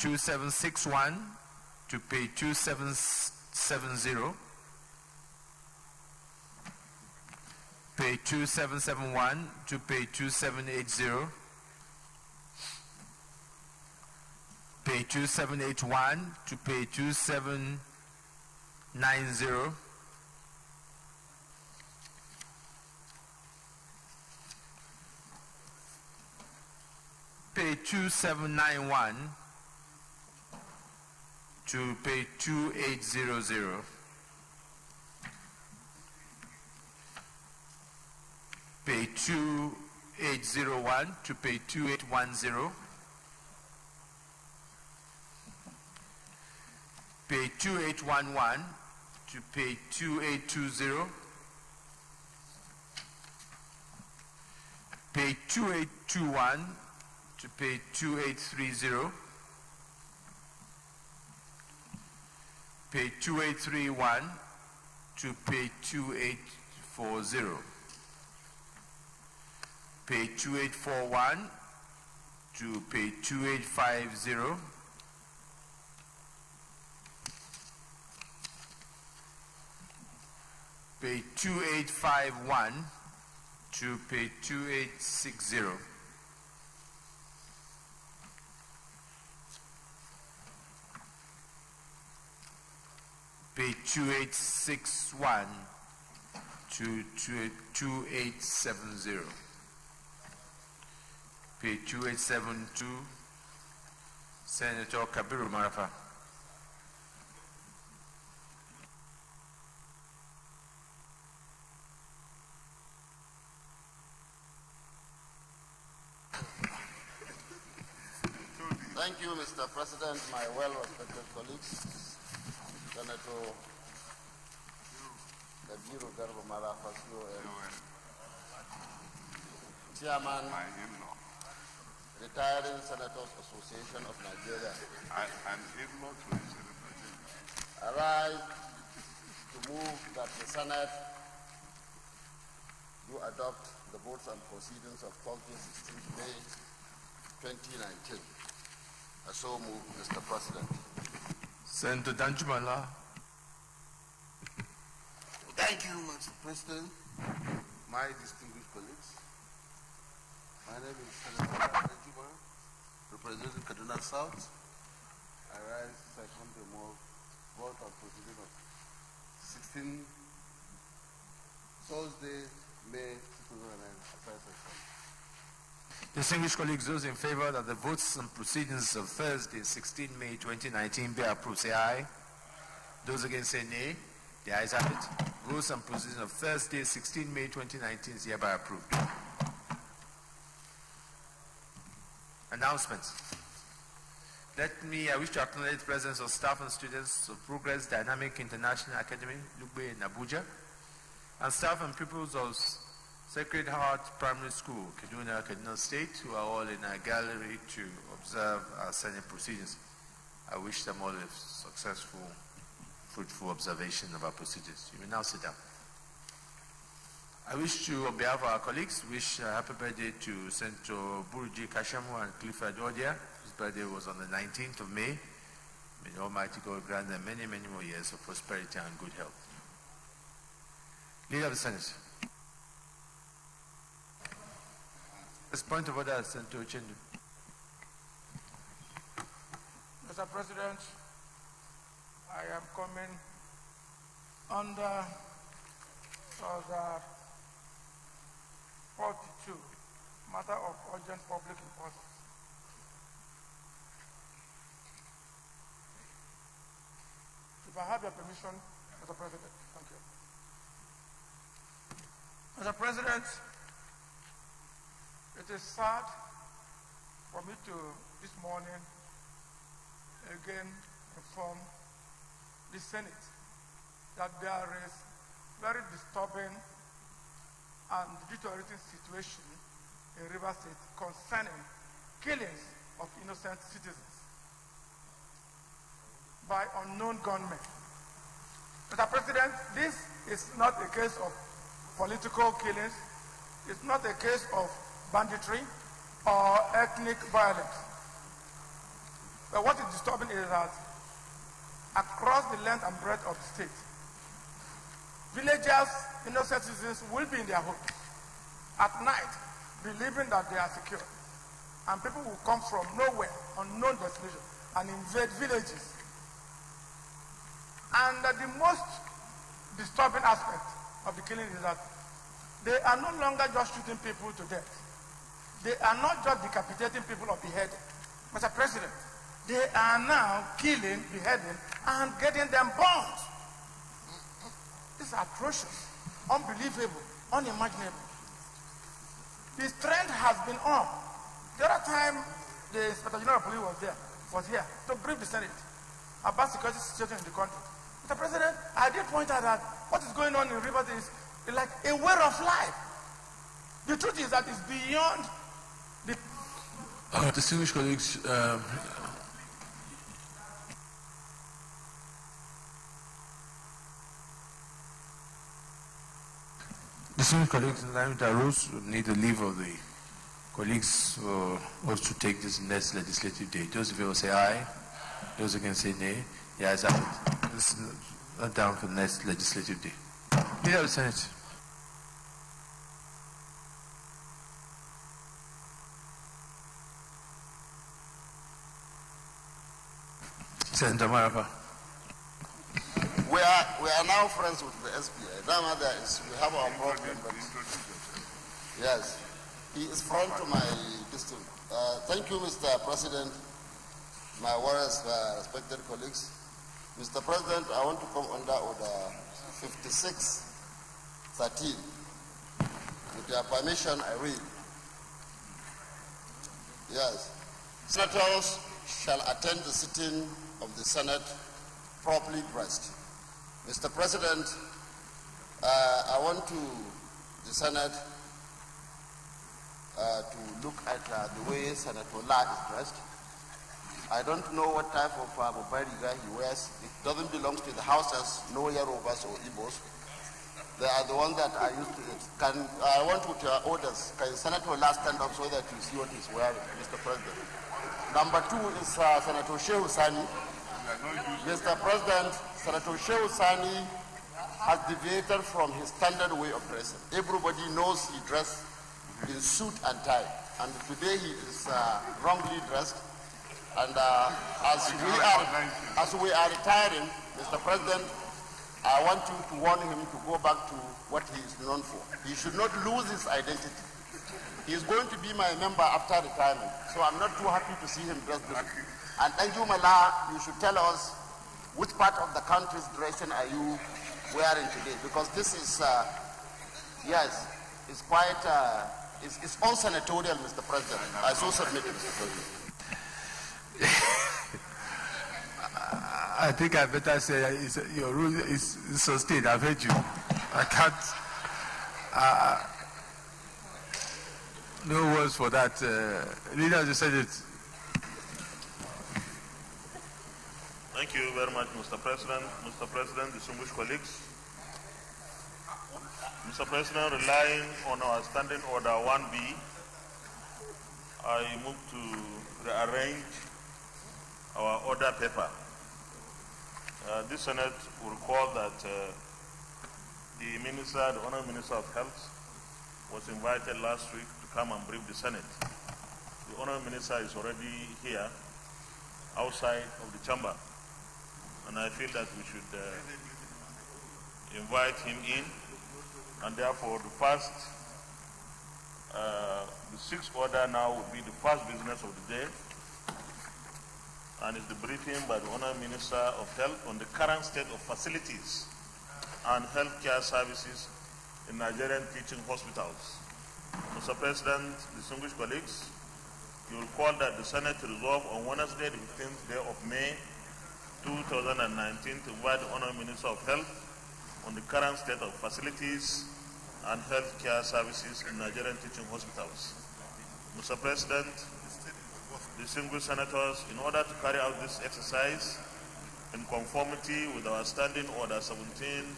2761 to page 2770, page 2771 to page 2780, page 2781 to page 2790, page 2791 to page 2800, page 2801 to page 2810, page 2811 to page 2820, page 2821 to page 2830, page 2831 to page 2840, page 2841 to page 2850, page 2851 to page 2860, page 2861 to 2870, page 2872, Senator Kabiru Marafa. Thank you, Mr. President, my well-respected colleagues. Senator Kabiru Garba Marafa, Chairman, Retiring Senators Association of Nigeria. I rise to move that the Senate do adopt the votes and proceedings of Thursday, 16th May 2019. I so move, Mr. President. Senator Danjumala. Thank you, Mr. President. My distinguished colleagues, my name is Senator Danjuma, representing Kaduna South. I rise second to move vote on proceeding of 16 Thursday, May 2009. Distinguished colleagues, those in favor that the votes and proceedings of Thursday, 16 May 2019 be approved, say aye. Those against say nay. The ayes have it. Votes and proceedings of Thursday, 16 May 2019 is hereby approved. Announcements. I wish to acknowledge the presence of staff and students of Progress Dynamic International Academy, Lugbe in Abuja, and staff and pupils of Sacred Heart Primary School, Kaduna State, who are all in our gallery to observe our Senate proceedings. I wish them all a successful, fruitful observation of our procedures. You may now sit down. I wish to, on behalf of our colleagues, wish a happy birthday to Senator Buruji Kashamu and Clifford Odia, whose birthday was on the 19th of May. May the Almighty God grant them many, many more years of prosperity and good health. Leader of the Senate. This point of order, Senator Chendu. Mr. President, I am coming under Order 42, matter of urgent public importance. If I have your permission, Mr. President, thank you. Mr. President, it is sad for me to, this morning, again inform the Senate that there is very disturbing and deteriorating situation in Rivers State concerning killings of innocent citizens by unknown gunmen. Mr. President, this is not a case of political killings. It's not a case of banditry or ethnic violence. But what is disturbing is that across the length and breadth of the state, villagers, innocent citizens will be in their homes at night, believing that they are secure. And people will come from nowhere, unknown destination, and invade villages. And the most disturbing aspect of the killing is that they are no longer just shooting people to death. They are not just decapitating people or beheading. Mr. President, they are now killing, beheading, and getting them burned. This is atrocious, unbelievable, unimaginable. This trend has been on. The other time the Inspector General of Police was here to brief the Senate about security situation in the country. Mr. President, I did point out that what is going on in Rivers is like a way of life. The truth is that it's beyond the... Distinguished colleagues, in line with the rules, we need the leave of the colleagues also to take this next legislative day. Those of you who say aye, those who can say nay, yes, I have it. This is not down for the next legislative day. Leader of the Senate. Senator Marafa. We are now friends with the SPI. That matter is we have our problem, but yes, he is front to my distance. Thank you, Mr. President, my warriors, respected colleagues. Mr. President, I want to come under order 5613. With your permission, I read. Yes. Senators shall attend the sitting of the Senate properly dressed. Mr. President, I want the Senate to look at the way Senator La is dressed. I don't know what type of Mubariga he wears. It doesn't belong to the houses, no Yorubas or Igbos. They are the ones that are used to it. I want with your orders, can Senator La stand up so that you see what he's wearing, Mr. President? Number two is Senator Shehu Sani. Mr. President, Senator Shehu Sani has deviated from his standard way of dressing. Everybody knows he dressed in suit and tie, and today he is wrongly dressed. And as we are retiring, Mr. President, I want you to warn him to go back to what he is known for. He should not lose his identity. He is going to be my member after retirement, so I'm not too happy to see him dressed differently. And Anju Mala, you should tell us which part of the country's dressing are you wearing today? Because this is, yes, it's quite, it's unsenatorial, Mr. President. I so submit, Mr. President. I think I better say your rule is sustained. I've heard you. I can't. No words for that. Leader, you said it. Thank you very much, Mr. President. Mr. President, distinguished colleagues. Mr. President, relying on our standing order 1B, I move to rearrange our order paper. This Senate will recall that the Honourable Minister of Health was invited last week to come and brief the Senate. The Honourable Minister is already here, outside of the chamber, and I feel that we should invite him in, and therefore the sixth order now will be the first business of the day, and is the briefing by the Honourable Minister of Health on the current state of facilities and healthcare services in Nigerian teaching hospitals. Mr. President, distinguished colleagues, you will recall that the Senate resolved on Wednesday, the 15th day of May 2019 to invite the Honourable Minister of Health on the current state of facilities and healthcare services in Nigerian teaching hospitals. Mr. President, distinguished senators, in order to carry out this exercise in conformity with our standing order 17,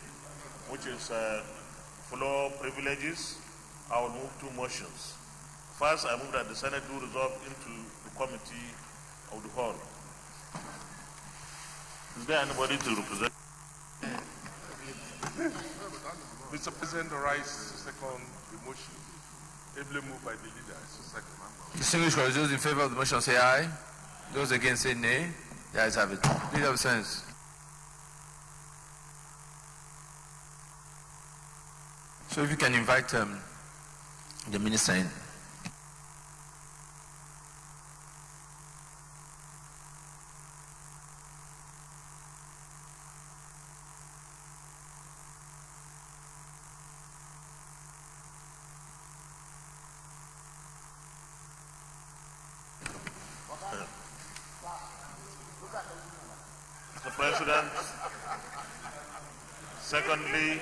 which is floor privileges, I will move two motions. First, I move that the Senate do resolve into the committee of the whole. Is there anybody to represent? Mr. President, the rise second the motion. Ably moved by the leader. Second. Distinguished colleagues, those in favor of the motion say aye. Those against say nay. The ayes have it. Leader of sense. So if you can invite the minister in. Mr. President, secondly,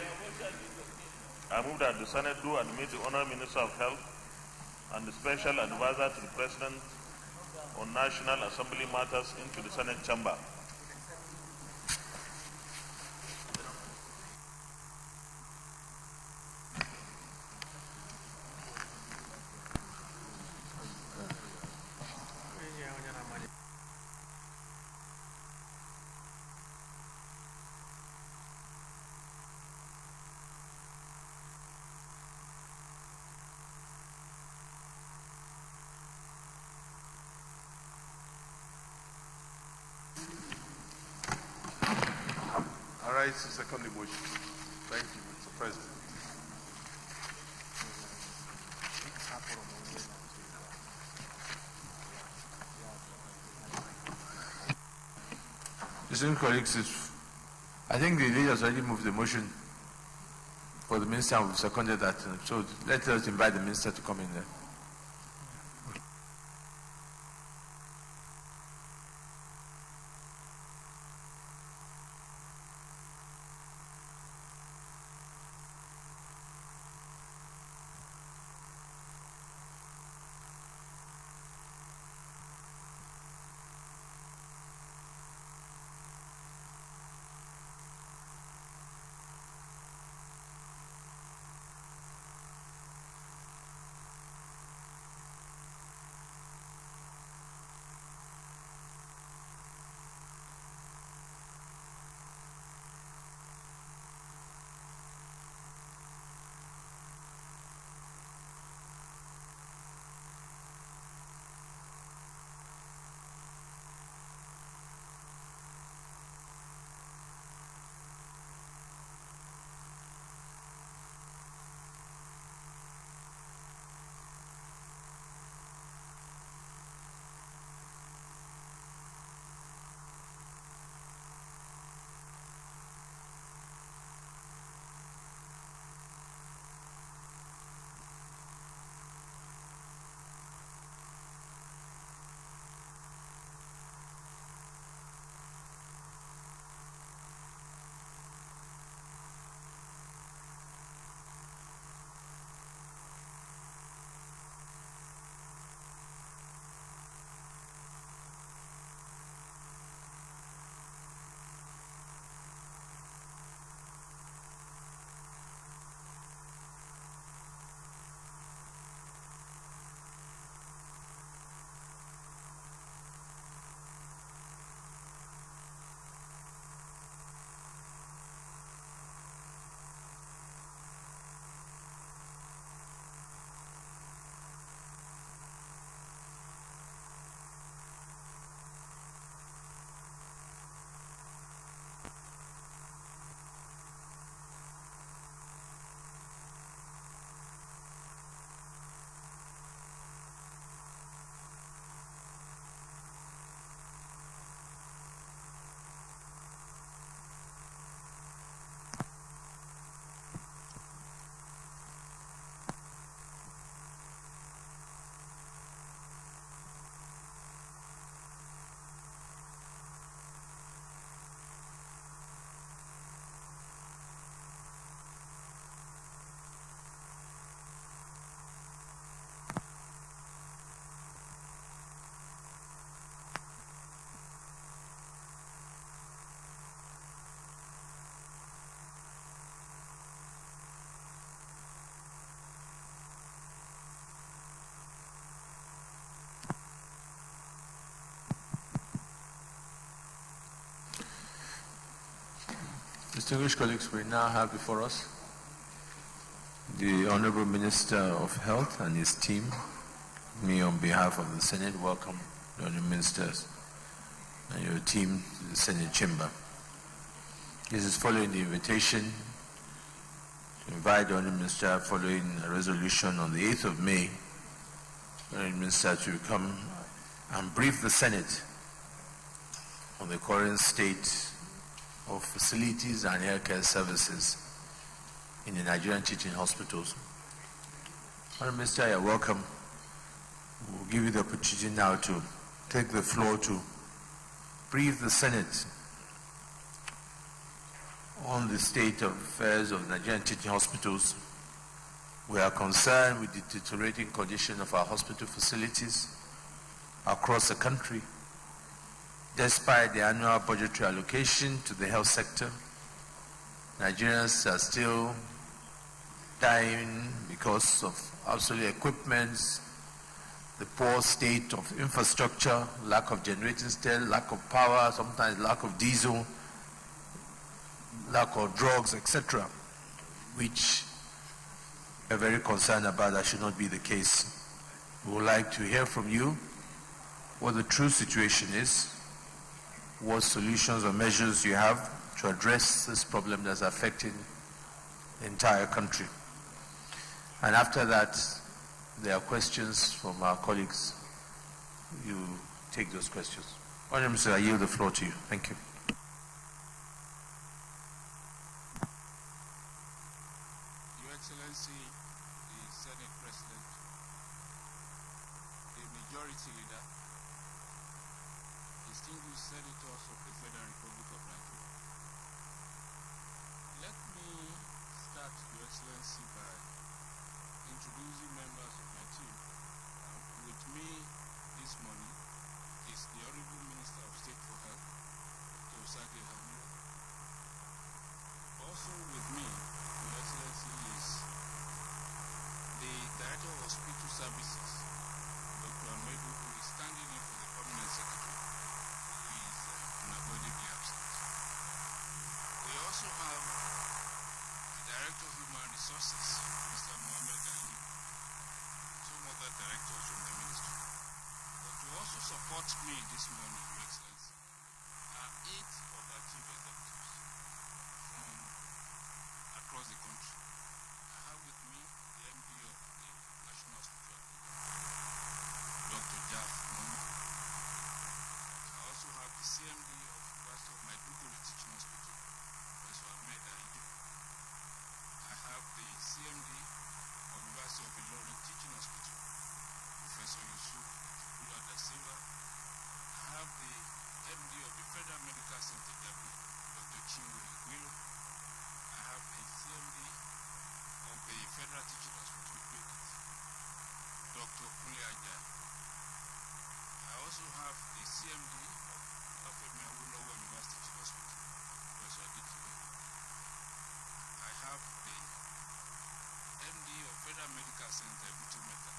I move that the Senate do admit the Honorable Minister of Health and the Special Advisor to the President on National Assembly matters into the Senate chamber. I rise to second the motion. Thank you, Mr. President. Distinguished colleagues, I think the leader has already moved the motion for the minister and we've seconded that. So let us invite the minister to come in there. Distinguished colleagues, we now have before us the Honorable Minister of Health and his team. Me, on behalf of the Senate, welcome the Honorable Ministers and your team to the Senate chamber. This is following the invitation to invite the Honorable Minister following a resolution on the 8th of May, the Honorable Minister to come and brief the Senate on the current state of facilities and healthcare services in the Nigerian teaching hospitals. Honorable Minister, you're welcome. We'll give you the opportunity now to take the floor to brief the Senate on the state of affairs of Nigerian teaching hospitals. We are concerned with the deteriorating condition of our hospital facilities across the country. Despite the annual budgetary allocation to the health sector, Nigerians are still dying because of obsolete equipment, the poor state of infrastructure, lack of generating state, lack of power, sometimes lack of diesel, lack of drugs, etc., which we are very concerned about. That should not be the case. We would like to hear from you what the true situation is, what solutions or measures you have to address this problem that's affecting the entire country. And after that, there are questions from our colleagues. You take those questions. Honorable Minister, I yield the floor to you. Thank you. Your Excellency, the Senate President, the Majority Leader, distinguished senators of the Federal Republic of Nigeria. Let me start, Your Excellency, by introducing members of my team. With me this morning is the Honorable Minister of State for Health, Dr. Osage Hamila. Also with me, Your Excellency, is the Director of Hospital Services, Dr. Amedu, who is standing in for the Permanent Secretary, who is unavoidably absent. We also have the Director of Human Resources, Mr. Mohammed Ali, some other directors from the ministry. But to also support me this morning, Your Excellency, are 8 of our chief executives from across the country. I have with me the MD of the National Hospital, Dr. Jaf Mohammed. I also have the CMD of University of Maiduguri Teaching Hospital, Professor Ahmed Aidu. I have the CMD of University of Ilorin Teaching Hospital, Professor Yusuf Kula da Silva. I have the MD of the Federal Medical Center, Dr. Chinwe Igwilo. I have the CMD of the Federal Teaching Hospital, Dr. Kunle Ajayi. I also have the CMD of Afemi Awolowo University Teaching Hospital, Professor Aditile. I have the MD of Federal Medical Center, Butumeta,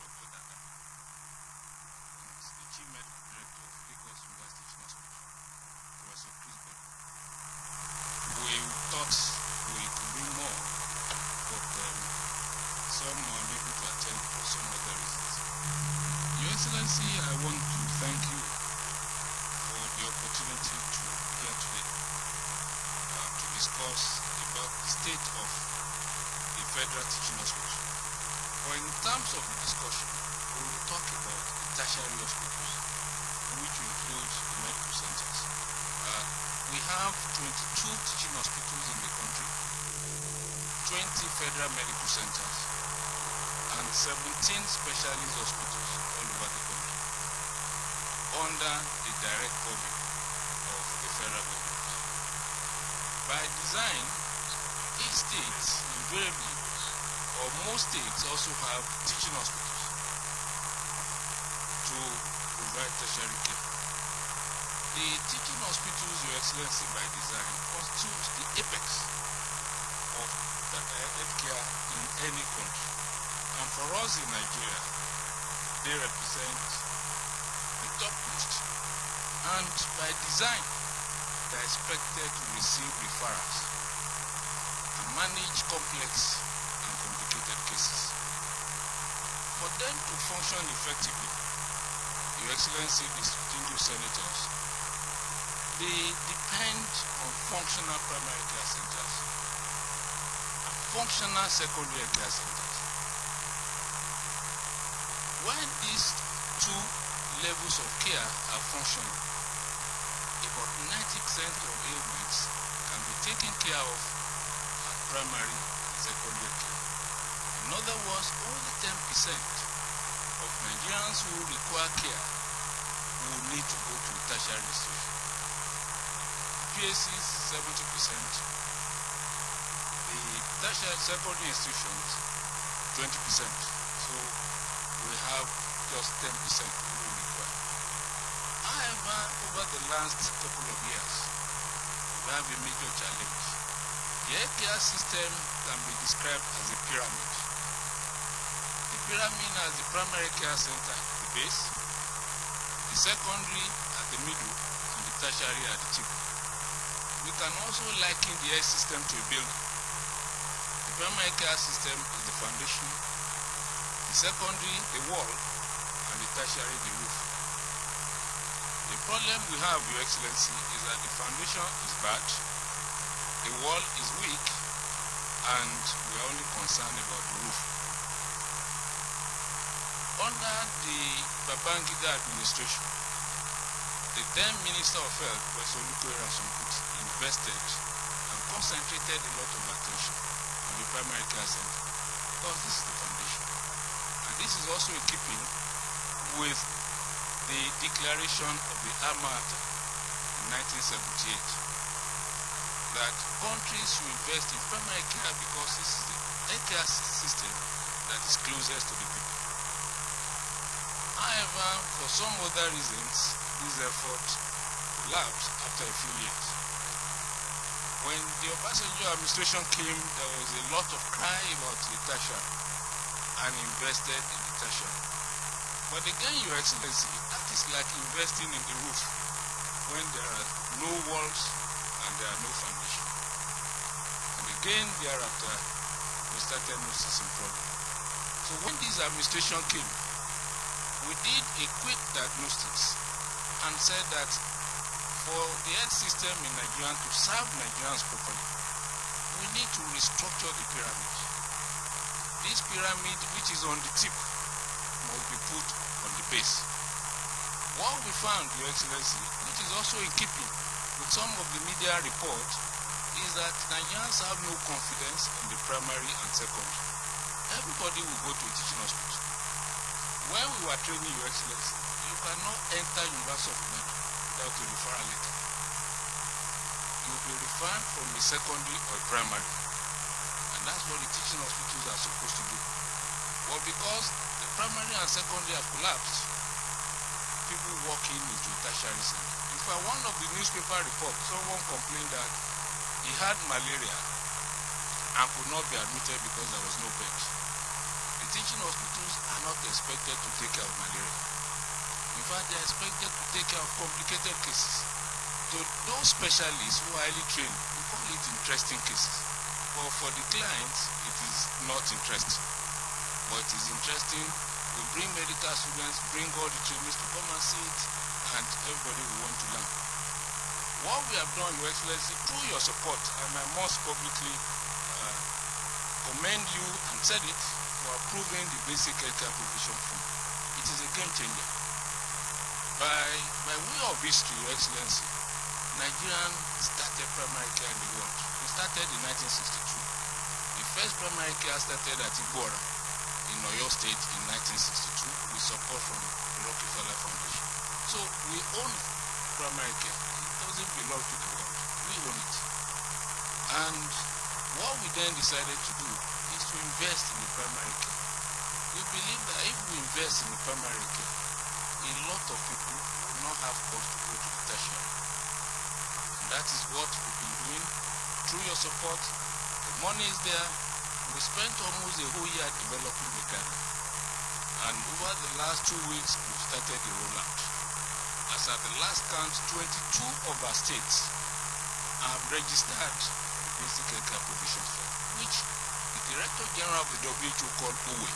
Dr. Dada. And the Chief Medical Director of Lagos University Teaching Hospital, Professor Chris Bode. We thought we could do more, but some are unable to attend for some other reasons. Your Excellency, I want to thank you for the opportunity to be here today to discuss about the state of the Federal Teaching Hospital. But in terms of the discussion, we will talk about the tertiary hospitals, which includes the medical centers. We have 22 teaching hospitals in the country, 20 federal medical centers, and 17 specialist hospitals all over the country, under the direct purview of the federal government. By design, each state invariably, or most states, also have teaching hospitals to provide tertiary care. The teaching hospitals, Your Excellency, by design, constitute the apex of the healthcare in any country. And for us in Nigeria, they represent the topmost. And by design, they are expected to receive referrals and manage complex and complicated cases. For them to function effectively, Your Excellency, distinguished senators, they depend on functional primary care centers and functional secondary care centers. When these two levels of care are functional, about 90% of ailments can be taken care of at primary and secondary care. In other words, only 10% of Nigerians who require care will need to go to tertiary institution. PACs, 70%. The tertiary secondary institutions, 20%. So we have just 10% who require. However, over the last couple of years, we have a major challenge. The healthcare system can be described as a pyramid. The pyramid has the primary care center at the base, the secondary at the middle, and the tertiary at the tip. We can also liken the health system to a building. The primary care system is the foundation, the secondary the wall, and the tertiary the roof. The problem we have, Your Excellency, is that the foundation is bad, the wall is weak, and we are only concerned about the roof. Under the Babangida administration, the then Minister of Health, Professor Olukoyere Asomkut, invested and concentrated a lot of attention on the primary care center because this is the foundation. And this is also in keeping with the declaration of the Alma-Ata in 1978 that countries should invest in primary care because this is the healthcare system that is closest to the people. However, for some other reasons, this effort collapsed after a few years. When the Obasanjo administration came, there was a lot of cry about the tertiary and invested in the tertiary. But again, Your Excellency, that is like investing in the roof when there are no walls and there are no foundation. And again, thereafter, we started noticing problems. So when this administration came, we did a quick diagnostics and said that for the health system in Nigeria to serve Nigerians properly, we need to restructure the pyramid. This pyramid, which is on the tip, must be put on the base. What we found, Your Excellency, which is also in keeping with some of the media reports, is that Nigerians have no confidence in the primary and secondary. Everybody will go to a teaching hospital. When we were training, Your Excellency, you cannot enter University of Ibadan without a referral letter. You will be referred from a secondary or a primary. And that's what the teaching hospitals are supposed to do. But because the primary and secondary have collapsed, people walk into tertiary center. In fact, one of the newspaper reports, someone complained that he had malaria and could not be admitted because there was no bed. The teaching hospitals are not expected to take care of malaria. In fact, they are expected to take care of complicated cases. So those specialists who are highly trained, we call it interesting cases. But for the clients, it is not interesting. But it is interesting. We bring medical students, bring all the trainees to come and see it, and everybody will want to learn. What we have done, Your Excellency, through your support, and I must publicly commend you and said it, for approving the Basic Healthcare Provision Fund. It is a game changer. By way of history, Your Excellency, Nigeria started primary care in the world. We started in 1962. The first primary care started at Igbora in Oyo State in 1962 with support from the Rockefeller Foundation. So we own primary care. It doesn't belong to the world. We own it. And what we then decided to do is to invest in the primary care. We believe that if we invest in the primary care, a lot of people will not have cost to go to the tertiary. And that is what we've been doing through your support. The money is there. We spent almost a whole year developing the Ghana. And over the last 2 weeks, we've started the rollout. As at the last count, 22 of our states I've registered basic healthcare provision fund, which the Director General of the WHO called Uwe.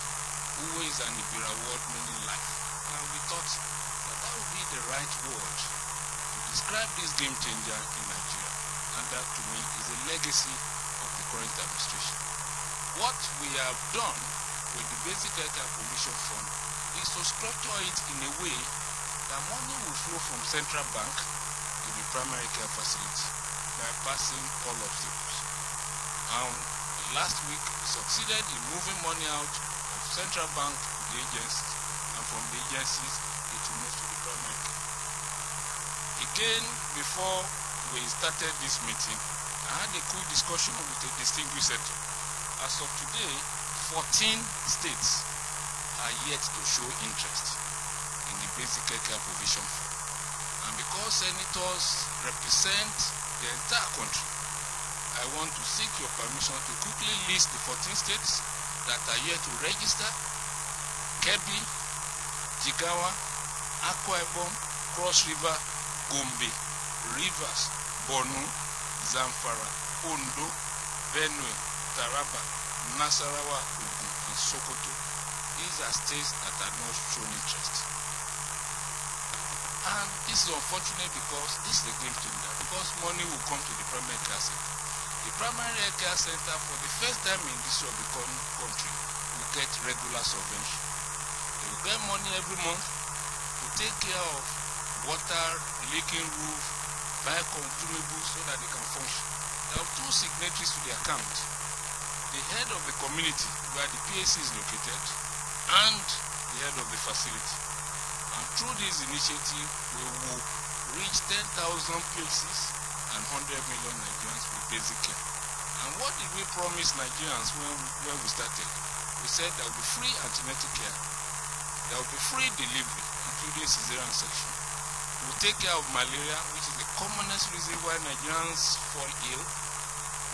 Uwe is an Ibira word meaning life. And we thought that would be the right word to describe this game changer in Nigeria. And that to me is a legacy of the current administration. What we have done with the basic healthcare provision fund is to structure it in a way that money will flow from central bank to the primary care facility by passing all obstacles. And last week we succeeded in moving money out of central bank to the agencies, and from the agencies it will move to the primary care. Again, before we started this meeting, I had a quick discussion with a distinguished senator. As of today, 14 states are yet to show interest in the basic healthcare provision fund. And because senators represent the entire country, I want to seek your permission to quickly list the 14 states that are yet to register: Kebbi, Jigawa, Akwa Ibom, Cross River, Gombe, Rivers, Borno, Zamfara, Ondo, Benue, Taraba, Nasarawa, Ogun, and Sokoto. These are states that are not shown interest. And this is unfortunate because this is a game changer, because money will come to the primary care center. The primary care center, for the first time in the history of the country, will get regular subvention. They will get money every month to take care of water, leaking roof, buy consumables so that they can function. There are two signatories to the account: the head of the community where the PAC is located and the head of the facility. And through this initiative, we will reach 10,000 places and 100 million Nigerians with basic care. And what did we promise Nigerians when we started? We said there will be free antenatal care, there will be free delivery, including cesarean section. We will take care of malaria, which is the commonest reason why Nigerians fall ill.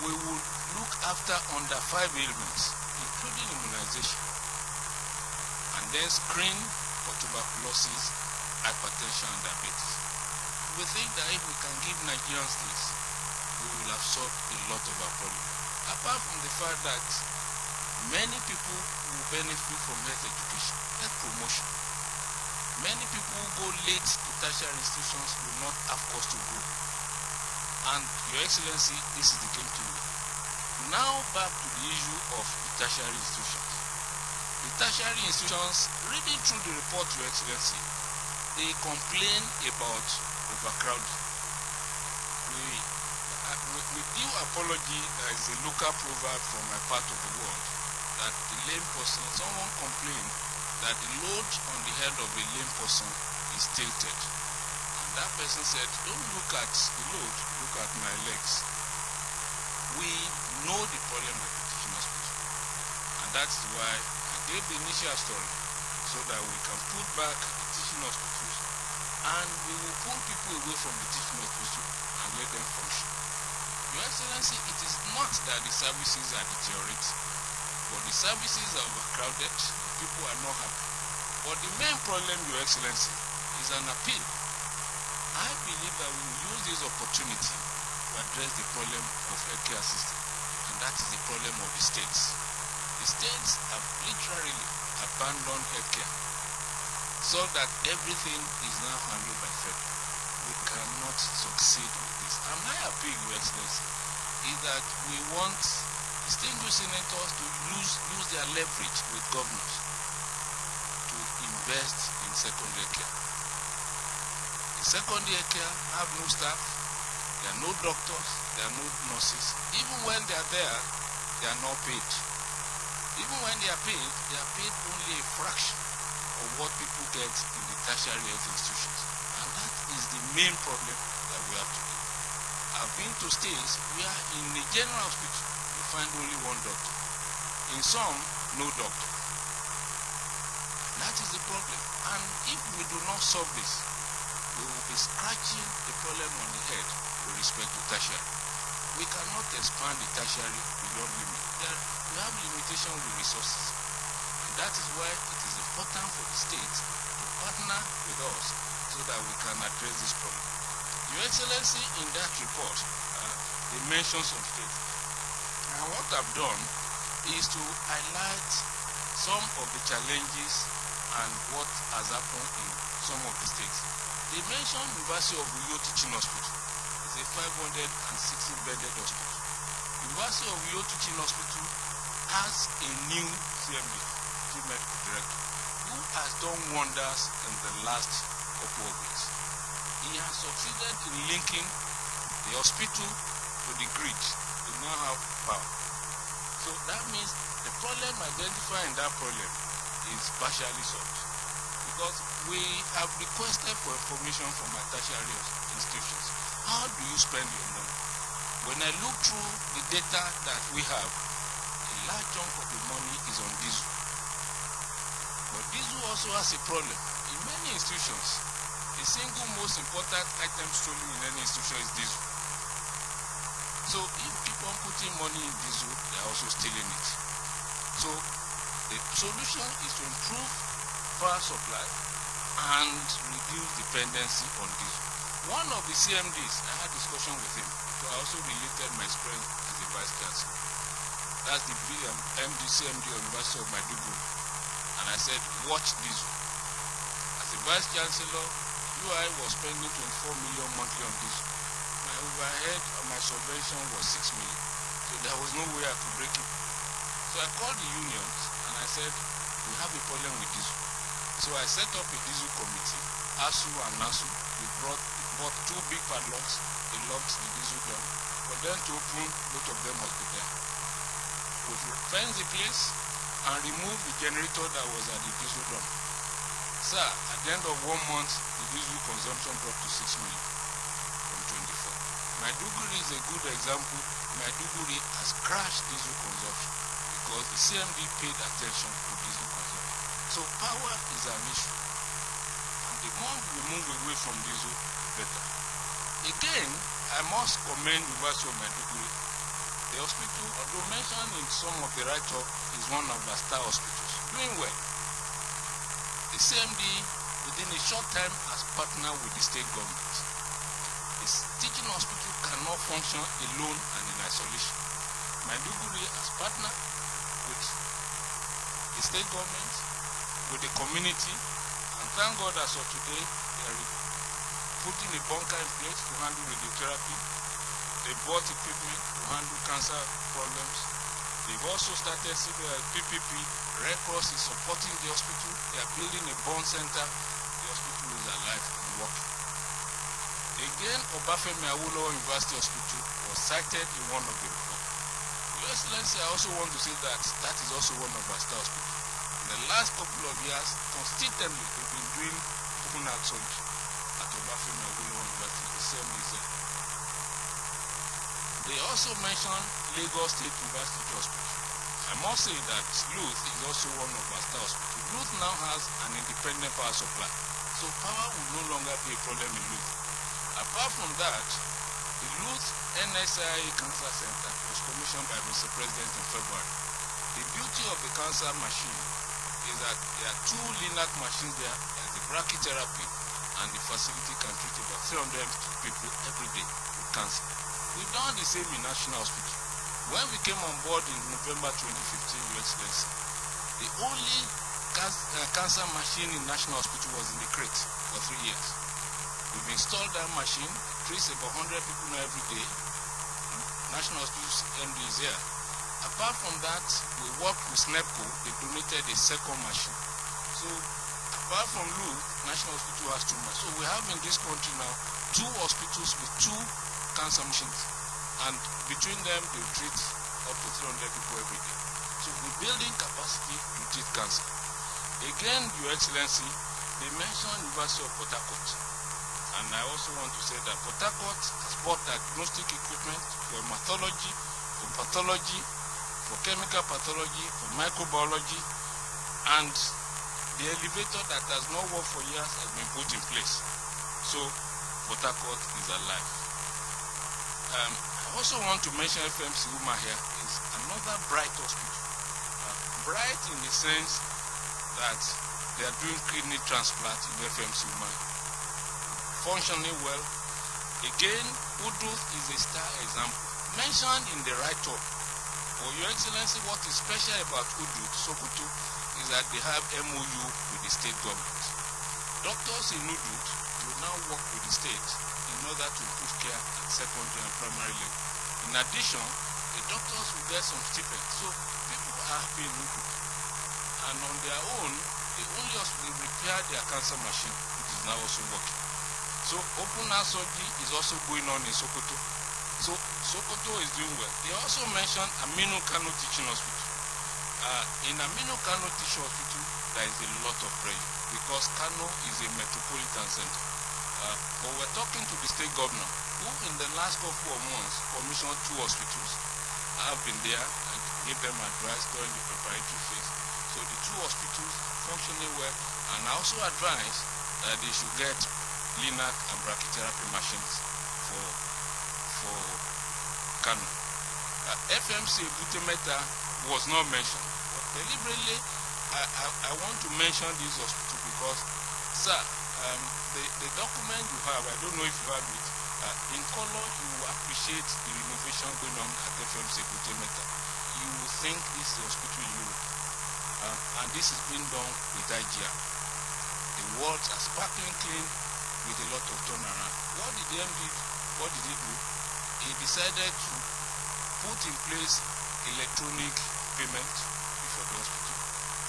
We will look after under 5 ailments, including immunization, and then screen for tuberculosis, hypertension, and diabetes. We think that if we can give Nigerians this, we will have solved a lot of our problems. Apart from the fact that many people will benefit from health education, health promotion. Many people who go late to tertiary institutions will not have cost to go. And Your Excellency, this is the game to do. Now back to the issue of the tertiary institutions. The tertiary institutions, reading through the report, Your Excellency, they complain about overcrowding. With due apology, there is a local proverb from my part of the world that the lame person, someone complained that the load on the head of a lame person is tilted. And that person said, don't look at the load, look at my legs. We know the problem of the teaching hospital. And that's why I gave the initial story, so that we can put back the teaching hospitals and we will pull people away from the teaching hospital and let them function. Your Excellency, it is not that the services are deteriorating, but the services are overcrowded, people are not happy. But the main problem, Your Excellency, is an appeal. I believe that we will use this opportunity to address the problem of healthcare system, and that is the problem of the states. The states have literally abandoned healthcare, so that everything is now handled by federal. We cannot succeed with this. And my appeal, Your Excellency, is that we want distinguished senators to use their leverage with governors to invest in secondary care. The secondary care have no staff, there are no doctors, there are no nurses. Even when they are there, they are not paid. Even when they are paid only a fraction of what people get in the tertiary health institutions. And that is the main problem that we have to do. I've been to states where in the general hospital you find only one doctor. In some, no doctor. That is the problem. And if we do not solve this, we will be scratching the problem on the head with respect to tertiary. We cannot expand the tertiary beyond limit. We have limitation with resources. And that is why it is important for the state to partner with us so that we can address this problem. Your Excellency, in that report, they mention some states. And what I've done is to highlight some of the challenges and what has happened in some of the states. They mentioned University of Uyo Teaching Hospital. It's a 560-bedded hospital. University of Uyo Teaching Hospital has a new CMD, Chief Medical Director, who has done wonders in the last couple of weeks. He has succeeded in linking the hospital to the grid to now have power. So that means the problem identified in that problem is partially solved. Because we have requested for information from our tertiary institutions. How do you spend your money? When I look through the data that we have, a large chunk of the money is on diesel. But diesel also has a problem. In many institutions, the single most important item stolen in any institution is diesel. So if you keep on putting money in diesel, they are also stealing it. So the solution is to improve power supply and reduce dependency on diesel. One of the CMDs, I had discussion with him, so I also related my experience as a vice chancellor. That's the MD CMD of University of Maiduguri. And I said, watch diesel. As a vice chancellor, UI was spending 24 million monthly on diesel. My overhead on my subvention was 6 million. So there was no way I could break it. So I called the unions and I said, we have a problem with diesel. So I set up a diesel committee, ASU and NASU. We bought 2 big padlocks, they locked the diesel down. For them to open, both of them must be there. We fenced the place and removed the generator that was at the diesel dump. Sir, at the end of 1 month, the diesel consumption dropped to 6 million from 24. Maiduguri is a good example. Maiduguri has crashed diesel consumption because the CMD paid attention to diesel consumption. So power is an issue. And the more we move away from diesel, the better. Again, I must commend University of Maiduguri. The hospital, although mentioned in some of the write-up, is one of the star hospitals. Doing well. The CMD, within a short time, has partnered with the state government. This teaching hospital cannot function alone and in isolation. Maiduguri has partnered with the state government, with the community, and thank God as of today, they are putting a bunker in place to handle radiotherapy. They bought equipment to handle cancer problems. They've also started PPP. Red Cross is supporting the hospital. They are building a burn center. The hospital is alive and working. Again, Obafemi Awolowo University Hospital was cited in one of the reports. Your Excellency, I also want to say that that is also one of our star hospitals. In the last couple of years, consistently, we've been doing open heart surgery at Obafemi Awolowo University. The same reason. They also mentioned Lagos State University Hospital. I must say that Luth is also one of our star hospitals. Luth now has an independent power supply, so power will no longer be a problem in Luth. Apart from that, the Luth NSIA Cancer Center was commissioned by Mr. President in February. The beauty of the cancer machine is that there are 2 LINAC machines there, as the brachytherapy, and the facility can treat about 300 people every day with cancer. We've done the same in National Hospital. When we came on board in November 2015, Your Excellency, the only cancer machine in National Hospital was in the crate for 3 years. We've installed that machine, treats about 100 people now every day. National Hospital's MD is here. Apart from that, we worked with SNEPCO, they donated a second machine. So, apart from Luth, National Hospital has 2 machines. So we have in this country now 2 hospitals with 2 cancer machines, and between them they treat up to 300 people every day. So we're building capacity to treat cancer. Again, Your Excellency, they mentioned University of Port Harcourt, and I also want to say that Port Harcourt has bought diagnostic equipment for hematology, for pathology, for chemical pathology, for microbiology, and the elevator that has not worked for years has been put in place. So Port Harcourt is alive. I also want to mention FMC Uma here is another bright hospital. Bright in the sense that they are doing kidney transplant in FMC Uma. Functioning well. Again, Uduth is a star example. mentioned in the write-up, for Your Excellency, what is special about Udud, Sokoto, is that they have MOU with the state government. Doctors in Udud will now work with the state in order to improve care at secondary and primary level. In addition, the doctors will get some stipends. So people are happy in Udud. And on their own, they only also repair their cancer machine, which is now also working. So open heart surgery is also going on in Sokoto. So Sokoto is doing well. They also mentioned Aminu Kano Teaching Hospital. In Aminu Kano Teaching Hospital, there is a lot of pressure because Kano is a metropolitan center. But we're talking to the state governor, who in the last couple of months commissioned 2 hospitals. I have been there and gave them advice during the preparatory phase. So the 2 hospitals functioning well, and I also advise that they should get LINAC and brachytherapy machines for Kano. FMC Butemeta was not mentioned, but deliberately I want to mention this hospital because, sir, the document you have, I don't know if you have it, in color you will appreciate the renovation going on at FMC Butemeta. You will think this is a hospital in Europe, and this is being done with IGR. The walls are sparkling clean with a lot of turnaround. What did the MD, what did he do? He decided to put in place electronic payment for the hospital,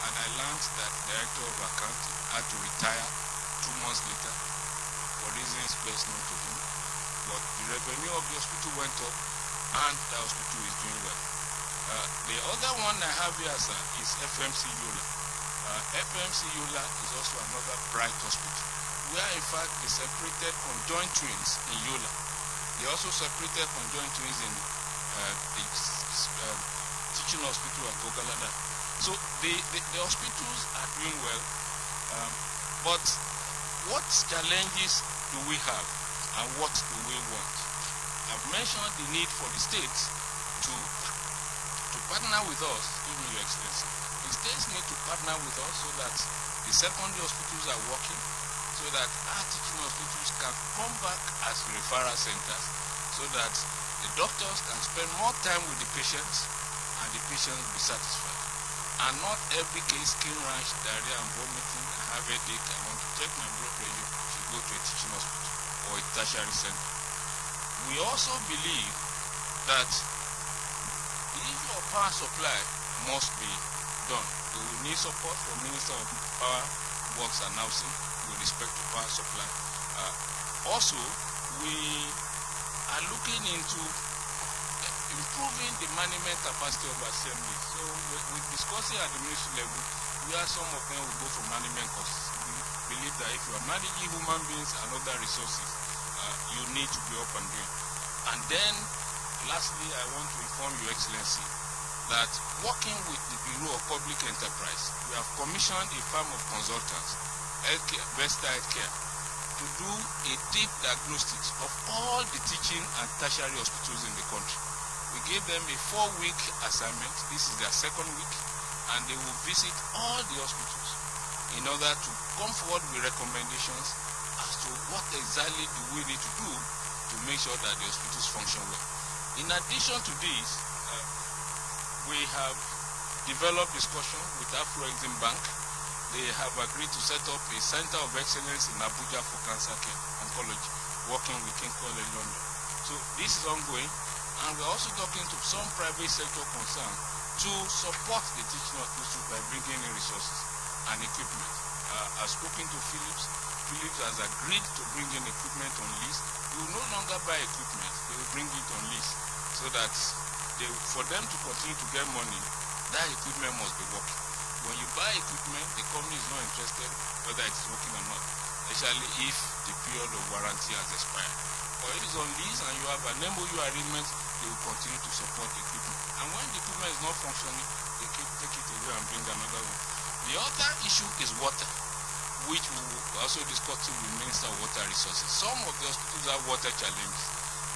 and I learned that the director of accounting had to retire 2 months later for reasons best known to him. But the revenue of the hospital went up, and the hospital is doing well. The other one I have here, sir, is FMC Yola. FMC Yola is also another bright hospital, where in fact they separated conjoined twins in Yola. They also separated conjoined twins in the teaching hospital at Gogalada. So the hospitals are doing well, but what challenges do we have and what do we want? I've mentioned the need for the states to partner with us, excuse me, Your Excellency. The states need to partner with us so that the secondary hospitals are working, so that our teaching hospitals can come back as referral centers, so that the doctors can spend more time with the patients and the patients will be satisfied. And not every case, skin rash, diarrhea and vomiting, I have a headache, I want to check my blood pressure, should go to a teaching hospital or a tertiary center. We also believe that the issue of power supply must be done. We will need support from Minister of Power, Works and Housing with respect to power supply. Also, we are looking into improving the management capacity of assembly. So we're discussing at the ministry level where some of them will go for management courses. We believe that if you are managing human beings and other resources, you need to be up and doing. And then, lastly, I want to inform Your Excellency that working with the Bureau of Public Enterprise, we have commissioned a firm of consultants, Vesta Healthcare, to do a deep diagnostics of all the teaching and tertiary hospitals in the country. We gave them a 4-week assignment. This is their 2nd week, and they will visit all the hospitals in order to come forward with recommendations as to what exactly do we need to do to make sure that the hospitals function well. In addition to this, we have developed discussion with Afro-Exim Bank. They have agreed to set up a center of excellence in Abuja for cancer care, oncology, working with King College London. So this is ongoing, and we're also talking to some private sector concern to support the teaching hospitals by bringing in resources and equipment. I've spoken to Philips. Philips has agreed to bring in equipment on lease. We will no longer buy equipment, they will bring it on lease, so that for them to continue to get money, that equipment must be working. When you buy equipment, the company is not interested whether it is working or not, especially if the period of warranty has expired. Or it is on lease and you have an MOU agreement, they will continue to support the equipment. And when the equipment is not functioning, they take it away and bring another one. The other issue is water, which we will also discuss with the Minister of Water Resources. Some of the hospitals have water challenges.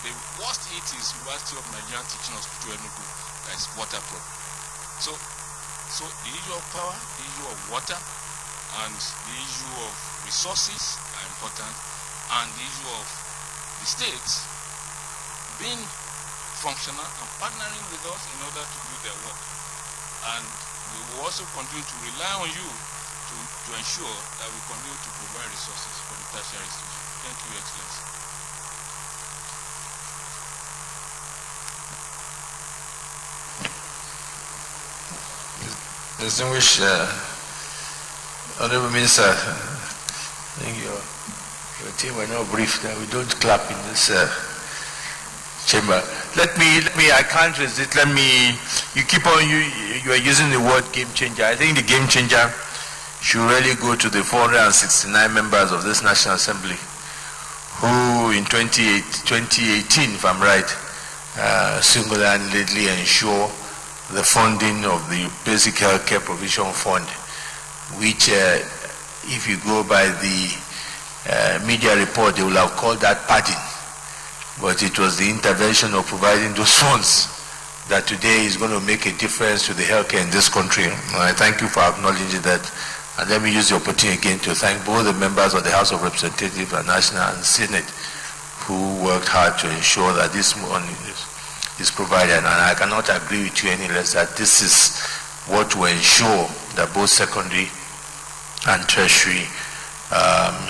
The worst hit is University of Nigerian Teaching Hospital Enugu, that is water problem. So the issue of power, the issue of water, and the issue of resources are important, and the issue of the states being functional and partnering with us in order to do their work. And we will also continue to rely on you to ensure that we continue to provide resources for the tertiary institution. Thank you, Excellency. Distinguished Honorable Minister, I think your team were not brief that we don't clap in this chamber. Let me, I can't resist, you keep on, you are using the word game changer. I think the game changer should really go to the 469 members of this National Assembly who in 2018, if I'm right, single-handedly ensure the funding of the Basic Healthcare Provision Fund, which if you go by the media report, they will have called that padding. But it was the intervention of providing those funds that today is going to make a difference to the healthcare in this country. I thank you for acknowledging that. And let me use the opportunity again to thank both the members of the House of Representatives and National and Senate who worked hard to ensure that this money is provided. And I cannot agree with you any less that this is what will ensure that both secondary and tertiary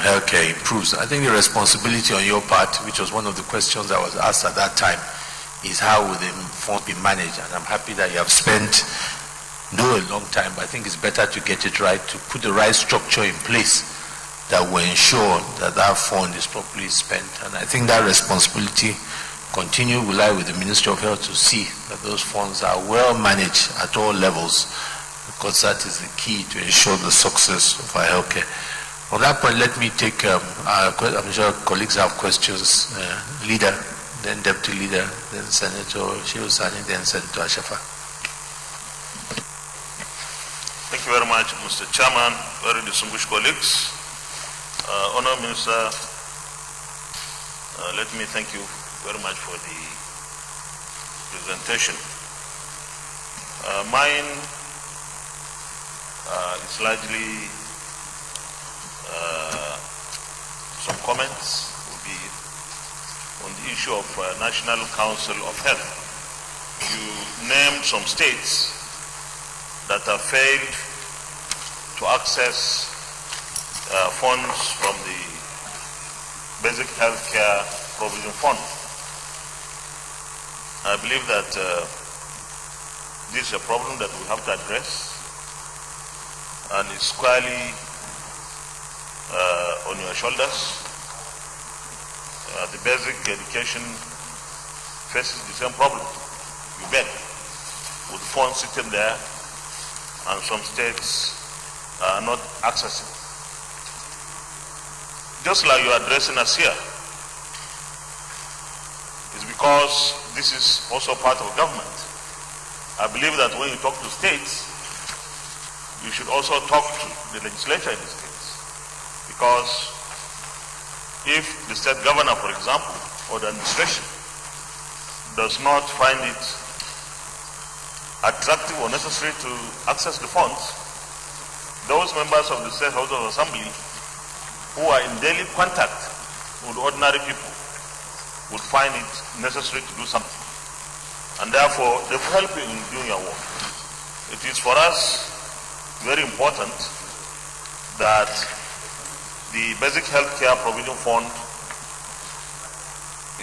healthcare improves. I think the responsibility on your part, which was one of the questions I was asked at that time, is how will the fund be managed? And I'm happy that you have spent, though a long time, but I think it's better to get it right, to put the right structure in place that will ensure that that fund is properly spent. And I think that responsibility will lie with the Ministry of Health to see that those funds are well managed at all levels, because that is the key to ensure the success of our healthcare. On that point, let me take, I'm sure colleagues have questions. Leader, then Deputy Leader, then Senator Shiosani, then Senator Ashafa. Thank you very much, Mr. Chairman, very distinguished colleagues. Honourable Minister, let me thank you very much for the presentation. Mine is largely some comments will be on the issue of National Council of Health. You named some states that have failed to access funds from the Basic Healthcare Provision Fund. I believe that this is a problem that we have to address, and it's squarely on your shoulders. The basic education faces the same problem, you bet, with funds sitting there and some states are not accessing. Just like you're addressing us here, it's because this is also part of government. I believe that when you talk to states, you should also talk to the legislature in the states. Because if the state governor, for example, or the administration does not find it attractive or necessary to access the funds, those members of the State House of Assembly who are in daily contact with ordinary people would find it necessary to do something. And therefore, they will help you in doing your work. It is for us very important that the Basic Healthcare Provision Fund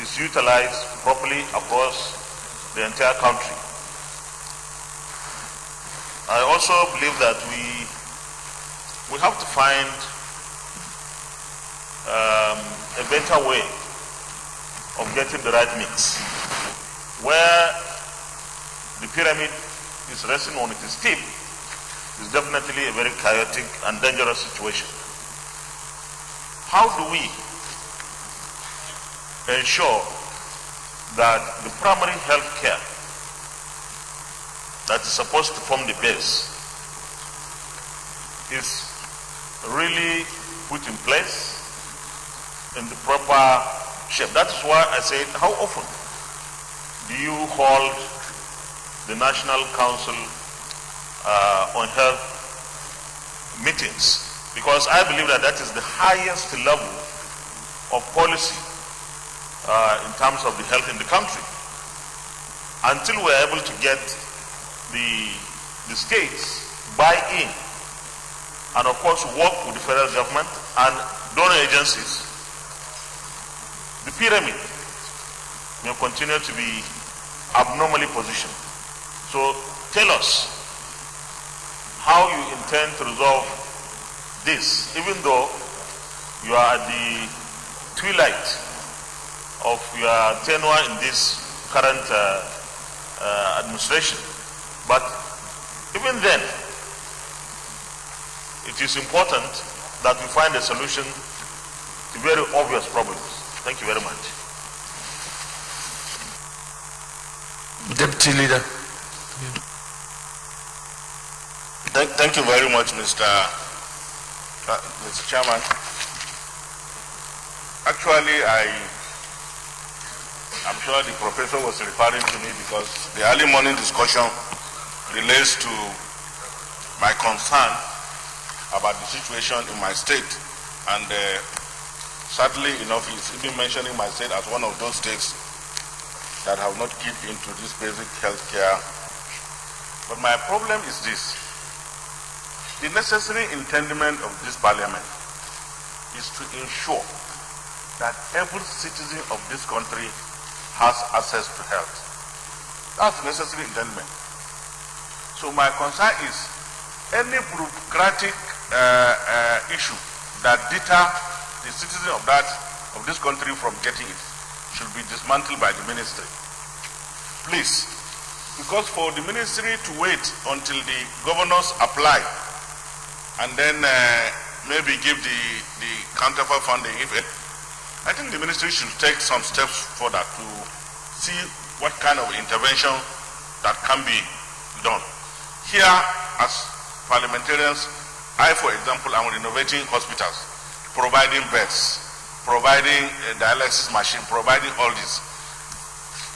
is utilized properly across the entire country. I also believe that we have to find a better way of getting the right mix. Where the pyramid is resting on its tip is definitely a very chaotic and dangerous situation. How do we ensure that the primary health care that is supposed to form the base is really put in place in the proper shape? That is why I said, how often do you hold the National Council on Health meetings? Because I believe that that is the highest level of policy in terms of the health in the country. until we're able to get the states buy in and of course work with the federal government and donor agencies, the pyramid may continue to be abnormally positioned. So tell us how you intend to resolve this, even though you are at the twilight of your tenure in this current administration. But even then, it is important that we find a solution to very obvious problems. Thank you very much. Deputy Leader. Thank you very much, Mr. Chairman. Actually, I'm sure the professor was referring to me because the early morning discussion relates to my concern about the situation in my state. And sadly enough, he's even mentioning my state as one of those states that have not kicked into this basic health care. But my problem is this. The necessary intendment of this parliament is to ensure that every citizen of this country has access to health. That's necessary intendment. So my concern is any bureaucratic issue that deter the citizen of this country from getting it should be dismantled by the ministry. Please, because for the ministry to wait until the governors apply and then maybe give the counterfeit funding, I think the ministry should take some steps further to see what kind of intervention that can be done. Here, as parliamentarians, I, for example, am renovating hospitals, providing beds, providing a dialysis machine, providing all this.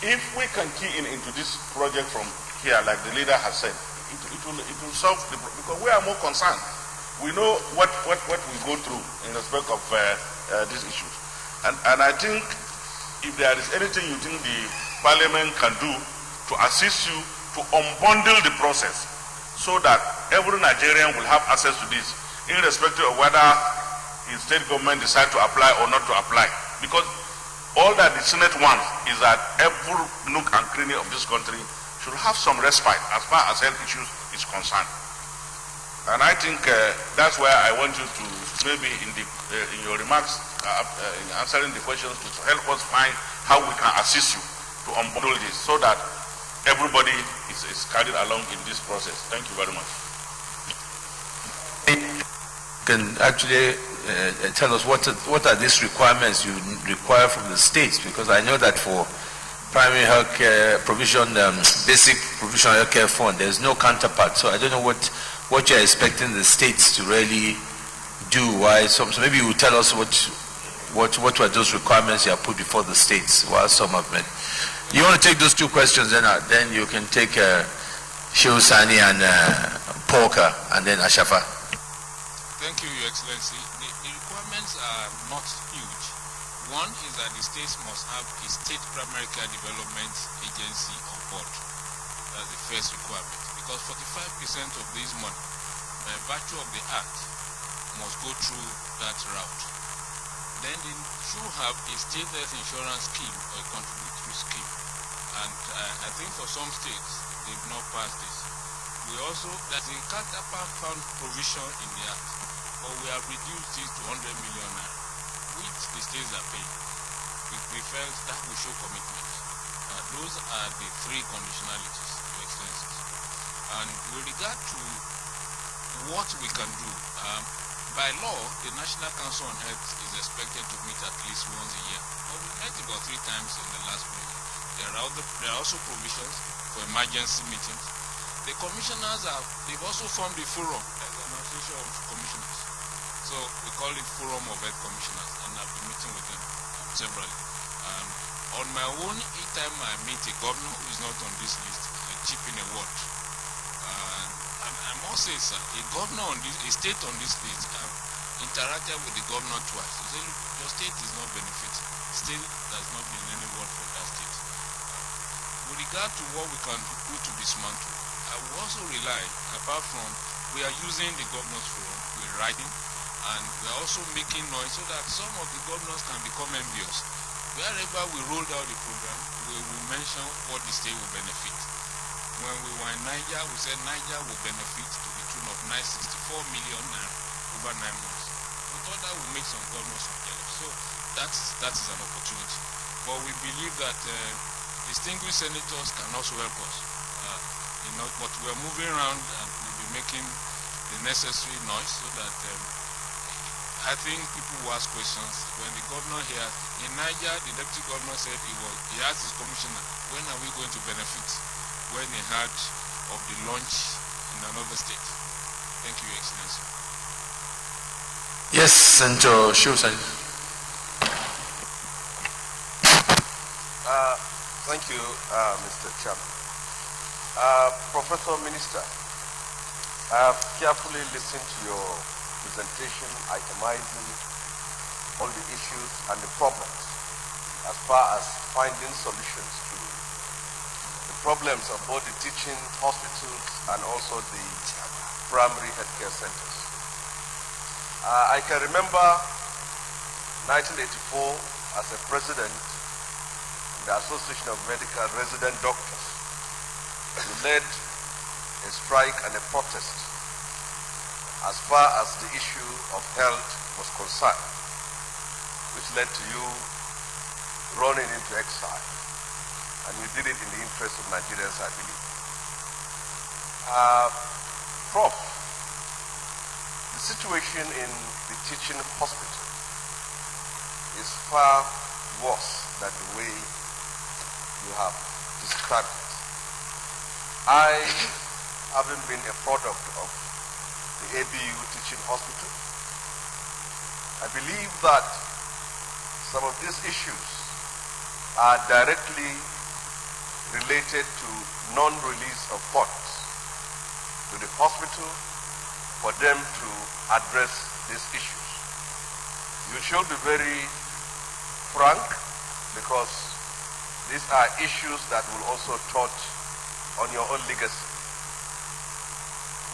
If we can key into this project from here, like the leader has said, it will solve the problem, because we are more concerned. We know what we go through in respect of these issues. And I think if there is anything you think the parliament can do to assist you to unbundle the process so that every Nigerian will have access to this, irrespective of whether the state government decide to apply or not to apply. Because all that the Senate wants is that every nook and cranny of this country should have some respite as far as health issues is concerned. And I think that's where I want you to, maybe in your remarks, in answering the questions, to help us find how we can assist you to unbundle this so that everybody is carried along in this process. Thank you very much. Can actually tell us what are these requirements you require from the states? Because I know that for primary health care provision, basic provisional health care fund, there's no counterpart. So I don't know what you're expecting the states to really do. Why? So maybe you will tell us what were those requirements you have put before the states, while some have met. You want to take those two questions, then you can take Shehu Sani and Porker, and then Ashafa. Thank you, Your Excellency. The requirements are not huge. One is that the states must have a state primary care development agency on board. That's the first requirement. Because 45% of this money, by virtue of the Act, must go through that route. Then they should have a state health insurance scheme or a contributory scheme. And I think for some states, they've not passed this. There's a counterpart fund provision in the Act, but we have reduced it to 100 million naira, which the states are paying. We felt that will show commitment. Those are the three conditionalities, Your Excellency. And with regard to what we can do, by law, the National Council on Health is expected to meet at least once a year. But we met about 3 times in the last meeting. There are also provisions for emergency meetings. The commissioners they've also formed a forum as an association of commissioners. So we call it Forum of Health Commissioners, and I've been meeting with them severally. On my own, each time I meet a governor who is not on this list, I chip in a word. And I must say, sir, a state on this list, I've interacted with the governor twice. He said, look, your state is not benefiting. Still, there's not been any word from that state. With regard to what we can do to dismantle, I will also rely, apart from we are using the governors forum, we're writing, and we are also making noise so that some of the governors can become envious. Wherever we rolled out the program, we will mention what the state will benefit. When we were in Niger, we said Niger will benefit to the tune of 964 million naira over 9 months. We thought that would make some governors jealous. So that is an opportunity. But we believe that distinguished senators can also help us. But we are moving around and we'll be making the necessary noise so that I think people will ask questions. When the governor here in Niger, the deputy governor said he asked his commissioner, when are we going to benefit? When he heard of the launch in another state. Thank you, Your Excellency. Yes, Senator Shosan. Thank you, Mr. Chairman. Professor Minister, I have carefully listened to your presentation itemizing all the issues and the problems as far as finding solutions to the problems of both the teaching hospitals and also the primary healthcare centers. I can remember 1984 as a president in the Association of Medical Resident Doctors. You led a strike and a protest as far as the issue of health was concerned, which led to you running into exile. And you did it in the interest of Nigerians, I believe. Prof, the situation in the teaching hospital is far worse than the way you have described it. I, having been a product of the ABU teaching hospital, I believe that some of these issues are directly related to non-release of funds to the hospital for them to address these issues. You should be very frank because these are issues that will also touch on your own legacy.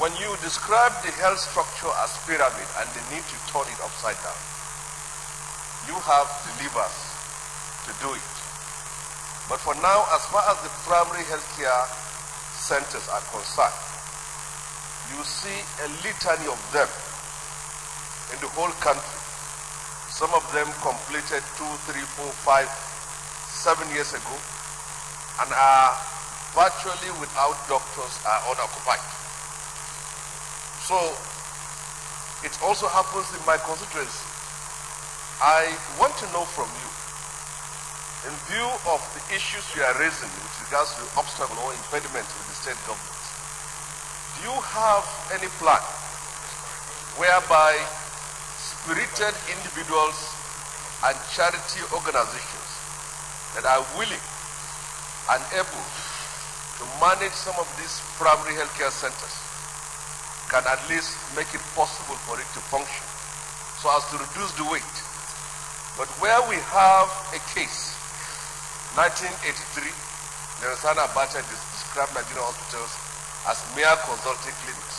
When you describe the health structure as pyramid and the need to turn it upside down, you have the levers to do it. But for now, as far as the primary healthcare centers are concerned, you see a litany of them in the whole country. Some of them completed 2, 3, 4, 5, 7 years ago and are virtually without doctors, are unoccupied. So it also happens in my constituency. I want to know from you, in view of the issues you are raising with regards to obstacle or impediment with the state government, do you have any plan whereby spirited individuals and charity organizations that are willing and able to manage some of these primary healthcare centers can at least make it possible for it to function so as to reduce the weight? But where we have a case, 1983, Nelson Abacha described Nigerian hospitals as mere consulting clinics.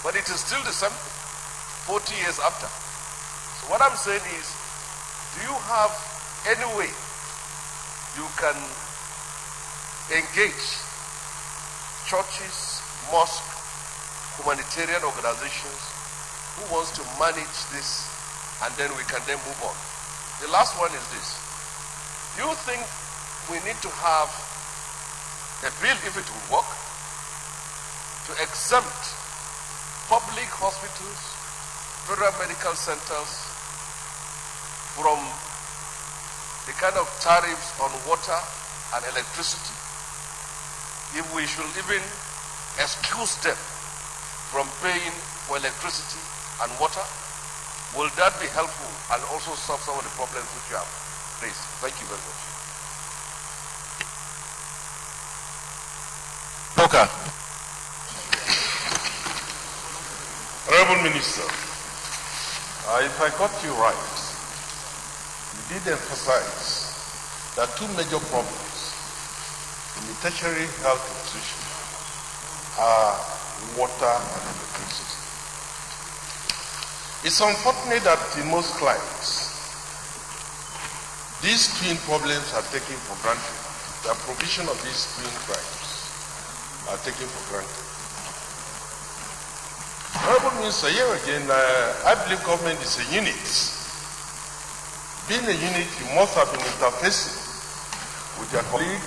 But it is still the same 40 years after. So what I'm saying is, do you have any way you can engage churches, mosques, humanitarian organizations who wants to manage this, and then we can then move on? The last one is this. Do you think we need to have a bill, if it will work, to exempt public hospitals, federal medical centers from the kind of tariffs on water and electricity? If we should even excuse them from paying for electricity and water, will that be helpful and also solve some of the problems which you have raised? Thank you very much. Boka. Honorable Minister, if I got you right, you did emphasize that two major problems in the tertiary health institution are water and electricity. It's unfortunate that in most climes, these twin problems are taken for granted. The provision of these twin crimes are taken for granted. Honorable Minister, here again, I believe government is a unit. Being a unit, you must have been interfacing with your colleague,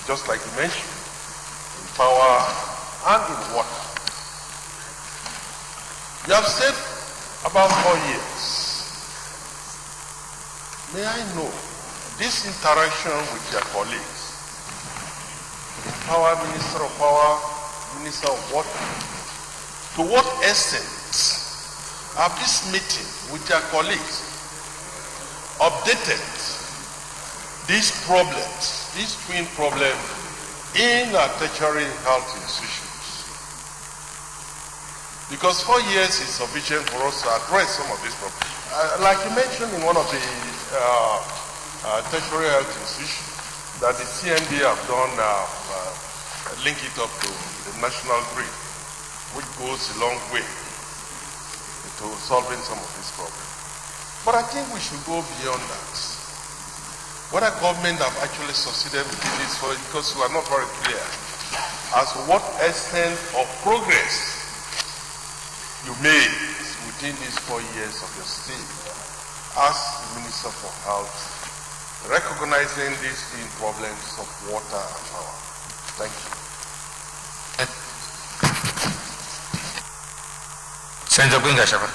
just like you mentioned, in power and in water. You have said about 4 years. May I know this interaction with your colleagues, Power, Minister of Power, Minister of Water, to what extent have this meeting with your colleagues updated these problems, these twin problems in our tertiary health institutions? Because 4 years is sufficient for us to address some of these problems. Like you mentioned in one of the tertiary health institutions, that the CMD have done link it up to the national grid, which goes a long way to solving some of these problems. But I think we should go beyond that. Whether government have actually succeeded within this, because we are not very clear as to what extent of progress you made within these 4 years of your stay as the Minister for Health, recognizing these twin problems of water and power. Thank you. Senator Gwinga Shafa.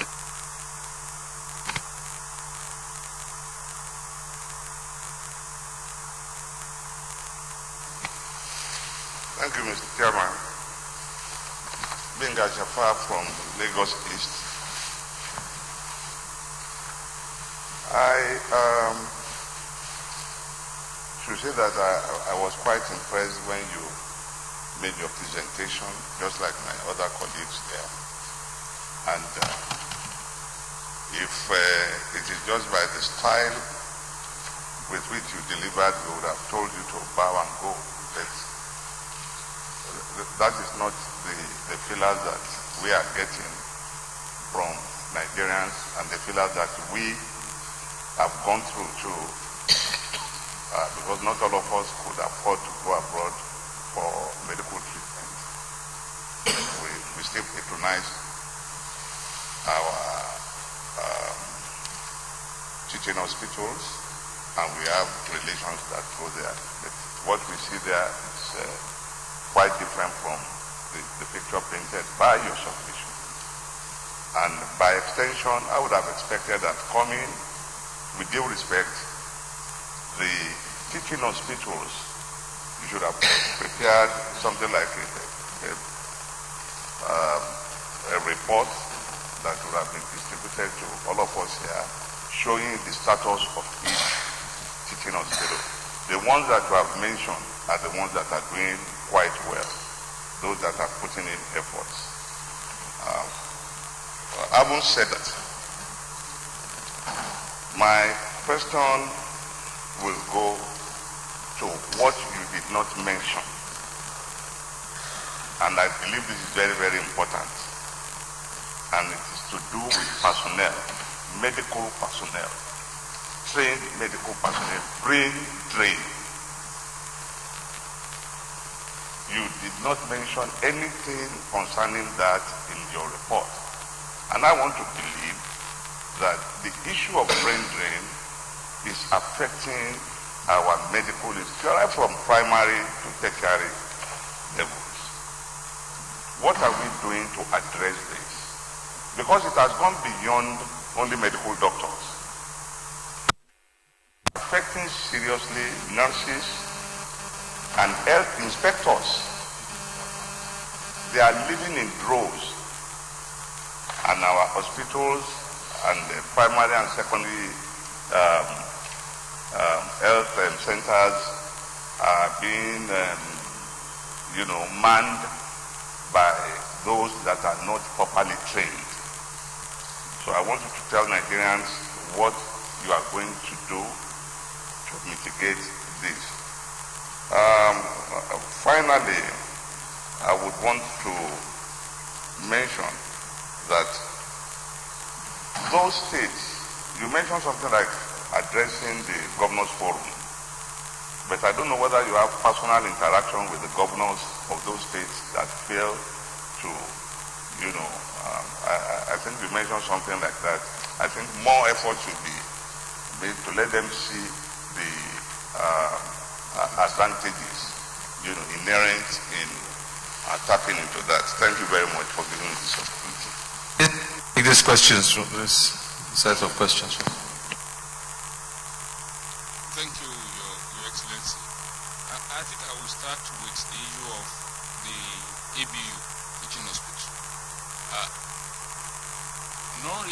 Thank you, Mr. Chairman. Gwinga Shafa from Lagos East. I should say that I was quite impressed when you made your presentation, just like my other colleagues there. And if it is just by the style with which you delivered, we would have told you to bow and go. But that is not the feelers that we are getting from Nigerians and the feelers that we have gone through too, because not all of us could afford to go abroad for medical treatment. We still patronize our teaching hospitals, and we have relations that go there. But what we see there is quite different from the picture painted by your submission. And by extension, I would have expected that coming, with due respect, the teaching hospitals, you should have prepared something like a report that would have been distributed to all of us here, showing the status of each teaching hospital. The ones that you have mentioned are the ones that are doing quite well, those that are putting in efforts. Having said that, my question will go to what you did not mention, and I believe this is very, very important, and it is to do with personnel, medical personnel, trained medical personnel, brain drain. You did not mention anything concerning that in your report, and I want to believe that the issue of brain drain is affecting our medical institutions, right from primary to tertiary levels. What are we doing to address this? Because it has gone beyond only medical doctors, affecting seriously nurses and health inspectors. They are living in droves, and our hospitals and the primary and secondary health centers are being, manned by those that are not properly trained. So I want you to tell Nigerians what you are going to do to mitigate this. want to mention that those states, you mentioned something like addressing the governors forum, but I don't know whether you have personal interaction with the governors of those states that fail to, I think you mentioned something like that. I think more effort should be made to let them see the advantages, inherent in tapping into that. Thank you very much for giving me this opportunity. Take these questions from this set of questions. Thank you, Your Excellency. I think I will start with the issue of the ABU teaching hospital.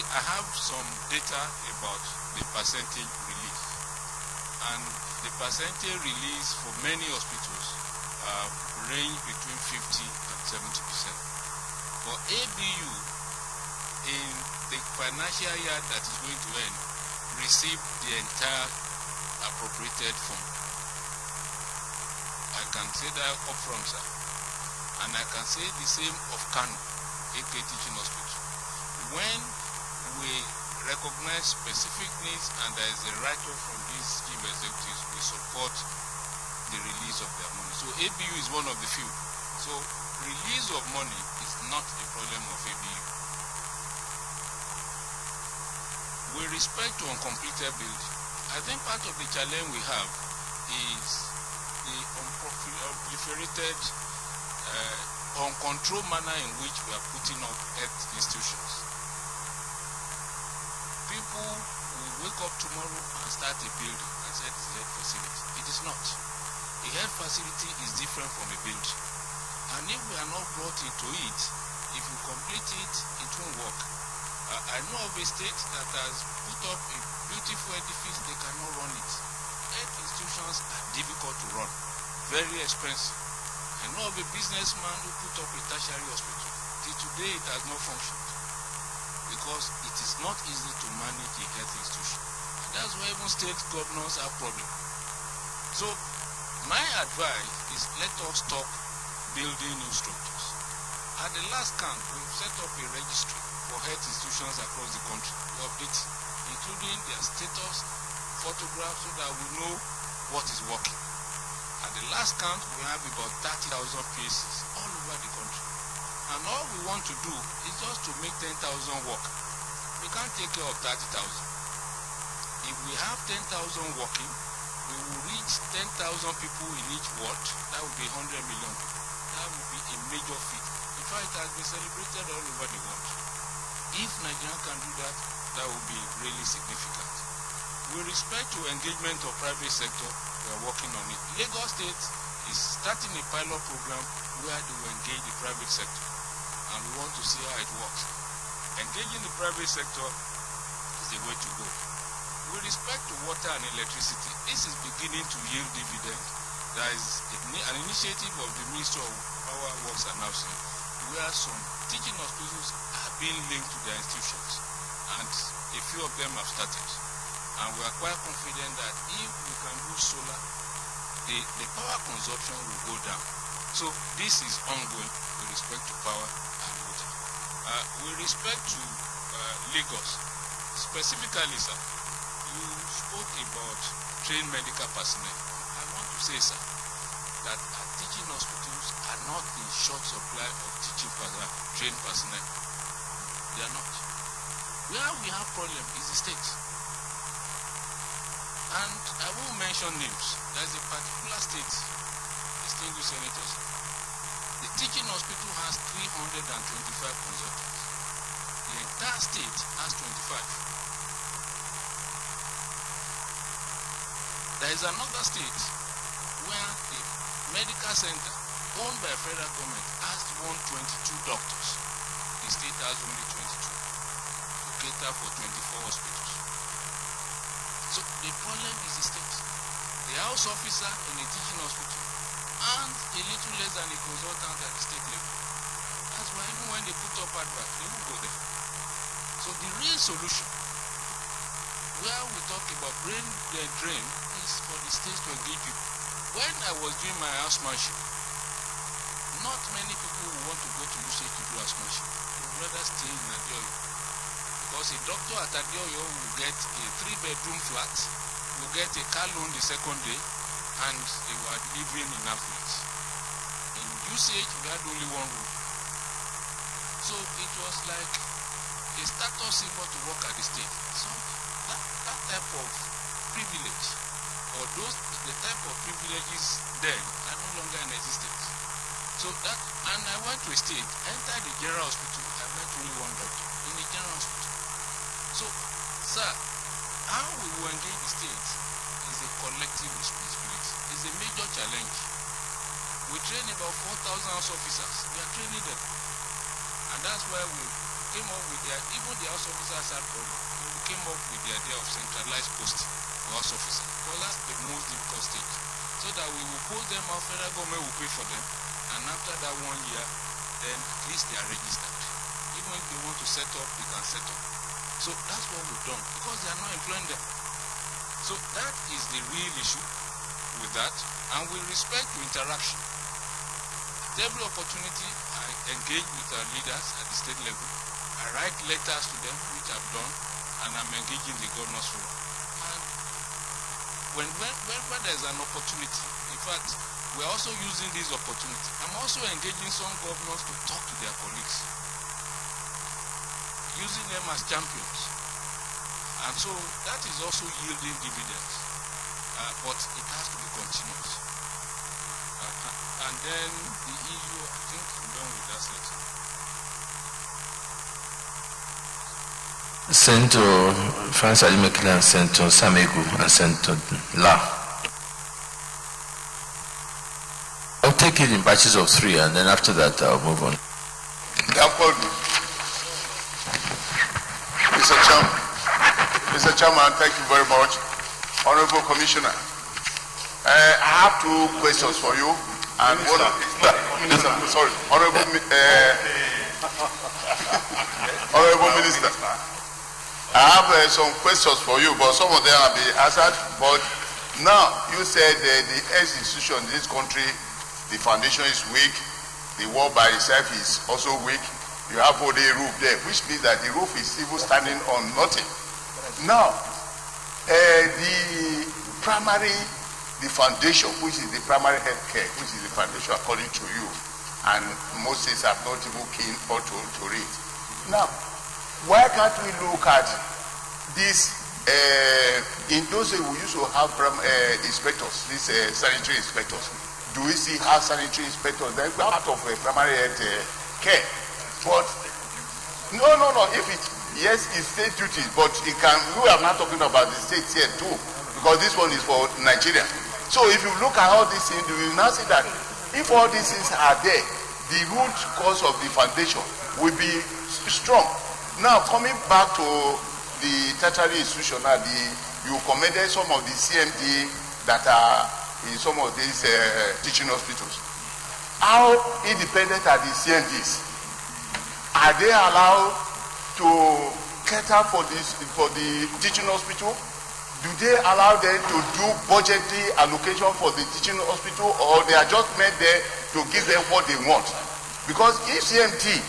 I have some data about the percentage release, and the percentage release for many hospitals range between 50 and 70%. For ABU, in the financial year that is going to end, receive the entire appropriated fund. I can say that upfront, sir. And I can say the same of Kano, AK Teaching Hospital. When we recognize specific needs and there is a write-off from these chief executives, we support the release of their money. So ABU is one of the few. So release of money is not a problem of ABU. With respect to uncompleted building, I think part of the challenge we have is the unproliferated, uncontrolled manner in which we are putting up health institutions. People will wake up tomorrow and start a building and say it's a health facility. It is not. A health facility is different from a building. And if we are not brought into it, if you complete it, it won't work. I know of a state that has put up a beautiful edifice, they cannot run it. Health institutions are difficult to run, very expensive. I know of a businessman who put up a tertiary hospital. Till today, it has not functioned because it is not easy to manage a health institution. And that's why even state governors have problems. So, my advice is let us stop building new structures. At the last count, we've set up a registry for health institutions across the country. We update, including their status, photographs, so that we know what is working. At the last count, we have about 30,000 PACs all over the country. And all we want to do is just to make 10,000 work. We can't take care of 30,000. If we have 10,000 working, we will reach 10,000 people in each ward. That will be 100 million people. That will be a major feat. In fact, it has been celebrated all over the world. If Nigeria can do that, that will be really significant. With respect to engagement of private sector, we are working on it. Lagos State is starting a pilot program where they will engage the private sector, and we want to see how it works. Engaging the private sector is the way to go. With respect to water and electricity, this is beginning to yield dividend. There is an initiative of the Ministry of Power, Works and Housing where some teaching hospitals are being linked to their institutions, and a few of them have started. And we are quite confident that if we can do solar, the power consumption will go down. So this is ongoing with respect to power and water. With respect to Lagos, specifically, sir, you spoke about trained medical personnel. I want to say, sir, that our teaching hospitals are not in short supply of teaching trained personnel. They are not. Where we have problem is the state. And I won't mention names. There's a particular state, distinguished senators. The teaching hospital has 325 consultants. The entire state has 25. There is another state where the medical center owned by federal government has 122 doctors. The state has only 22 to cater for 24 hospitals. So the problem is the state. The house officer in a teaching hospital and a little less than a consultant at the state level. That's why even when they put up advert, they won't go there. So the real solution, where we talk about brain drain, is for the states to engage people. When I was doing my housemanship, not many people would want to UCH to do as much. We would rather stay in Adioyo. Because a doctor at Adioyo will get a 3-bedroom flat, will get a car loan the second day, and they were living in affluence. In UCH, we had only one room. So it was like a status symbol to work at the state. So that type of privilege, or the type of privileges then are no longer in existence. So that, and I went to a state, entered the general hospital, I met only one doctor in the general hospital. So, sir, how we will engage the state is a collective responsibility. It's a major challenge. We train about 4,000 house officers. We are training them. And that's why we came up with even the house officers had problem. We came up with the idea of centralized posting for house officers. Because that's the most difficult stage. So that we will post them out, federal government will pay for them. And after that 1 year, then at least they are registered. Even if they want to set up, they can set up. So that's what we've done, because they are not employing them. So that is the real issue with that, and we respect the interaction. At every opportunity, I engage with our leaders at the state level. I write letters to them, which I've done, and I'm engaging the governors forum. And whenever there's an opportunity, in fact, we're also using this opportunity. I'm also engaging some governors to talk to their colleagues, using them as champions. And so that is also yielding dividends. But it has to be continuous. And then the EU, I think I'm done with that section. Senator Francis Alimekile and Senator Samegu and Senator La. I'll take it in batches of 3, and then after that I'll move on. Mr. Chairman, thank you very much. Honorable Commissioner, I have 2 questions for you. And Honorable Minister, I have some questions for you, but some of them have been answered. But now, you said the health institution in this country, the foundation is weak, the wall by itself is also weak. You have only a roof there, which means that the roof is even standing on nothing. Now, the foundation, which is the primary health care, which is the foundation according to you, and most states have not even keen or to read. Now, why can't we look at this? In those days, we used to have inspectors, these sanitary inspectors. Do we still have sanitary inspectors? They're part of primary health care. But no. Yes, it's state duty, but it can. We are not talking about the states here too, because this one is for Nigeria. So if you look at all these things, you will now see that if all these things are there, the root cause of the foundation will be strong. Now, coming back to the tertiary institution, you commended some of the CMD that are in some of these teaching hospitals. How independent are the CMDs? Are they allowed to cater for the teaching hospital? Do they allow them to do budgetary allocation for the teaching hospital, or they are just meant there to give them what they want? Because if CMD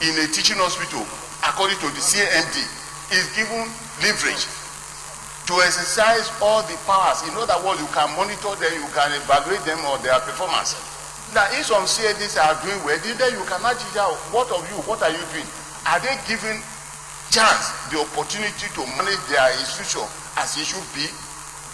in a teaching hospital, according to the CMD, is given leverage to exercise all the powers, in other words, you can monitor them, you can evaluate them on their performance. Now, if some CMDs are doing well, then you cannot judge out what are you doing? Are they given chance, the opportunity to manage their institution as it should be,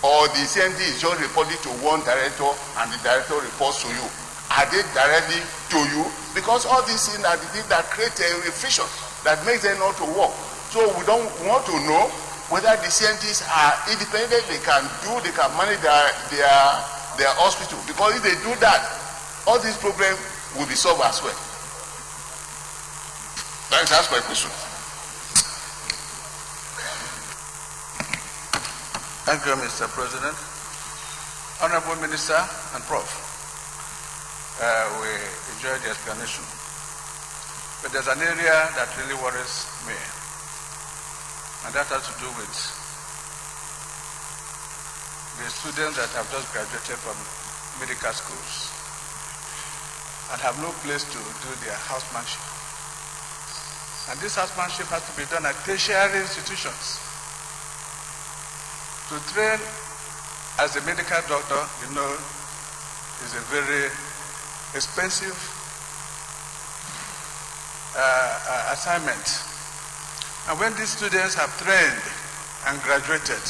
or the CMD is just reporting to one director and the director reports to you? Are they directly to you? Because all these things are the things that create a friction that makes them not to work. So we don't want to know whether the CMDs are independent, they can manage their hospital. Because if they do that, all these problems will be solved as well. That's my question. Thank you, Mr. President. Honorable Minister and Prof. We enjoyed the explanation. But there's an area that really worries me, and that has to do with the students that have just graduated from medical schools. and have no place to do their housemanship. And this housemanship has to be done at tertiary institutions. To train as a medical doctor, you know, is a very expensive assignment. And when these students have trained and graduated,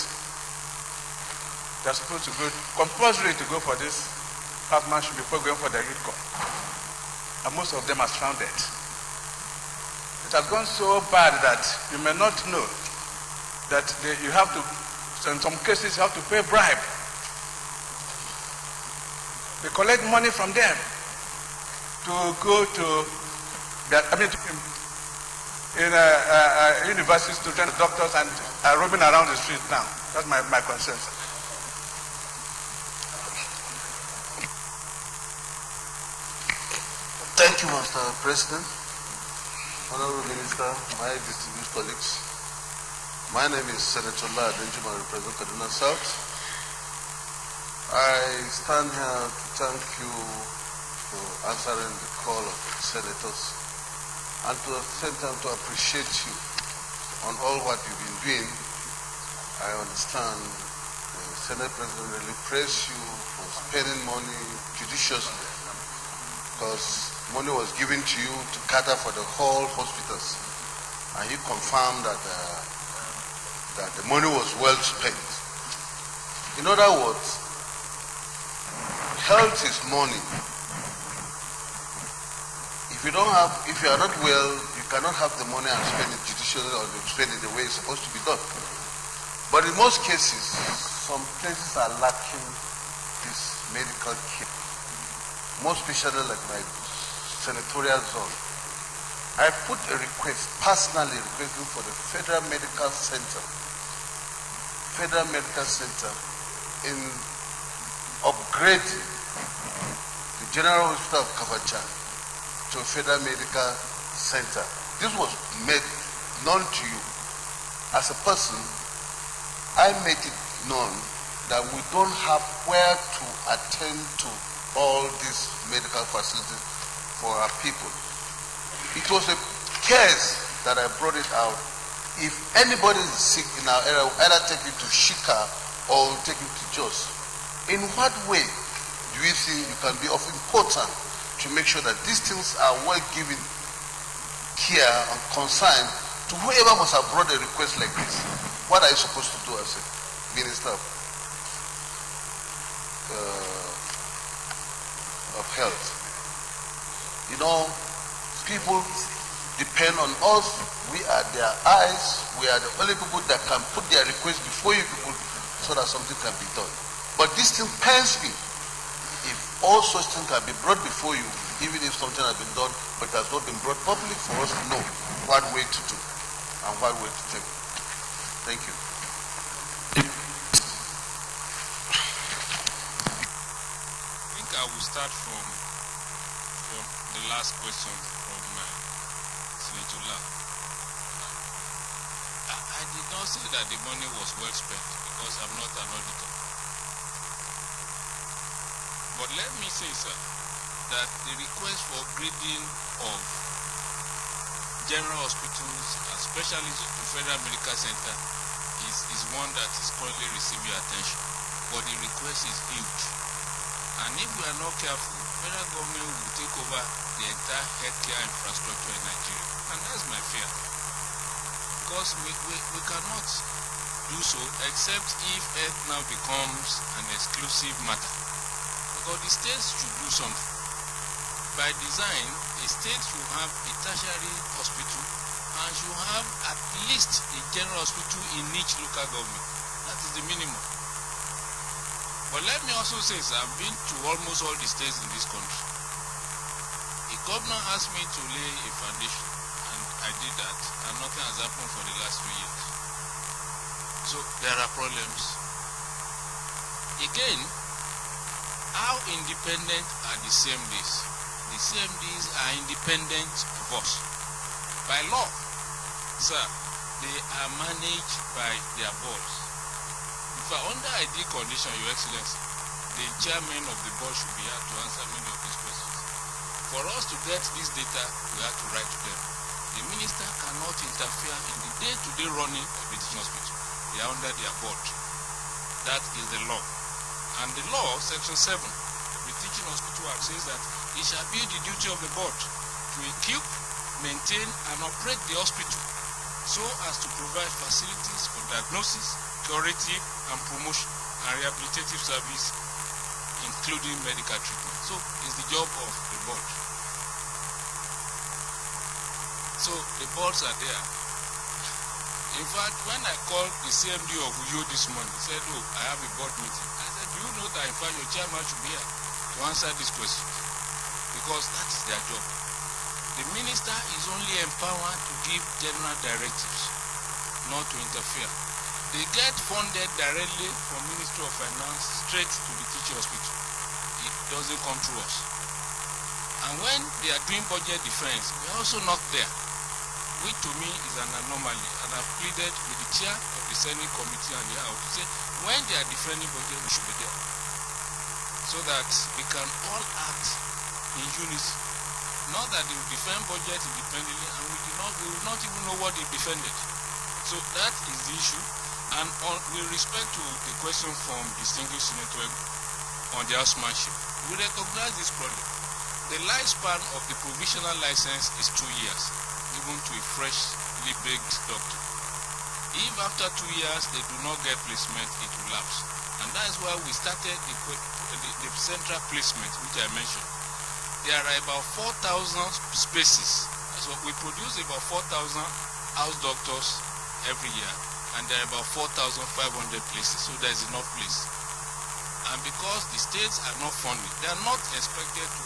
they're supposed to go, compulsory to go for this housemanship before going for the elite corps. And most of them have found it. It has gone so bad that you may not know that you have to, in some cases, you have to pay bribe. They collect money from them to go to, universities to train doctors and are roaming around the streets now. That's my concern. Thank you, Mr. President. Honorable Minister, my distinguished colleagues. My name is Senator La Benjamin, representing Kaduna South. I stand here to thank you for answering the call of the senators and to the same time to appreciate you on all what you've been doing. I understand the Senate President really praised you for spending money judiciously, because money was given to you to cater for the whole hospitals, and you confirmed that that the money was well spent. In other words, health is money. If you are not well, you cannot have the money and spend it judiciously or spend it the way it's supposed to be done. But in most cases, some places are lacking this medical care. Most especially like my senatorial zone. I put a request, personally requesting for the Federal Medical Center in upgrading the General Hospital of Kabachan to a Federal Medical Center. This was made known to you. As a person, I made it known that we don't have where to attend to all these medical facilities for our people. It was a case that I brought it out. If anybody is sick in our area, we'll either take it to Shika or take it to Jos. In what way do you think you can be of importance to make sure that these things are well given care and concern to whoever must have brought a request like this? What are you supposed to do as a minister of health? You know, people depend on us. We are their eyes. We are the only people that can put their request before you people so that something can be done. But this thing pains me. If all such things can be brought before you, even if something has been done, but has not been brought public for us to know what way to do and what way to take. Thank you. I think I will start from the last question from Senator La. I did not say that the money was well spent because I'm not an auditor. But let me say, sir, that the request for upgrading of general hospitals, especially to Federal Medical Center, is one that is currently receiving attention. But the request is huge. And if we are not careful, federal government will take over the entire healthcare infrastructure in Nigeria. And that's my fear. Because we cannot do so except if health now becomes an exclusive matter. Because the states should do something. By design, a state should have a tertiary hospital and should have at least a general hospital in each local government. That is the minimum. But let me also say, sir, I've been to almost all the states in this country. A governor asked me to lay a foundation, and I did that, and nothing has happened for the last 3 years. So there are problems. Again, how independent are the CMDs? The CMDs are independent of us. By law, sir, they are managed by their boards. If under ideal condition, Your Excellency, the chairman of the board should be here to answer many of these questions. For For us to get this data, we have to write to them. The minister cannot interfere in the day-to-day running of the teaching hospital. They are under their board. That is the law. And the law, Section 7 of the Teaching Hospital Act, says that it shall be the duty of the board to equip, maintain, and operate the hospital so as to provide facilities for diagnosis, curative, and promotion and rehabilitative service, including medical treatment. So it's the job of the board. So the boards are there. In fact, when I called the CMD of Uyo this morning, he said, "Oh, I have a board meeting." I said, "Do you know that in fact your chairman should be here to answer this question?" Because that is their job. The minister is only empowered to give general directives, not to interfere. They get funded directly from Ministry of Finance straight to the teaching hospital. It doesn't come through us. And when they are doing budget defense, we are also not there, which to me is an anomaly. And I've pleaded with the chair of the Senate committee and the House to say, when they are defending budget, we should be there, so that we can all act in unity. Not that they will defend budget independently and we will not even know what they defended. So that is the issue. And with respect to the question from distinguished Senator on the housemanship, we recognize this problem. The lifespan of the provisional license is 2 years, given to a freshly baked doctor. If after 2 years they do not get placement, it will lapse. And that is why we started the central placement, which I mentioned. There are about 4,000 spaces. So we produce about 4,000 house doctors every year, and there are about 4,500 places. So there is enough place. And because the states are not funding, they are not expected to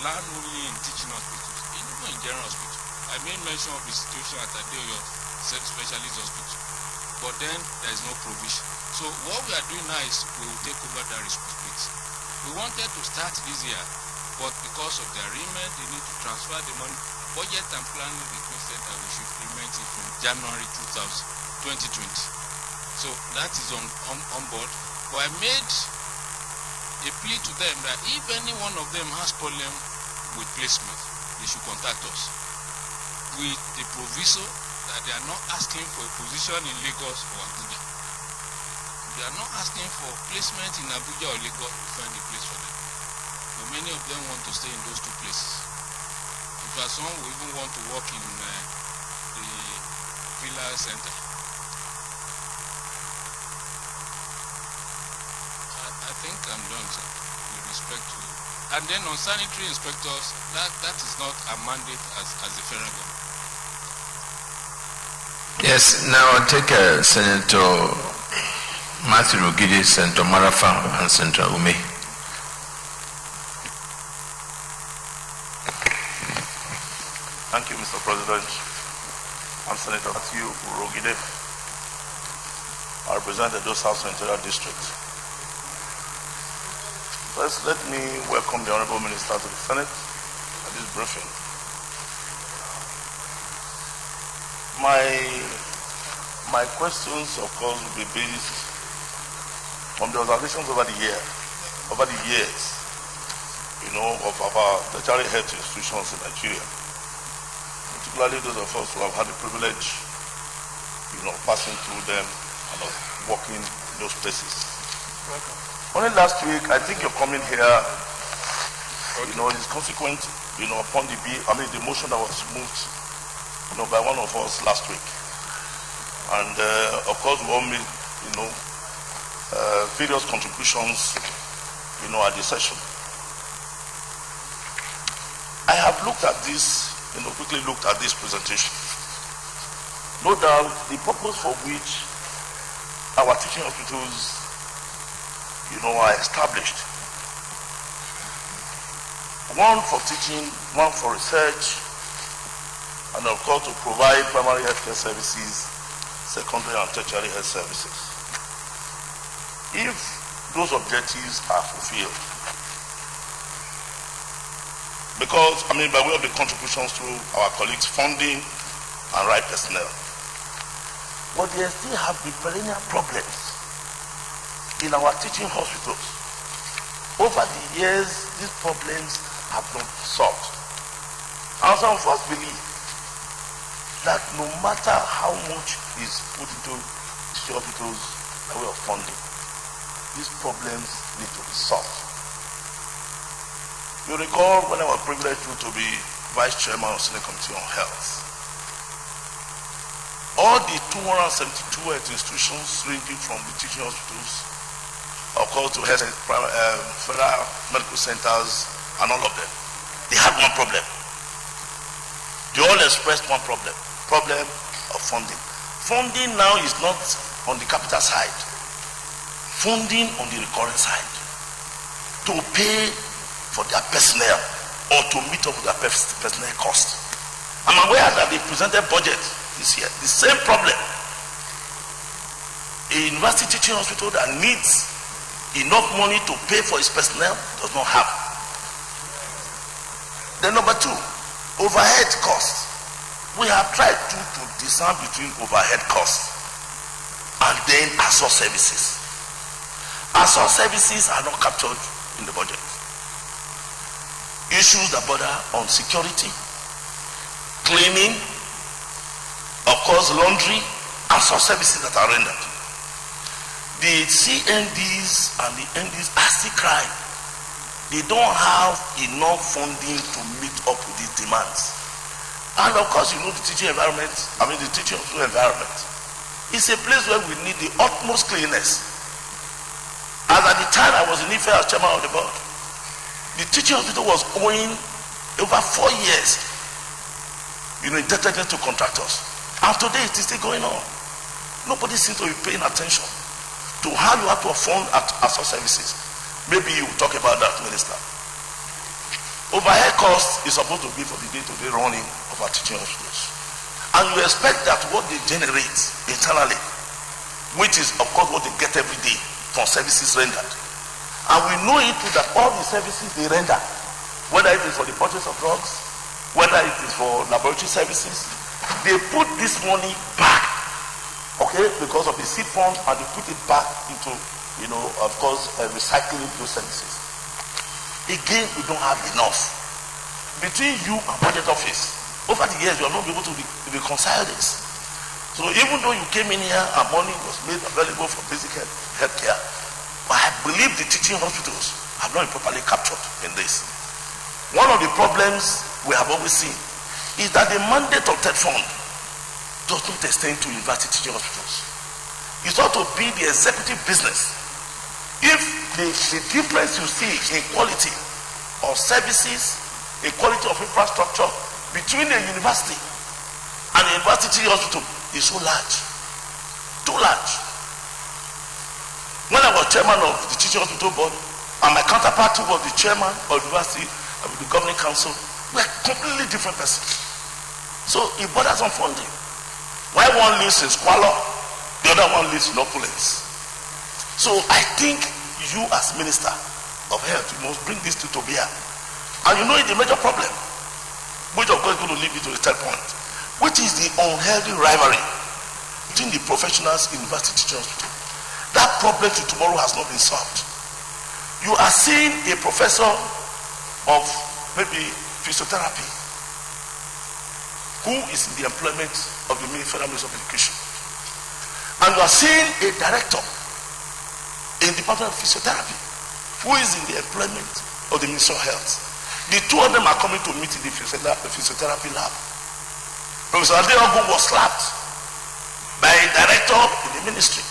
land only in teaching hospitals, even in general hospitals. I made mention of the situation at Adeoyo Specialist Hospital, but then there is no provision. So what we are doing now is we will take over that responsibility. We wanted to start this year, but because of the arrangement, they need to transfer the money. Budget and planning requested that we should implement it from January 2020. So that is on board. But I made a plea to them that if any one of them has problem with placement, they should contact us with the proviso that they are not asking for a position in Lagos or Abuja. They are not asking for placement in Abuja or Lagos to find a place for them. But many of them want to stay in those two places. In fact, some will even want to work in the Villa Center. I think I'm done, sir, with respect to. And then on sanitary inspectors, that is not a mandate as the federal government. Yes, now I'll take Senator Matthew Rugidi, Senator Marafa, and Senator Ume. Thank you, Mr. President. I'm Senator Matthew Rugidi. I represent the Edo South Senatorial District. First, let me welcome the Honorable Minister to the Senate at this briefing. My questions, of course, will be based on the observations over the years, of our tertiary health institutions in Nigeria, particularly those of us who have had the privilege, passing through them and of working in those places. Welcome. Only last week, I think you're coming here, is consequent, upon the motion that was moved, by one of us last week. And, of course, we all made, various contributions, at the session. I have looked at this, quickly looked at this presentation. No doubt, the purpose for which our teaching hospitals are established. One for teaching, one for research, and of course to provide primary healthcare services, secondary and tertiary health services. If those objectives are fulfilled, because, by way of the contributions to our colleagues, funding and right personnel, but they still have the perennial problems in our teaching hospitals. Over the years, these problems have not solved. And some of us believe that no matter how much is put into teaching hospitals by way of funding, these problems need to be solved. You recall when I was privileged to be Vice Chairman of Senate Committee on Health, all the 272 health institutions ranging from the teaching hospitals, of course, to health, federal medical centers, and all of them, they had one problem. They all expressed one problem of funding. Funding now is not on the capital side, funding on the recurring side to pay for their personnel or to meet up with their personnel cost. I'm aware that they presented budget this year. The same problem. A university teaching hospital that needs enough money to pay for its personnel does not have. Then number two, overhead costs. We have tried to discern between overhead costs and then ASO services. ASO services are not captured in the budget. Issues that border on security, cleaning, of course laundry, ASO services that are rendered. The CNDs and the NDs are still crying. They don't have enough funding to meet up with these demands. And of course, you know the teaching environment, the teaching environment. It's a place where we need the utmost cleanliness. As at the time I was in Ife as chairman of the board, the teaching hospital was owing over 4 years, indebtedness to contractors. And today it is still going on. Nobody seems to be paying attention to how you have to fund ASO services. Maybe you will talk about that, Minister. Overhead cost is supposed to be for the day-to-day running of our teaching hospitals. And you expect that what they generate internally, which is of course what they get every day from services rendered. And we know it too that all the services they render, whether it is for the purchase of drugs, whether it is for laboratory services, they put this money back, okay, because of the seed fund, and they put it back into, of course, recycling those services. Again, we don't have enough. Between you and budget office, over the years, you are not able to reconcile this. So even though you came in here and money was made available for basic health care, but I believe the teaching hospitals have not been properly captured in this. One of the problems we have always seen is that the mandate of TED Fund does not extend to university teaching hospitals. It's ought to be the executive business. If the difference you see in quality of services, in quality of infrastructure between a university and a university hospital is so large, too large. When I was chairman of the teaching hospital board and my counterpart was the chairman of the university of the governing council, we are completely different persons. So it borders on funding. While one lives in squalor, the other one lives in opulence. So I think you as Minister of Health, you must bring this to bear. And you know it's a major problem, which of course is going to lead you to the third point, which is the unhealthy rivalry between the professionals in university teaching hospital. That problem to tomorrow has not been solved. You are seeing a professor of maybe physiotherapy who is in the employment of the Federal Ministry of Education. And you are seeing a director in the Department of Physiotherapy who is in the employment of the Ministry of Health. The two of them are coming to meet in the physiotherapy lab. Professor Adeogun was slapped by a director in the ministry.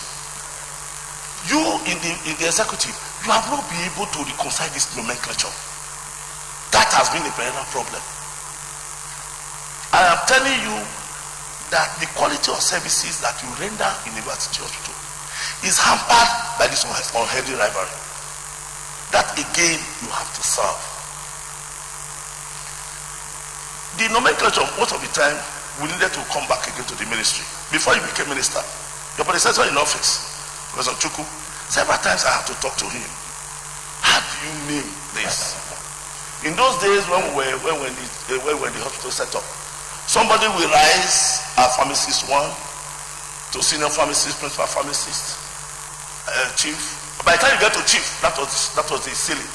You in the executive, you have not been able to reconcile this nomenclature. That has been a perennial problem. I am telling you that the quality of services that you render in the university hospital is hampered by this unhealthy rivalry. That again you have to solve. The nomenclature, most of the time, we needed to come back again to the ministry. Before you became minister, your predecessor in office, Professor Chukwu, several times I had to talk to him. How do you name this? In those days when the hospital set up, somebody will rise as pharmacist 1 to senior pharmacist, principal pharmacist, chief. By the time you get to chief, that was the ceiling.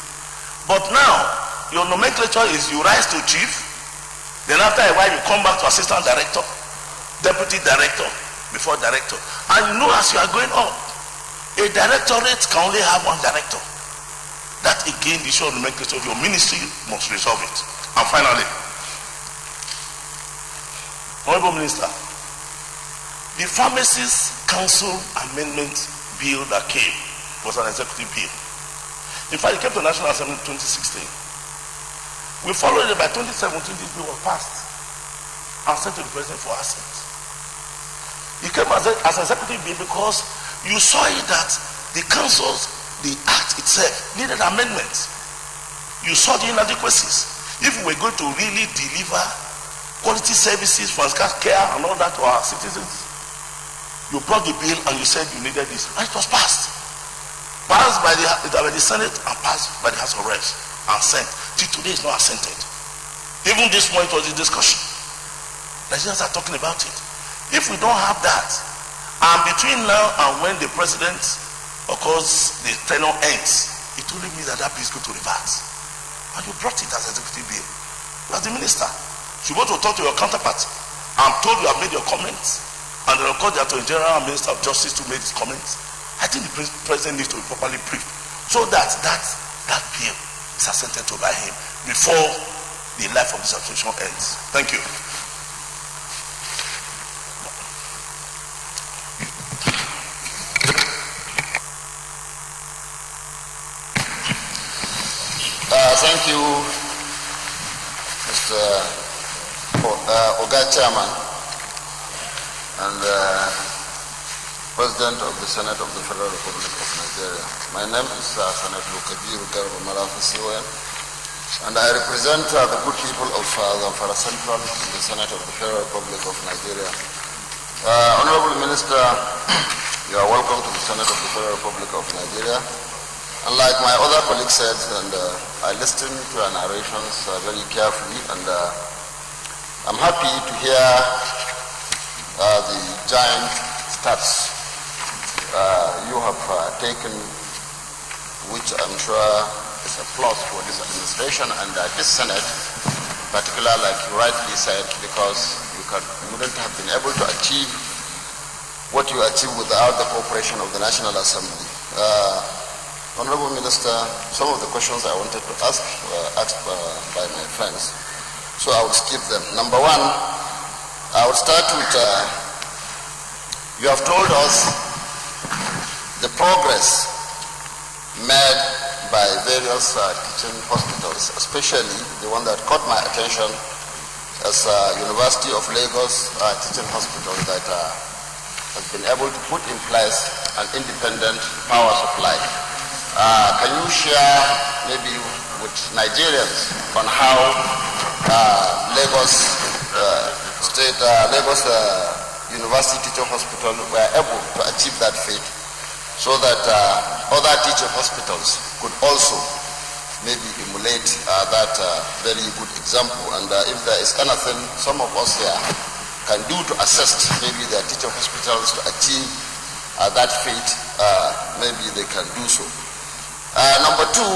But now, your nomenclature is you rise to chief, then after a while you come back to assistant director, deputy director, before director. And you know, as you are going up, a directorate can only have one director. That again, the issue of nomenclature of your ministry must resolve it. And finally, Honorable Minister, the Pharmacies Council Amendment Bill that came was an executive bill. In fact, it came to the National Assembly in 2016. We followed it by 2017, this bill was passed and sent to the President for assent. It came as an executive bill because you saw it that the councils, the act itself, needed amendments. You saw the inadequacies. If we were going to really deliver quality services for care and all that to our citizens, you brought the bill and you said you needed this, and it was passed. Passed by the Senate and passed by the House of Reps and sent. Till today it's not assented. Even this morning it was a discussion. Nigerians are talking about it. If we don't have that, and between now and when the president, of course, the tenure ends, it only means that bill is going to reverse. And you brought it as executive bill. You are the minister. You want to talk to your counterpart. I'm told you have made your comments, and then of course the Attorney General and Minister of Justice to make his comments. I think the president needs to be properly briefed so that that bill is assented to by him before the life of this administration ends. Thank you. Thank you, Mr. Oga Chairman and President of the Senate of the Federal Republic of Nigeria. My name is Senator Kabiru Garba Malafasiwen, and I represent the good people of Zamfara Central in the Senate of the Federal Republic of Nigeria. Honorable Minister, you are welcome to the Senate of the Federal Republic of Nigeria. And like my other colleagues said, and I listened to your narrations very carefully, and I'm happy to hear the giant steps you have taken, which I'm sure is a plus for this administration and this Senate, particularly like you rightly said, because you wouldn't have been able to achieve what you achieved without the cooperation of the National Assembly. Honorable Minister, some of the questions I wanted to ask were asked by my friends, so I will skip them. Number one, I will start with, you have told us the progress made by various teaching hospitals, especially the one that caught my attention as University of Lagos Teaching Hospital that has been able to put in place an independent power supply. Can you share maybe with Nigerians on how Lagos University Teaching Hospital were able to achieve that feat, so that other teaching hospitals could also maybe emulate that very good example? And if there is anything some of us here can do to assist maybe their teaching hospitals to achieve that feat, maybe they can do so. Number two,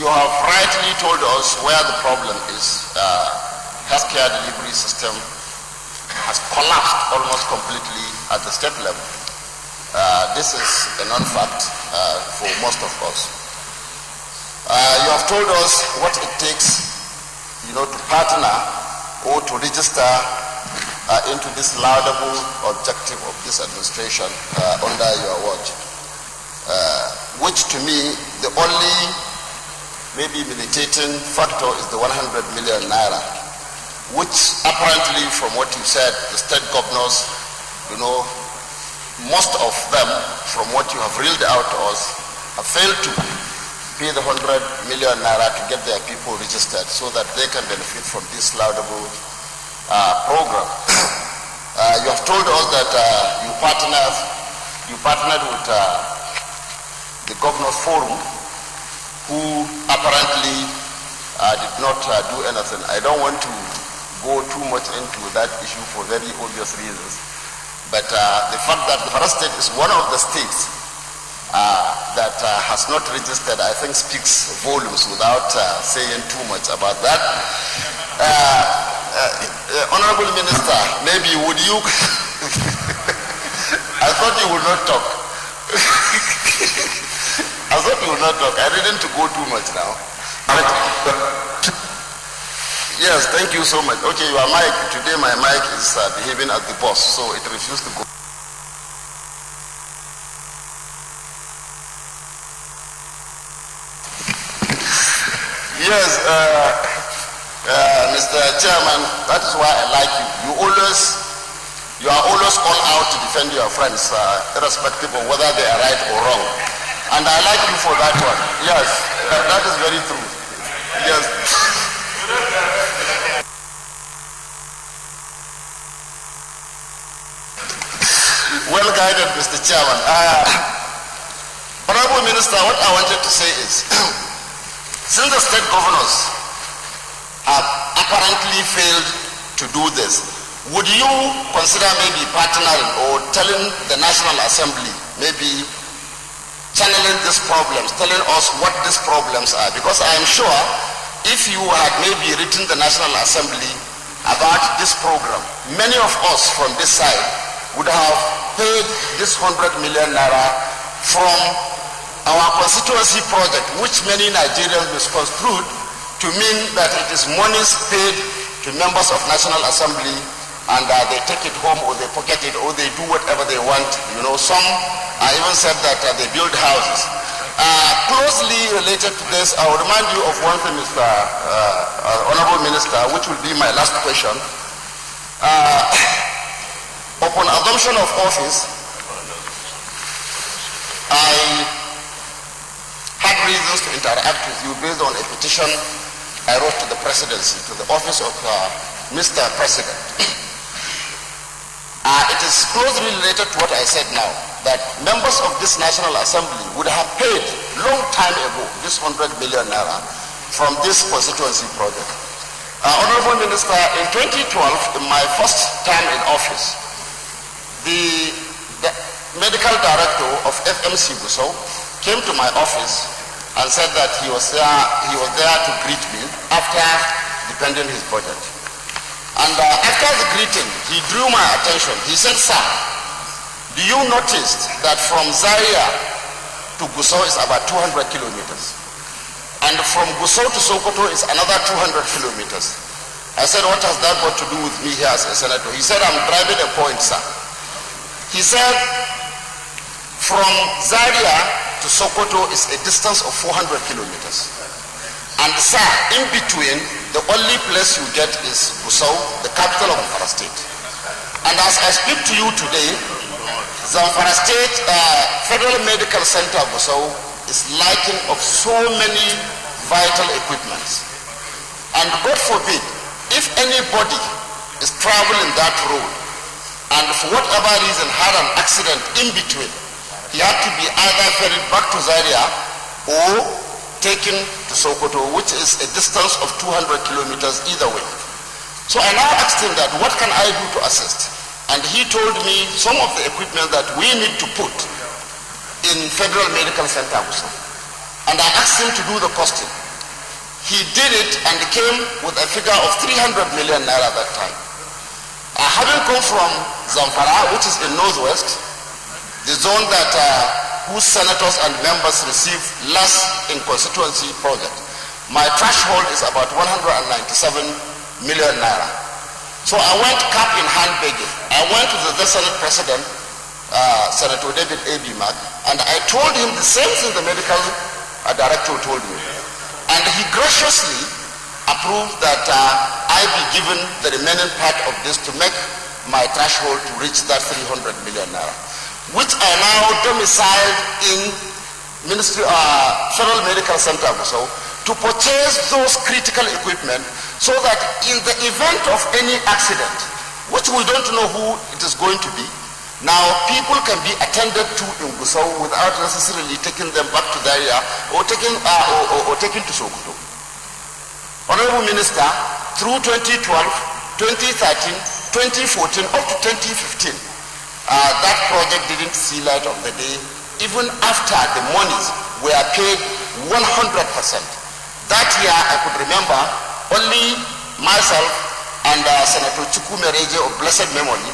you have rightly told us where the problem is. Healthcare delivery system has collapsed almost completely at the state level. This is a non-fact for most of us. You have told us what it takes, to partner or to register into this laudable objective of this administration under your watch. Which to me, the only maybe militating factor is the 100 million naira, which apparently from what you said, the state governors, most of them, from what you have reeled out to us, have failed to pay the 100 million naira to get their people registered so that they can benefit from this laudable program. You have told us that you partnered with the Governors Forum, who apparently did not do anything. I don't want to go too much into that issue for very obvious reasons. But the fact that the Kwara State is one of the states that has not registered, I think speaks volumes without saying too much about that. Honorable Minister, maybe would you, I thought you would not talk. I thought you would not talk. I didn't go too much now. Yes, thank you so much. Okay, your mic, today my mic is behaving as the boss, so it refused to go. Yes, Mr. Chairman, that is why I like you. You are always all out to defend your friends, irrespective of whether they are right or wrong. And I like you for that one. Yes, that is very true. Yes. Well guided, Mr. Chairman. Honorable Minister, what I wanted to say is, since the state governors have apparently failed to do this, would you consider maybe partnering or telling the National Assembly, maybe channeling these problems, telling us what these problems are? Because I am sure if you had maybe written the National Assembly about this program, many of us from this side would have paid this 100 million naira from our constituency project, which many Nigerians misconstrued to mean that it is monies paid to members of National Assembly and they take it home or they pocket it or they do whatever they want. You know, some even said that they build houses. Closely related to this, I will remind you of one thing, Mr. Honorable Minister, which will be my last question. Upon assumption of office, I had reasons to interact with you based on a petition I wrote to the presidency, to the office of Mr. President. It is closely related to what I said now, that members of this National Assembly would have paid long time ago this 100 million naira from this constituency project. Honorable Minister, in 2012, in my first time in office, the medical director of FMC Gusau came to my office and said that he was there to greet me after defending his budget. And after the greeting, he drew my attention. He said, "Sir, do you notice that from Zaria to Gusau is about 200 kilometers? And from Gusau to Sokoto is another 200 kilometers. I said, "What has that got to do with me here as a senator?" He said, "I'm driving a point, sir." He said, from Zaria to Sokoto is a distance of 400 kilometers. And sir, in between, the only place you get is Gusau, the capital of Zamfara State. And as I speak to you today, Zamfara State Federal Medical Center Gusau is lacking of so many vital equipments. And God forbid, if anybody is traveling that road and for whatever reason had an accident in between, he had to be either ferried back to Zaria or taken to Sokoto, which is a distance of 200 kilometers either way. So I now asked him that, what can I do to assist? And he told me some of the equipment that we need to put in Federal Medical Center Gusau. And I asked him to do the costing. He did it and came with a figure of 300 million naira that time. Having come from Zamfara, which is in northwest, the zone that whose senators and members receive less in constituency project, my threshold is about 197 million naira. So I went cap in hand begging. I went to the Senate President, Senator David A. Mack, and I told him the same thing the medical director told me. And he graciously approved that I be given the remaining part of this to make my threshold to reach that 300 million naira, which I now domiciled in Federal Medical Center Gusau to purchase those critical equipment so that in the event of any accident, which we don't know who it is going to be, now people can be attended to in Gusau without necessarily taking them back to Zaria or taking to Sokoto. Honorable Minister, through 2012, 2013, 2014, up to 2015, that project didn't see light of the day even after the monies were paid 100%. That year, I could remember only myself and Senator Chukwumereje of blessed memory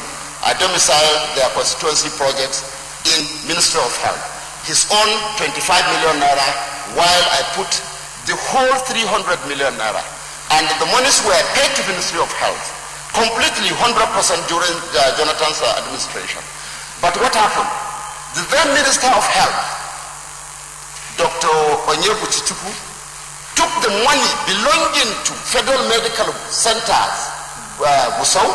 domiciled their constituency projects in Ministry of Health. His own 25 million naira, while I put the whole 300 million naira. And the monies were paid to Ministry of Health, completely 100% during Jonathan's administration. But what happened? The then Minister of Health, Dr. Onyebu Chichuku, took the money belonging to Federal Medical Centers, Gusau,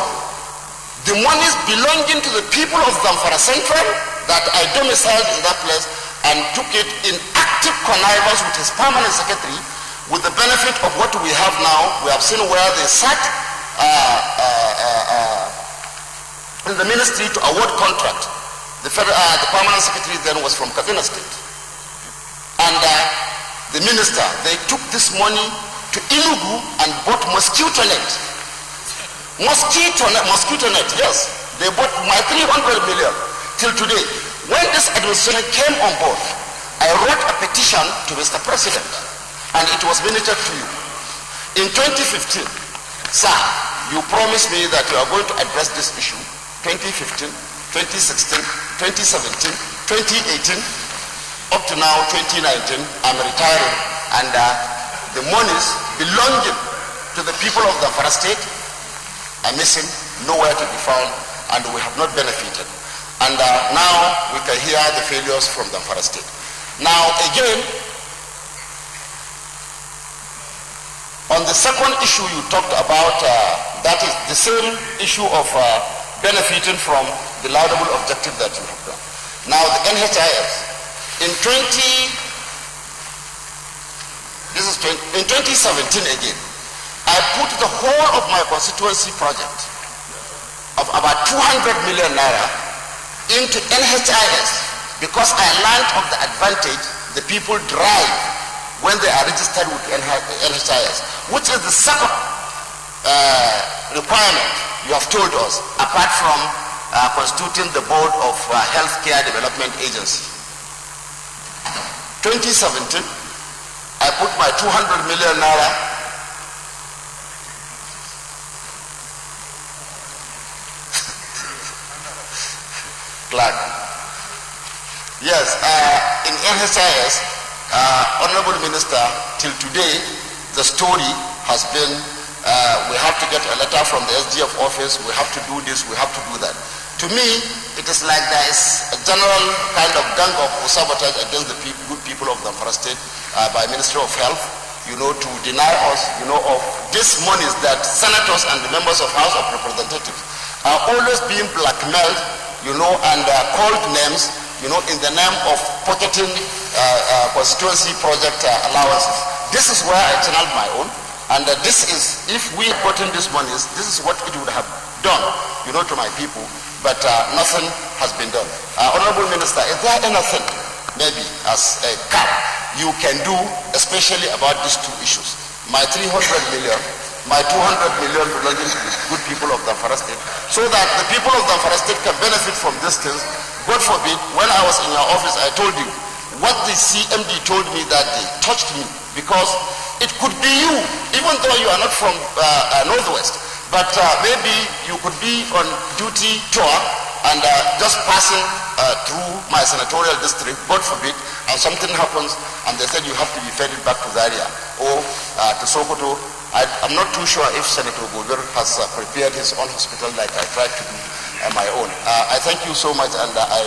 the monies belonging to the people of Zamfara Central that I domiciled in that place, and took it in active connivance with his permanent secretary, with the benefit of what we have now. We have seen where they sat in the ministry to award contract. The permanent secretary then was from Kaduna State. And the minister, they took this money to Enugu and bought mosquito net. Mosquito net, yes. They bought my 300 million till today. When this administration came on board, I wrote a petition to Mr. President, and it was minuted to you. In 2015, sir, you promised me that you are going to address this issue. 2015, 2016, 2017, 2018, up to now 2019, I'm retiring, and the monies belonging to the people of the Zamfara State are missing, nowhere to be found, and we have not benefited. And now we can hear the failures from the Zamfara State. Now again, on the second issue you talked about, that is the same issue of benefiting from the laudable objective that you have done. Now the NHIS, in 2017 again, I put the whole of my constituency project of about 200 million naira into NHIS, because I learned of the advantage the people derive when they are registered with NHIS, which is the second requirement you have told us, apart from constituting the board of Healthcare Development Agency. 2017, I put my 200 million naira Clark. Yes, in NHIS, Honorable Minister, till today, the story has been, we have to get a letter from the SGF office, we have to do this, we have to do that. To me, it is like there is a general kind of gang of sabotage against the good people of the Zamfara State by Ministry of Health, to deny us, of these monies that senators and the members of House of Representatives are always being blackmailed, and called names, in the name of pocketing constituency project allowances. This is where I channeled my own, and this is, if we had gotten these monies, this is what it would have done, to my people, but nothing has been done. Honorable Minister, is there anything, maybe as a cap, you can do, especially about these two issues? My 300 million, my 200 million belonging to the good people of the Zamfara State, so that the people of the Zamfara State can benefit from these things. God forbid, when I was in your office, I told you, what the CMD told me that day touched me, because it could be you, even though you are not from Northwest, but maybe you could be on duty tour and just passing through my senatorial district, God forbid, and something happens, and they said you have to be fed back to Zaria or to Sokoto. I'm not too sure if Senator Gobir has prepared his own hospital like I tried to do my own. I thank you so much, and I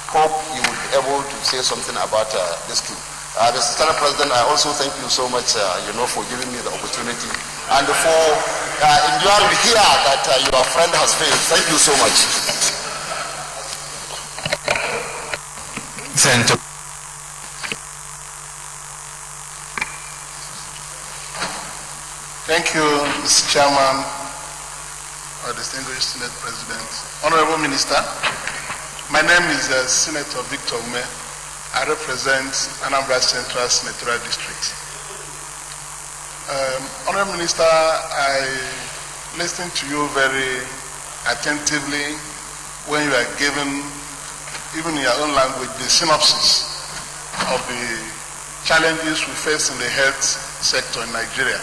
hope you will be able to say something about this too. Mr. Senate President, I also thank you so much, for giving me the opportunity and for enduring to hear that your friend has failed. Thank you so much. Senator. Thank you, Mr. Chairman, distinguished Senate President. Honorable Minister, my name is Senator Victor Ume. I represent Anambra Central Senatorial District. Honorable Minister, I listened to you very attentively when you are giving even in your own language, the synopsis of the challenges we face in the health sector in Nigeria.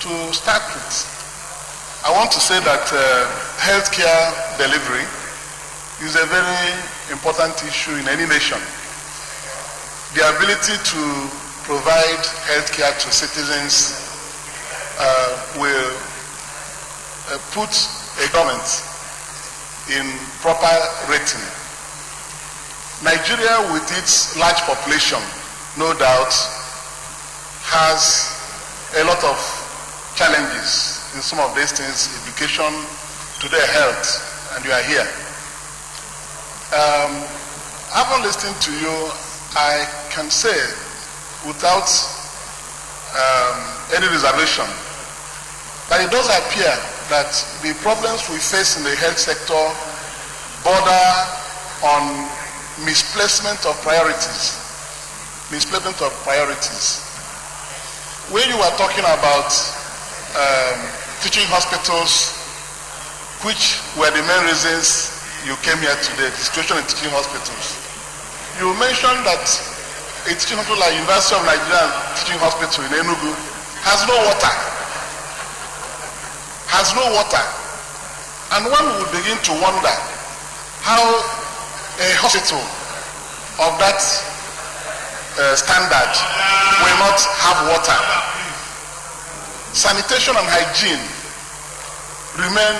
To start with, I want to say that healthcare delivery is a very important issue in any nation. The ability to provide healthcare to citizens will put a government in proper rating. Nigeria, with its large population, no doubt, has a lot of challenges in some of these things, education, to their health, and you are here. Having listened to you, I can say without any reservation that it does appear that the problems we face in the health sector border on misplacement of priorities. Misplacement of priorities. When you were talking about teaching hospitals, which were the main reasons you came here today, the situation in teaching hospitals, you mentioned that a teaching hospital like University of Nigeria Teaching Hospital in Enugu has no water. Has no water. And one would begin to wonder how a hospital of that standard will not have water. Sanitation and hygiene remain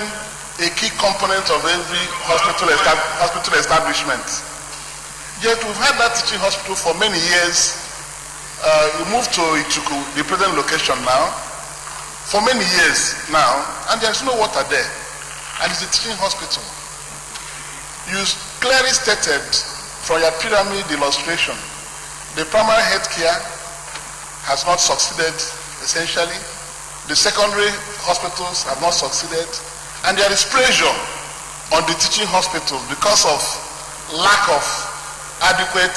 a key component of every hospital establishment. Yet we've had that teaching hospital for many years. We moved to Ichuku, the present location now, for many years now, and there's no water there. And it's a teaching hospital. You clearly stated from your pyramid illustration, the primary health care has not succeeded essentially. The secondary hospitals have not succeeded. And there is pressure on the teaching hospitals because of lack of adequate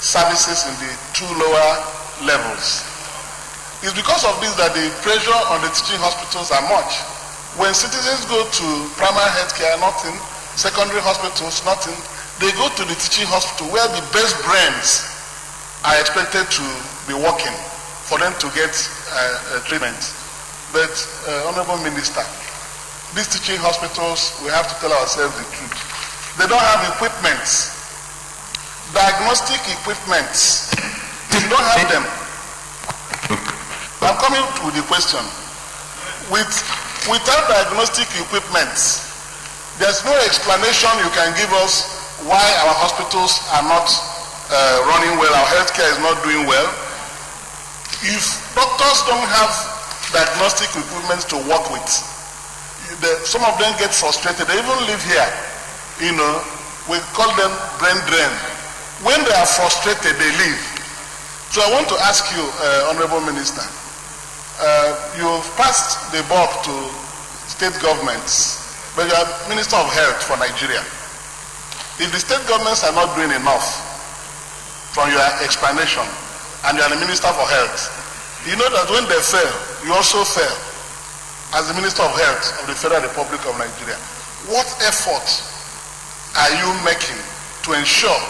services in the two lower levels. It's because of this that the pressure on the teaching hospitals are much. When citizens go to primary health care, nothing. Secondary hospitals, nothing. They go to the teaching hospital where the best brains are expected to be working for them to get treatment. But, Honorable Minister, these teaching hospitals, we have to tell ourselves the truth. They don't have equipment, diagnostic equipment. They don't have them. I'm coming to the question. Without diagnostic equipment, there's no explanation you can give us why our hospitals are not running well, our healthcare is not doing well. If doctors don't have diagnostic equipment to work with, some of them get frustrated. They even live here. You know, we call them brain drain. When they are frustrated, they leave. So I want to ask you, Honorable Minister, you've passed the buck to state governments, but you are Minister of Health for Nigeria. If the state governments are not doing enough, from your explanation, and you are the Minister for Health, you know that when they fail, you also fail as the Minister of Health of the Federal Republic of Nigeria. What effort are you making to ensure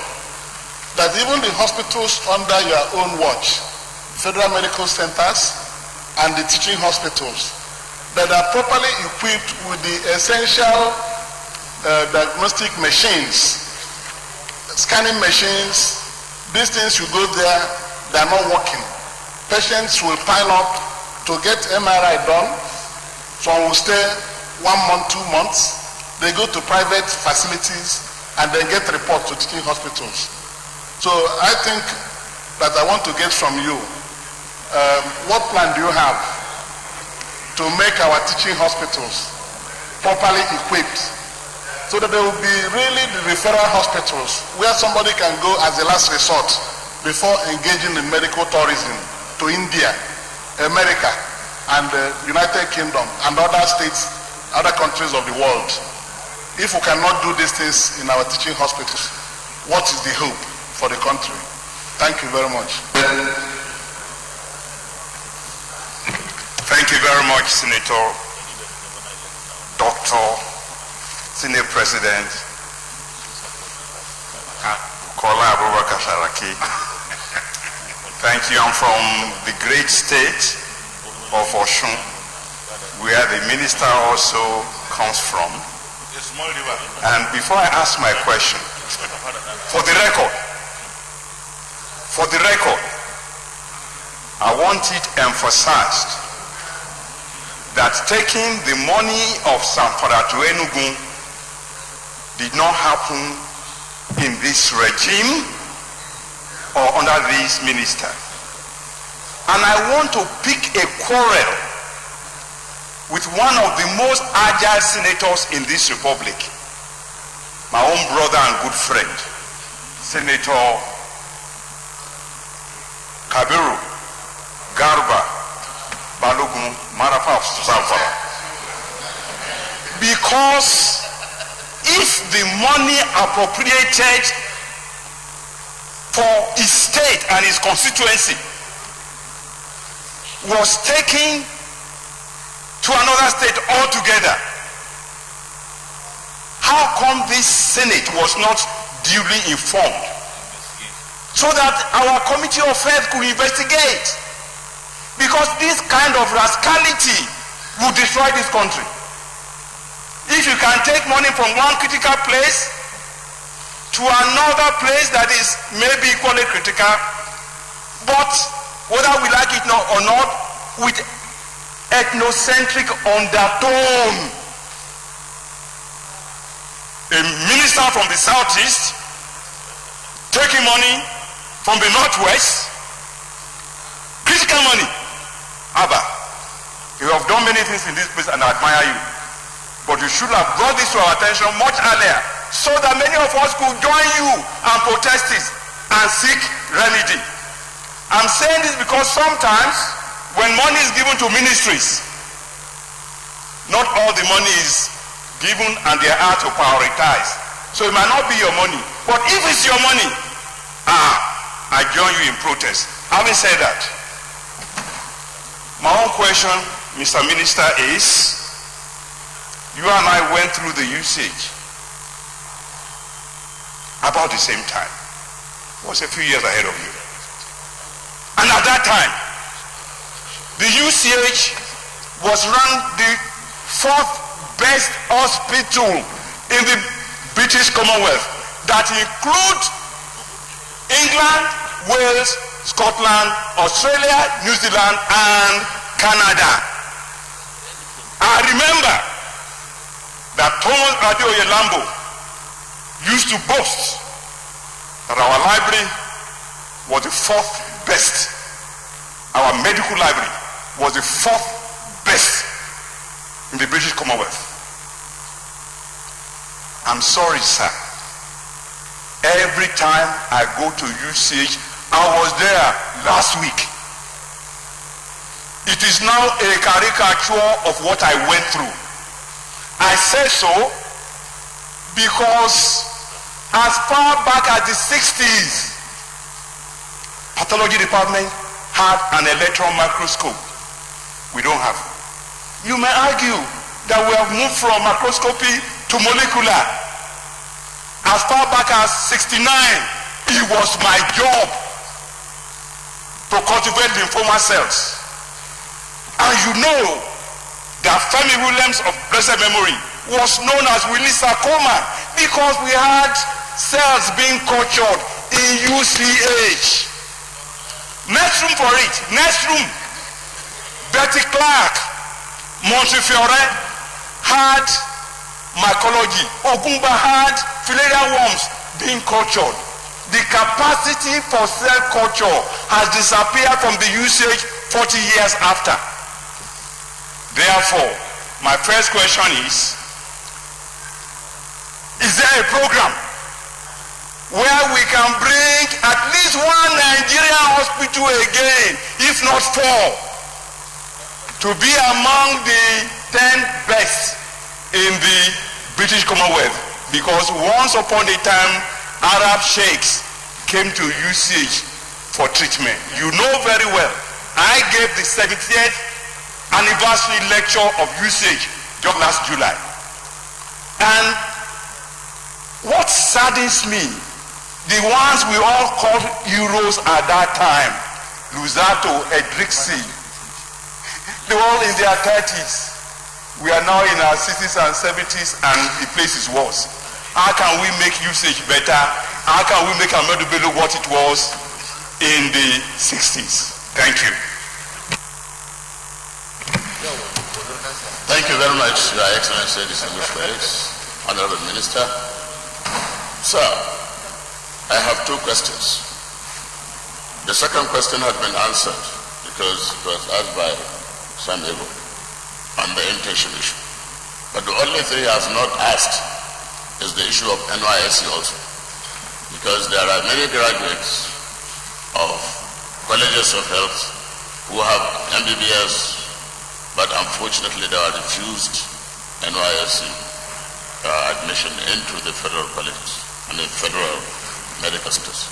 that even the hospitals under your own watch, federal medical centers and the teaching hospitals, that are properly equipped with the essential diagnostic machines, scanning machines, these things you go there, they are not working. Patients will pile up to get MRI done. Some will stay 1 month, 2 months. They go to private facilities and then get reports to teaching hospitals. So I think that I want to get from you, what plan do you have to make our teaching hospitals properly equipped so that they will be really the referral hospitals where somebody can go as a last resort before engaging in medical tourism to India, America, and the United Kingdom and other states, other countries of the world. If we cannot do these things in our teaching hospitals, what is the hope for the country? Thank you very much. Thank you very much, Senator, Doctor, Senior President, Kola Abubakar Sharaki. Thank you. I'm from the great state of Osun, where the minister also comes from. And before I ask my question, for the record, I want it emphasized that taking the money of Zamfara to Enugu did not happen in this regime or under this minister. And I want to pick a quarrel with one of the most agile senators in this republic, my own brother and good friend, Senator Kabiru Garba Balogun Marafa of Zamfara. Because if the money appropriated for his state and his constituency was taken to another state altogether, how come this Senate was not duly informed so that our committee of health could investigate? Because this kind of rascality would destroy this country. If you can take money from one critical place to another place that is maybe equally critical, but whether we like it or not, with ethnocentric undertone. A minister from the southeast taking money from the northwest, critical money. Abba, you have done many things in this place and I admire you, but you should have brought this to our attention much earlier so that many of us could join you and protest this and seek remedy. I'm saying this because sometimes when money is given to ministries, not all the money is given and they are to prioritize. So it might not be your money, but if it's your money, I join you in protest. Having said that, my own question, Mr. Minister, is you and I went through the usage about the same time. It was a few years ahead of you. And at that time, the UCH was ranked the 4th best hospital in the British Commonwealth. That includes England, Wales, Scotland, Australia, New Zealand, and Canada. I remember that Thomas Adeoye Lambo used to boast that our library was the 4th best. Our medical library was the 4th best in the British Commonwealth. I'm sorry, sir. Every time I go to UCH, I was there last week. It is now a caricature of what I went through. I say so because as far back as the 60s, pathology department had an electron microscope. We don't have. You may argue that we have moved from microscopy to molecular. As far back as 69, it was my job to cultivate lymphoma cells. And you know that Femi Williams of blessed memory was known as Willis sarcoma because we had cells being cultured in UCH. Next room for it. Next room. Betty Clark, Montefiore had mycology. Ogumba had filarial worms being cultured. The capacity for cell culture has disappeared from the UCH 40 years after. Therefore, my first question is there a program where we can bring at least one Nigerian hospital again, if not 4, to be among the 10 best in the British Commonwealth? Because once upon a time, Arab sheikhs came to UCH for treatment. You know very well, I gave the 70th anniversary lecture of UCH just last July. And what saddens me The ones we all called heroes at that time, Luzzatto, Edrixi, they were all in their 30s. We are now in our 60s and 70s and the place is worse. How can we make usage better? How can we make Ahmadu Bello what it was in the 60s? Thank you. Thank you very much, Your Excellency, distinguished colleagues, Honorable Minister. Sir, I have two questions. The second question has been answered because it was asked by Sam Ego on the internship issue. But the only thing he has not asked is the issue of NYSC also. Because there are many graduates of colleges of health who have MBBS, but unfortunately they are refused NYSC admission into the federal colleges and the federal medical centers.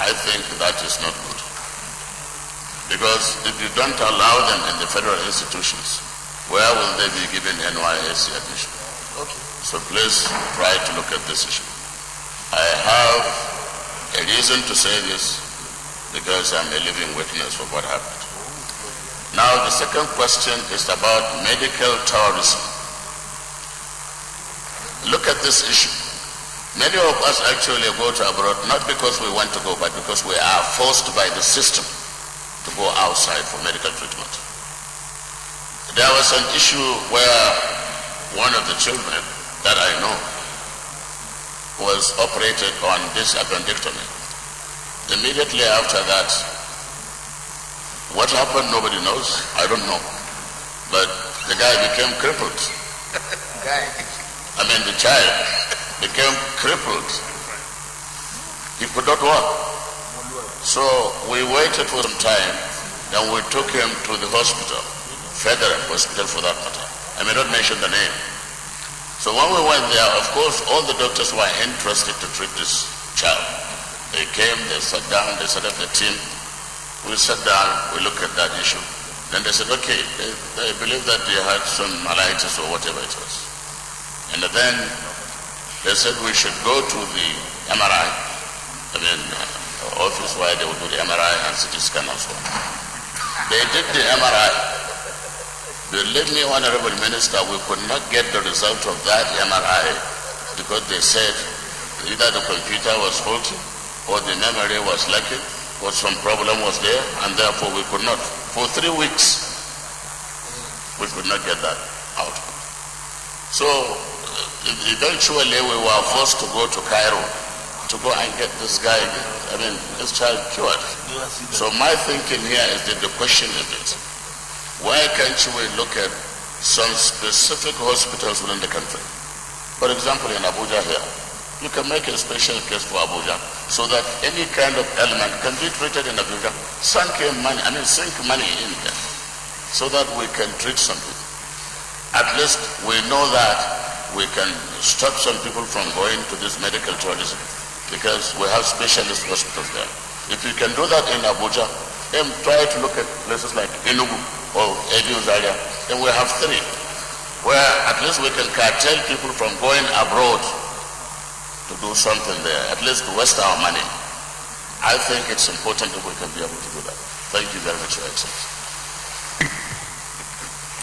I think that is not good. Because if you don't allow them in the federal institutions, where will they be given NYSC admission? Okay. So please try to look at this issue. I have a reason to say this because I'm a living witness of what happened. Now the second question is about medical tourism. Look at this issue. Many of us actually go to abroad not because we want to go, but because we are forced by the system to go outside for medical treatment. There was an issue where one of the children that I know was operated on this appendectomy. Immediately after that, what happened, nobody knows. I don't know. But the guy became crippled. The child became crippled. He could not walk. So we waited for some time, then we took him to the hospital, Federal Hospital for that matter. I may not mention the name. So when we went there, of course, all the doctors were interested to treat this child. They came, they sat down, they set up the team. We sat down, we looked at that issue. Then they said, okay, they believe that they had some malaise or whatever it was. And then they said we should go to the MRI, office where they would do the MRI and CT scan and so on. They did the MRI. Believe me, Honorable Minister, we could not get the result of that MRI because they said either the computer was faulty or the memory was lacking or some problem was there, and therefore we could not. For 3 weeks, we could not get that out. So eventually we were forced to go to Cairo to go and get this guy, this child cured. So my thinking here is that the question is this: why can't we look at some specific hospitals within the country? For example, in Abuja here, you can make a special case for Abuja so that any kind of element can be treated in Abuja. Sink money in there so that we can treat some people. At least we know that we can stop some people from going to this medical tourism because we have specialist hospitals there. If you can do that in Abuja, then try to look at places like Enugu or Ebiu's area, then we have 3, where at least we can curtail people from going abroad to do something there, at least to waste our money. I think it's important that we can be able to do that. Thank you very much, Your Excellency.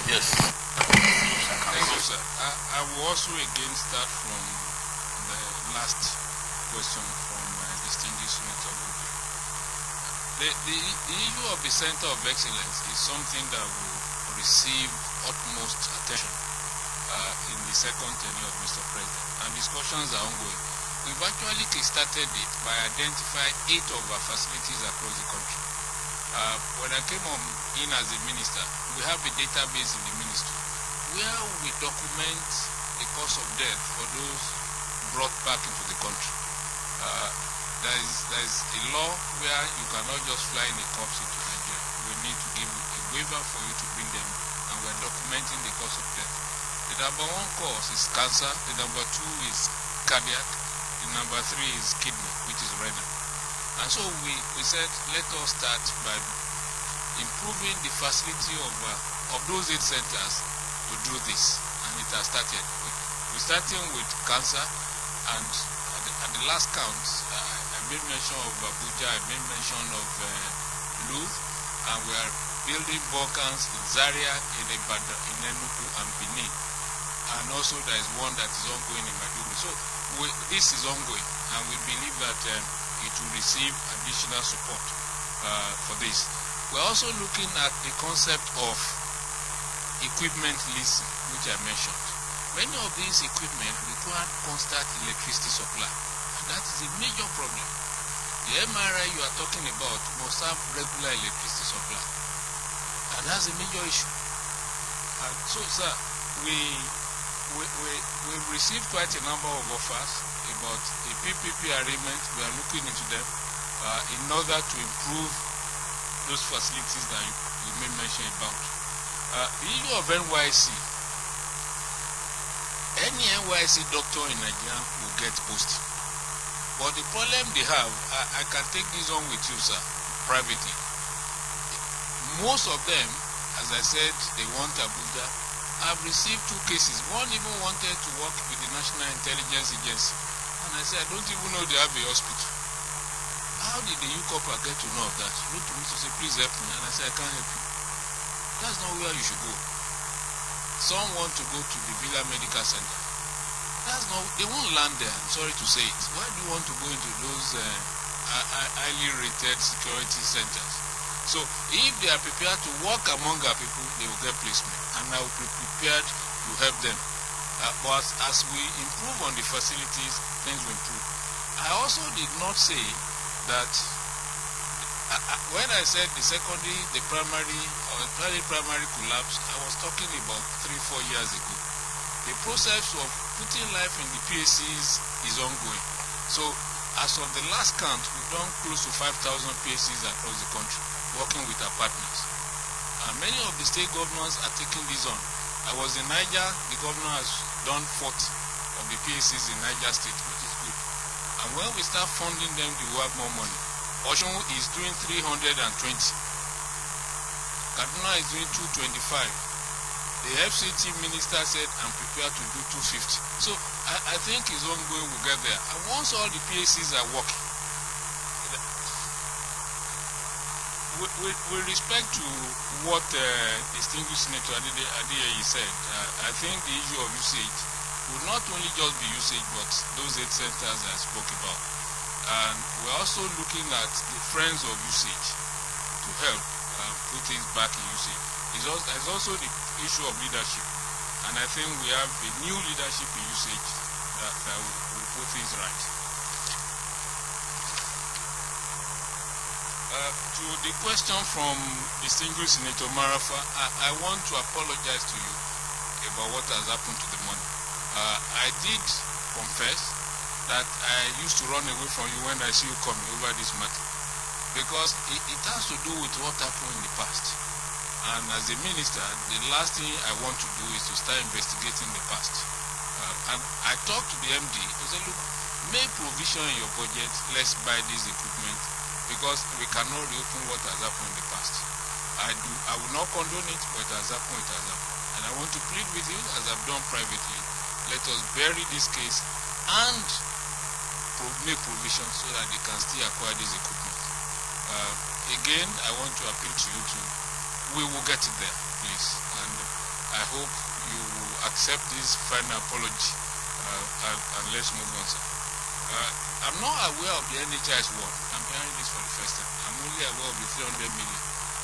Yes. Thank you, sir. I will also again start from the last question from distinguished Senator Goodwin. The issue of the Center of Excellence is something that will receive utmost attention in the second tenure of Mr. President, and discussions are ongoing. We've actually started it by identifying 8 of our facilities across the country. When I came in as a minister, we have a database in the ministry where we document the cause of death for those brought back into the country. There is a law where you cannot just fly in a corpse into Nigeria. We need to give a waiver for you to bring them, and we are documenting the cause of death. The number 1 cause is cancer, the number 2 is cardiac, the number 3 is kidney, which is renal. And so we said, let us start by improving the facility of those 8 centers to do this, and it has started. We're starting with cancer, and at the last count, I made mention of Abuja, I made mention of Luth, and we are building volcans in Zaria, in Ibadan, in Enugu, and Benin. And also there is one that is ongoing in Maiduguri. So this is ongoing, and we believe that it will receive additional support for this. We're also looking at the concept of equipment leasing, which I mentioned. Many of these equipment require constant electricity supply, and that is a major problem. The MRI you are talking about must have regular electricity supply, and that's a major issue. And so, sir, we've received quite a number of offers about a PPP arrangement. We are looking into them in order to improve those facilities that you made mention about. The issue of NYC, any NYC doctor in Nigeria will get posted. But the problem they have, I can take this on with you, sir, privately. Most of them, as I said, they want Abuja. I've received 2 cases. One even wanted to work with the National Intelligence Agency. And I said, I don't even know they have a hospital. How did the UCOPA get to know of that? Wrote to me to say, please help me. And I said, I can't help you. That's not where you should go. Some want to go to the Villa Medical Center. That's not, they won't land there, I'm sorry to say it. Why do you want to go into those highly rated security centers? So if they are prepared to work among our people, they will get placement. And I will be prepared to help them. But as we improve on the facilities, things will improve. I also did not say that when I said the secondary, the primary, or primary collapse, I was talking about 3-4 years ago. The process of putting life in the PACs is ongoing. So as of the last count, we've done close to 5,000 PACs across the country, working with our partners. And many of the state governors are taking this on. I was in Niger, the governor has done 40 of the PACs in Niger State, which is good. And when we start funding them, they will have more money. Osun is doing 320. Kaduna is doing 225. The FCT minister said, I'm prepared to do 250. So I think it's ongoing, we'll get there. And once all the PACs are working, with respect to what distinguished Senator Adeyeye said, I think the issue of usage will not only just be usage, but those 8 centers I spoke about. And we're also looking at the friends of usage to help put things back in usage. There's also the issue of leadership. And I think we have a new leadership in usage that will put things right. To the question from distinguished Senator Marafa, I want to apologize to you about what has happened to the money. I did confess that I used to run away from you when I see you coming over this matter, because it has to do with what happened in the past. And as a minister, the last thing I want to do is to start investigating the past. And I talked to the MD, I said, look, make provision in your budget, let's buy this equipment, because we cannot reopen what has happened in the past. I will not condone it, but it has happened, it has happened. And I want to plead with you, as I've done privately, let us bury this case and make provision so that they can still acquire this equipment. Again, I want to appeal to you to, we will get it there, please. And I hope you will accept this final apology and let's move on, sir. I'm not aware of the NHI's work. I'm hearing this for the first time. I'm only aware of the 300 million.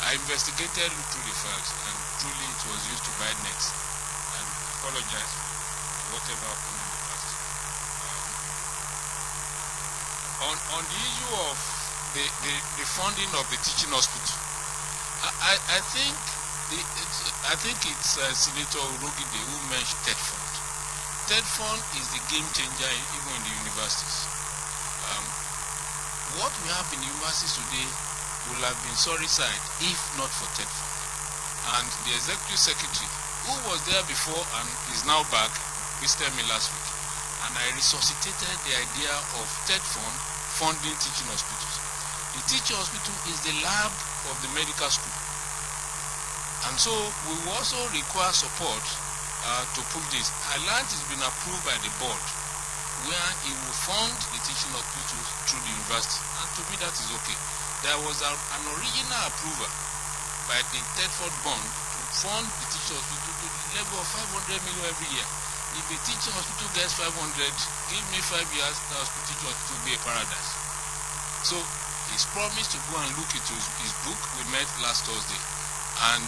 I investigated through the files, and truly it was used to buy nets. And I apologize for whatever happened in the past. On the issue of the funding of the teaching hospital, I think it's Senator Urugide who mentioned TED Fund. TED Fund is the game changer even in the universities. What we have in the universities today will have been sorry side if not for TED Fund. And the executive secretary, who was there before and is now back, visited me last week. And I resuscitated the idea of TED Fund funding teaching hospitals. The teaching hospital is the lab of the medical school. And so we will also require support to push this. I learned it's been approved by the board. where he will fund the teaching hospitals through the university. And to me that is okay. There was an original approval by the Tedford Bond to fund the teaching hospital to the level of 500 million every year. If a teaching hospital gets 500, give me 5 years, the teaching hospital will be a paradise. So he's promised to go and look into his book. We met last Thursday. And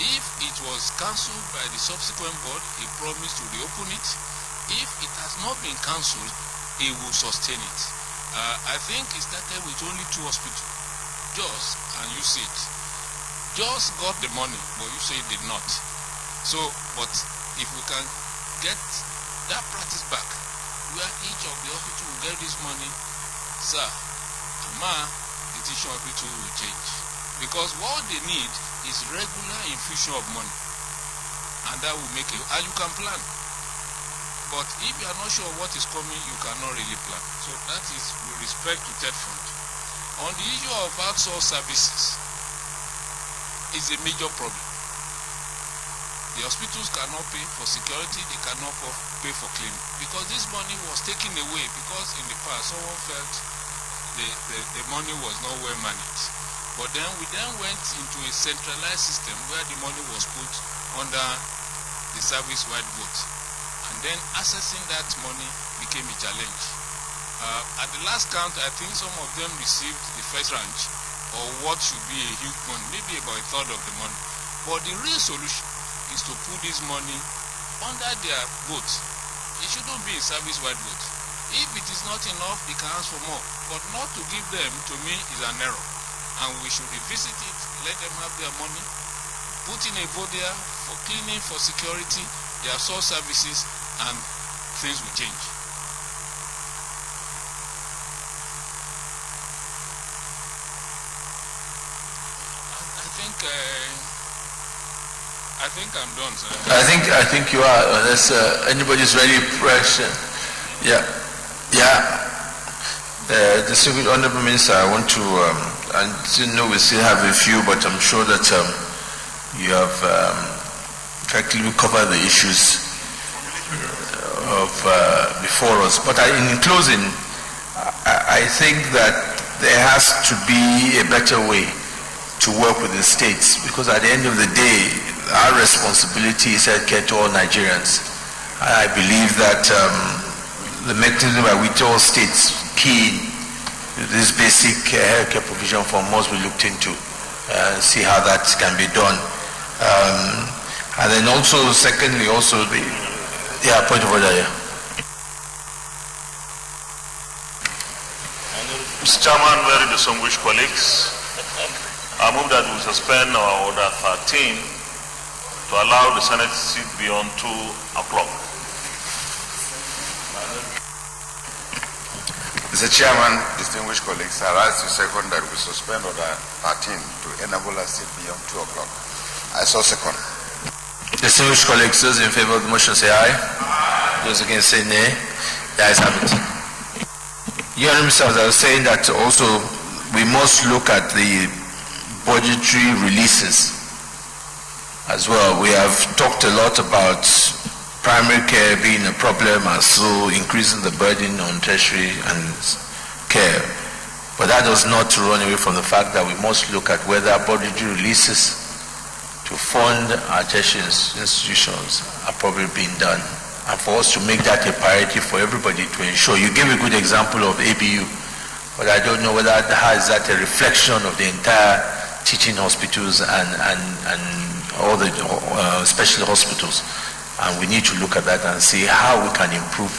if it was cancelled by the subsequent board, he promised to reopen it. If it has not been cancelled, he will sustain it. I think he started with only 2 hospitals, JOS and UCH. JOS got the money, but UCH did not. So, but if we can get that practice back, where each of the hospitals will get this money, sir, the teaching hospital will change. Because what they need is regular infusion of money. And that will make it, and you can plan. But if you are not sure what is coming, you cannot really plan. So that is with respect to Tedford. On the issue of outsourced services, is a major problem. The hospitals cannot pay for security, they cannot pay for cleaning. Because this money was taken away because in the past someone felt the money was not well managed. But then we went into a centralized system where the money was put under the service-wide vote. And then accessing that money became a challenge. At the last count, I think some of them received the first tranche, or what should be a huge money, maybe about a third of the money. But the real solution is to put this money under their vote. It shouldn't be a service-wide vote. If it is not enough, they can ask for more. But not to give them, to me, is an error. And we should revisit it, let them have their money, put in a vote there for cleaning, for security, their source services, and things will change. I think I'm done, sir. I think you are. Unless anybody's ready, press. Yeah. The Distinguished Honorable Minister, I want to. I didn't know we still have a few, but I'm sure that you have effectively covered the issues of before us. But in closing, I think that there has to be a better way to work with the states, because at the end of the day, our responsibility is healthcare to all Nigerians. I believe that the mechanism by which all states key this basic healthcare provision for must be looked into and see how that can be done. And then also, secondly, also the point of order here. Mr. Chairman, very distinguished colleagues, I move that we suspend our order 13 to allow the Senate to sit beyond 2 o'clock. Mr. Chairman, distinguished colleagues, I rise to second that we suspend order 13 to enable us to sit beyond 2 o'clock. I so second. Distinguished colleagues, those in favor of the motion say aye. Those against say nay. The ayes have it. You know, Mr. I was saying that also we must look at the budgetary releases as well. We have talked a lot about primary care being a problem and so increasing the burden on tertiary and care. But that does not run away from the fact that we must look at whether budgetary releases to fund our tertiary institutions are probably being done. And for us to make that a priority for everybody to ensure. You gave a good example of ABU, but I don't know whether that is a reflection of the entire teaching hospitals and all the special hospitals. And we need to look at that and see how we can improve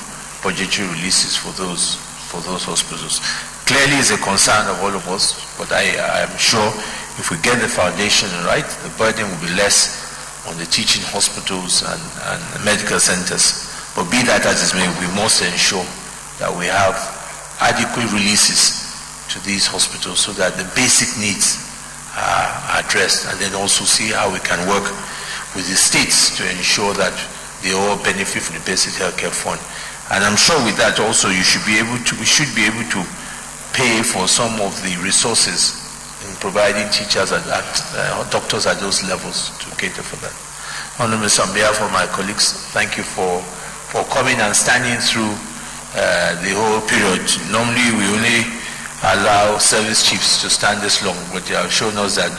budgetary releases for those hospitals. Clearly it's a concern of all of us, but I am sure if we get the foundation right, the burden will be less on the teaching hospitals and medical centers. But be that as it may, we must ensure that we have adequate releases to these hospitals so that the basic needs are addressed, and then also see how we can work with the states to ensure that they all benefit from the basic healthcare fund. And I'm sure with that also we should be able to pay for some of the resources in providing teachers and doctors at those levels to cater for that. Honourable Minister, on behalf of my colleagues, thank you for coming and standing through the whole period. Normally we only allow service chiefs to stand this long, but you have shown us that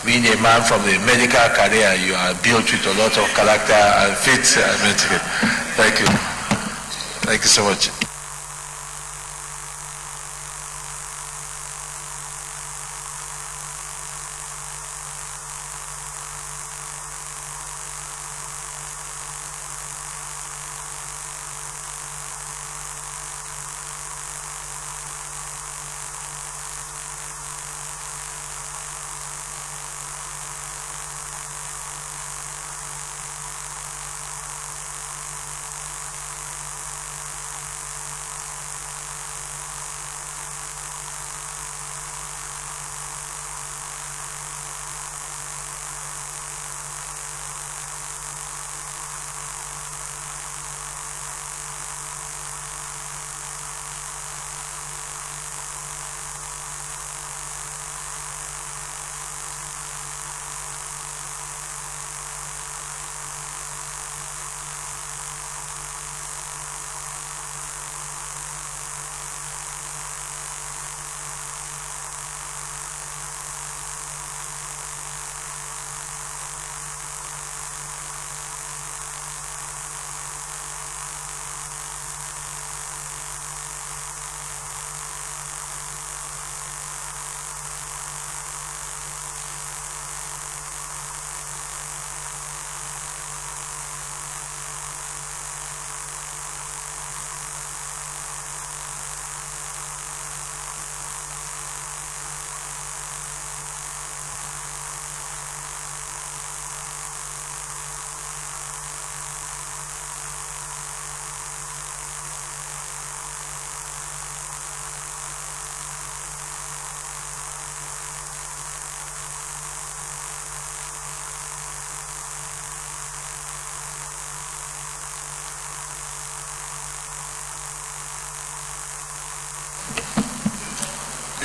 being a man from the medical career, you are built with a lot of character and faith. Thank you. Thank you so much.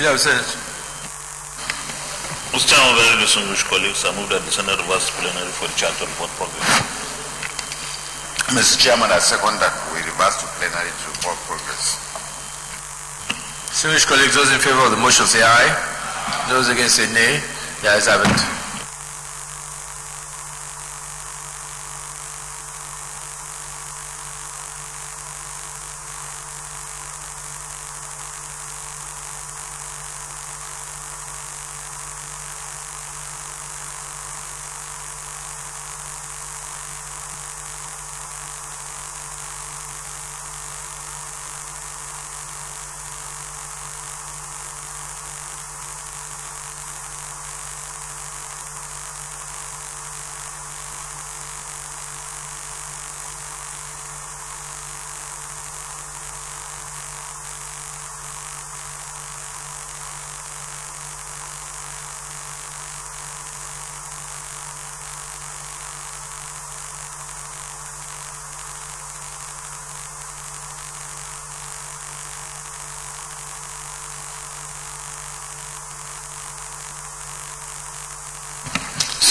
Yeah, Senate. Mr. Chairman, very distinguished colleagues, I move that the Senate reverse plenary for the charter report progress. Mr. Chairman, I second that we reverse to plenary to report progress. Distinguished colleagues, those in favor of the motion say aye. Those against say nay. The ayes have it.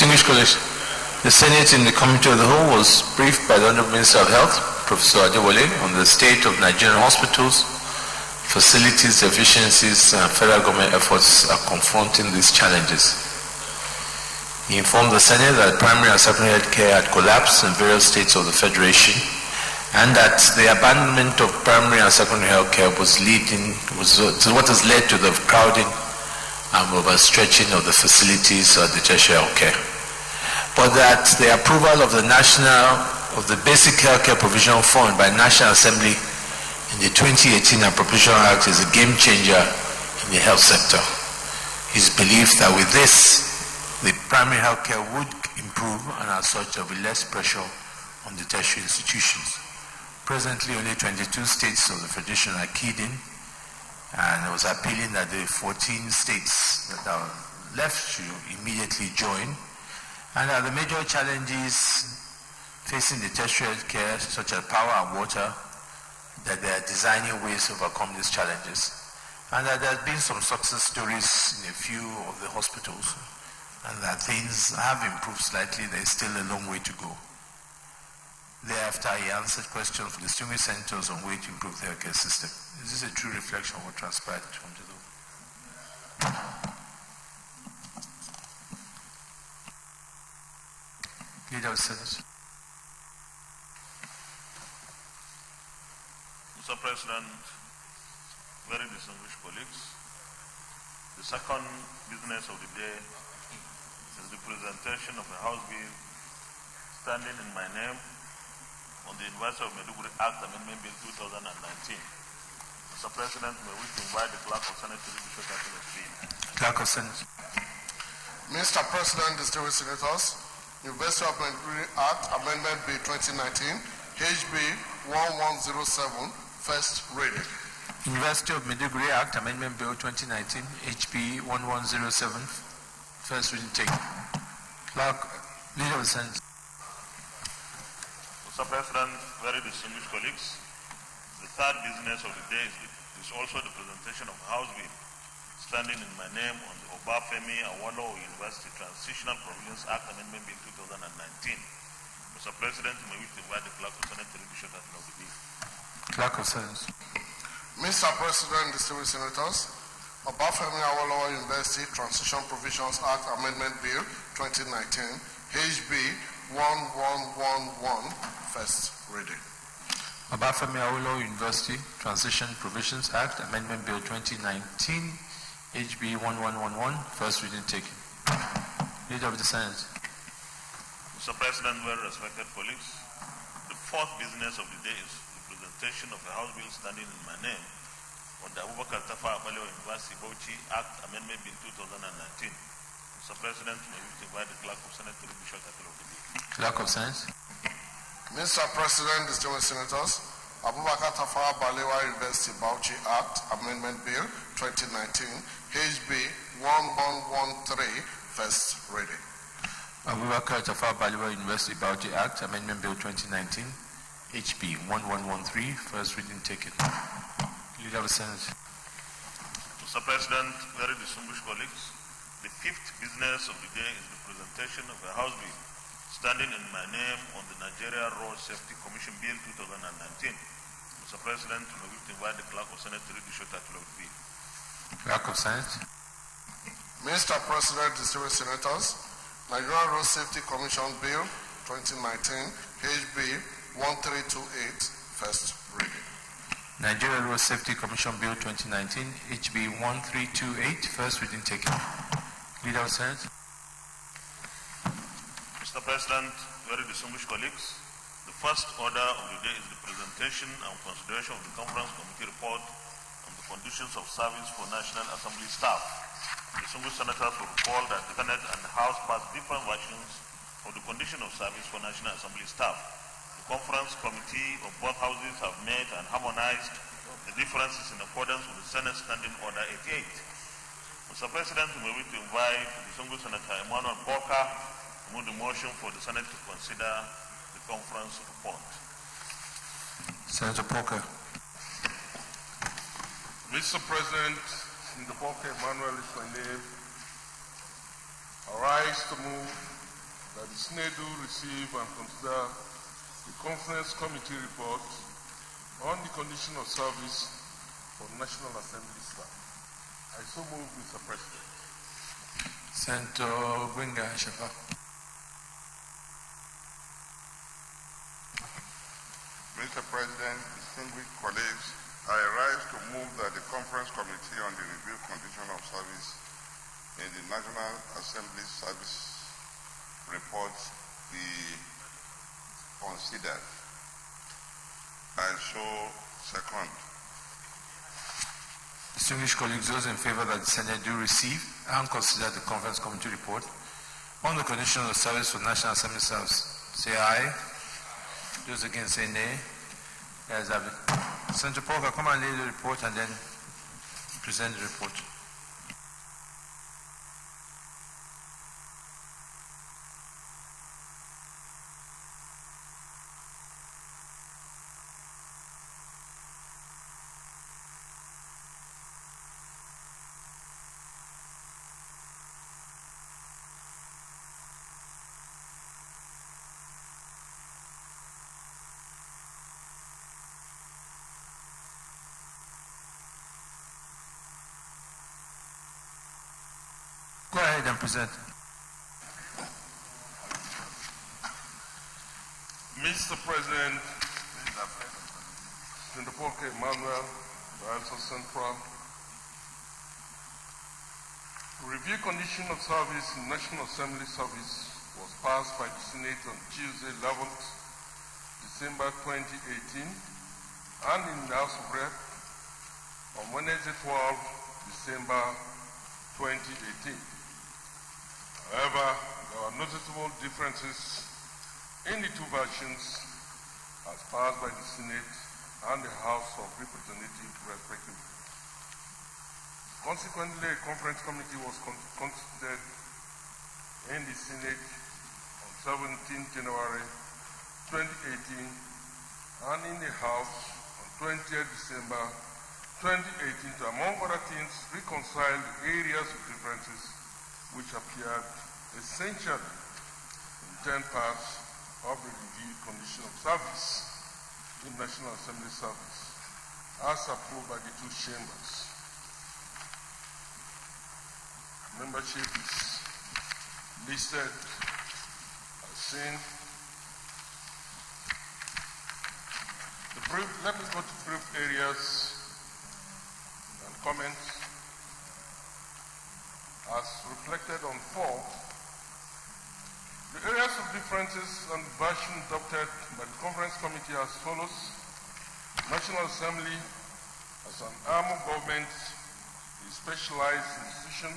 Distinguished colleagues, the Senate in the Committee of the Whole was briefed by the Honorable Minister of Health, Professor Adewale, on the state of Nigerian hospitals, facilities, efficiencies, and federal government efforts are confronting these challenges. He informed the Senate that primary and secondary health care had collapsed in various states of the Federation, and that the abandonment of primary and secondary health care was what has led to the crowding and overstretching of the facilities of the tertiary health care. But that the approval of the Basic Healthcare Provision Fund by National Assembly in the 2018 Appropriation Act is a game changer in the health sector. His belief that with this, the primary healthcare would improve, and as such there will be less pressure on the tertiary institutions. Presently, only 22 states of the Federation are keyed in, and I was appealing that the 14 states that are left should immediately join. And the major challenges facing the tertiary care, such as power and water, that they are designing ways to overcome these challenges. And that there have been some success stories in a few of the hospitals, and that things have improved slightly. There is still a long way to go. Thereafter, he answered questions from distinguished senators on ways to improve the healthcare system. Is this a true reflection of what transpired at Home Jado? Leader of the Senate. Mr. President, very distinguished colleagues, the second business of the day is the presentation of a House bill standing in my name on the University of Maiduguri Act Amendment Bill 2019. Mr. President, may we invite the Clerk of Senate to read the short title of the bill. Clerk of Senate. Mr. President, distinguished senators, University of Maiduguri Act Amendment Bill 2019, HB 1107, first reading. University of Maiduguri Act Amendment Bill 2019, HB 1107, first reading taken. Clerk, Leader of the Senate. Mr. President, very distinguished colleagues, the third business of the day is also the presentation of House bill standing in my name on the Obafemi Awolowo University Transitional Provisions Act Amendment Bill 2019. Mr. President, may we invite the Clerk of Senate to read the short title of the bill. Clerk of Senate. Mr. President, distinguished senators, Obafemi Awolowo University Transition Provisions Act Amendment Bill 2019, HB 1111, first reading. Obafemi Awolowo University Transition Provisions Act Amendment Bill 2019, HB 1111, first reading taken. Leader of the Senate. Mr. President, very respected colleagues, the fourth business of the day is the presentation of a House bill standing in my name on the Abubakar Tafawa Balewa University Bauchi Act Amendment Bill 2019. Mr. President, may we invite the Clerk of Senate to read the short title of the bill. Clerk of Senate. Mr. President, distinguished senators, Abubakar Tafawa Balewa University Bauchi Act Amendment Bill 2019, HB 1113, first reading. Abubakar Tafawa Balewa University Bauchi Act Amendment Bill 2019, HB 1113, first reading taken. Leader of the Senate. Mr. President, very distinguished colleagues, the fifth business of the day is the presentation of a House bill standing in my name on the Nigeria Road Safety Commission Bill 2019. Mr. President, may we invite the Clerk of Senate to read the short title of the bill. Clerk of Senate. Mr. President, distinguished senators, Nigeria Road Safety Commission Bill 2019, HB 1328, first reading. Nigeria Road Safety Commission Bill 2019, HB 1328, first reading taken. Leader of the Senate. Mr. President, very distinguished colleagues, the first order of the day is the presentation and consideration of the Conference Committee report on the conditions of service for National Assembly staff. Distinguished senators will recall that the Senate and the House passed different versions of the condition of service for National Assembly staff. The Conference Committee of both houses have met and harmonized the differences in accordance with the Senate Standing Order 88. Mr. President, may we invite the distinguished Senator Emmanuel Walker to move the motion for the Senate to consider the conference report. Senator Porker. Mr. President, Senator Porker Emmanuel is my name. I rise to move that the Senate do receive and consider the Conference Committee report on the condition of service for National Assembly staff. I so move, Mr. President. Senator Gwenga Shefa. Mr. President, distinguished colleagues, I rise to move that the Conference Committee on the Review Condition of Service in the National Assembly Service report be considered. I so second. Distinguished colleagues, those in favor that the Senate do receive and consider the Conference Committee report on the condition of service for National Assembly staff, say aye. Those against say nay. Yes, have it. Senator Porker, come and lay the report and then present the report. ahead and present. Mr. President, Sindapoke Emmanuel, Bayelsa Central, review condition of service in National Assembly service was passed by the Senate on Tuesday, 11th December 2018, and in the House of Rep on Wednesday, 12th December 2018. However, there are noticeable differences in the two versions as passed by the Senate and the House of Representatives respectively. Consequently, a conference committee was constituted in the Senate on 17 January 2018 and in the House on 20th December 2018 to, among other things, reconcile the areas of differences which appeared essential in 10 parts of the review condition of service in National Assembly service as approved by the two chambers. Membership is listed as seen. Let me go to brief areas and comments as reflected on 4. The areas of differences and version adopted by the Conference Committee as follows. National Assembly as an arm of government, a specialized institution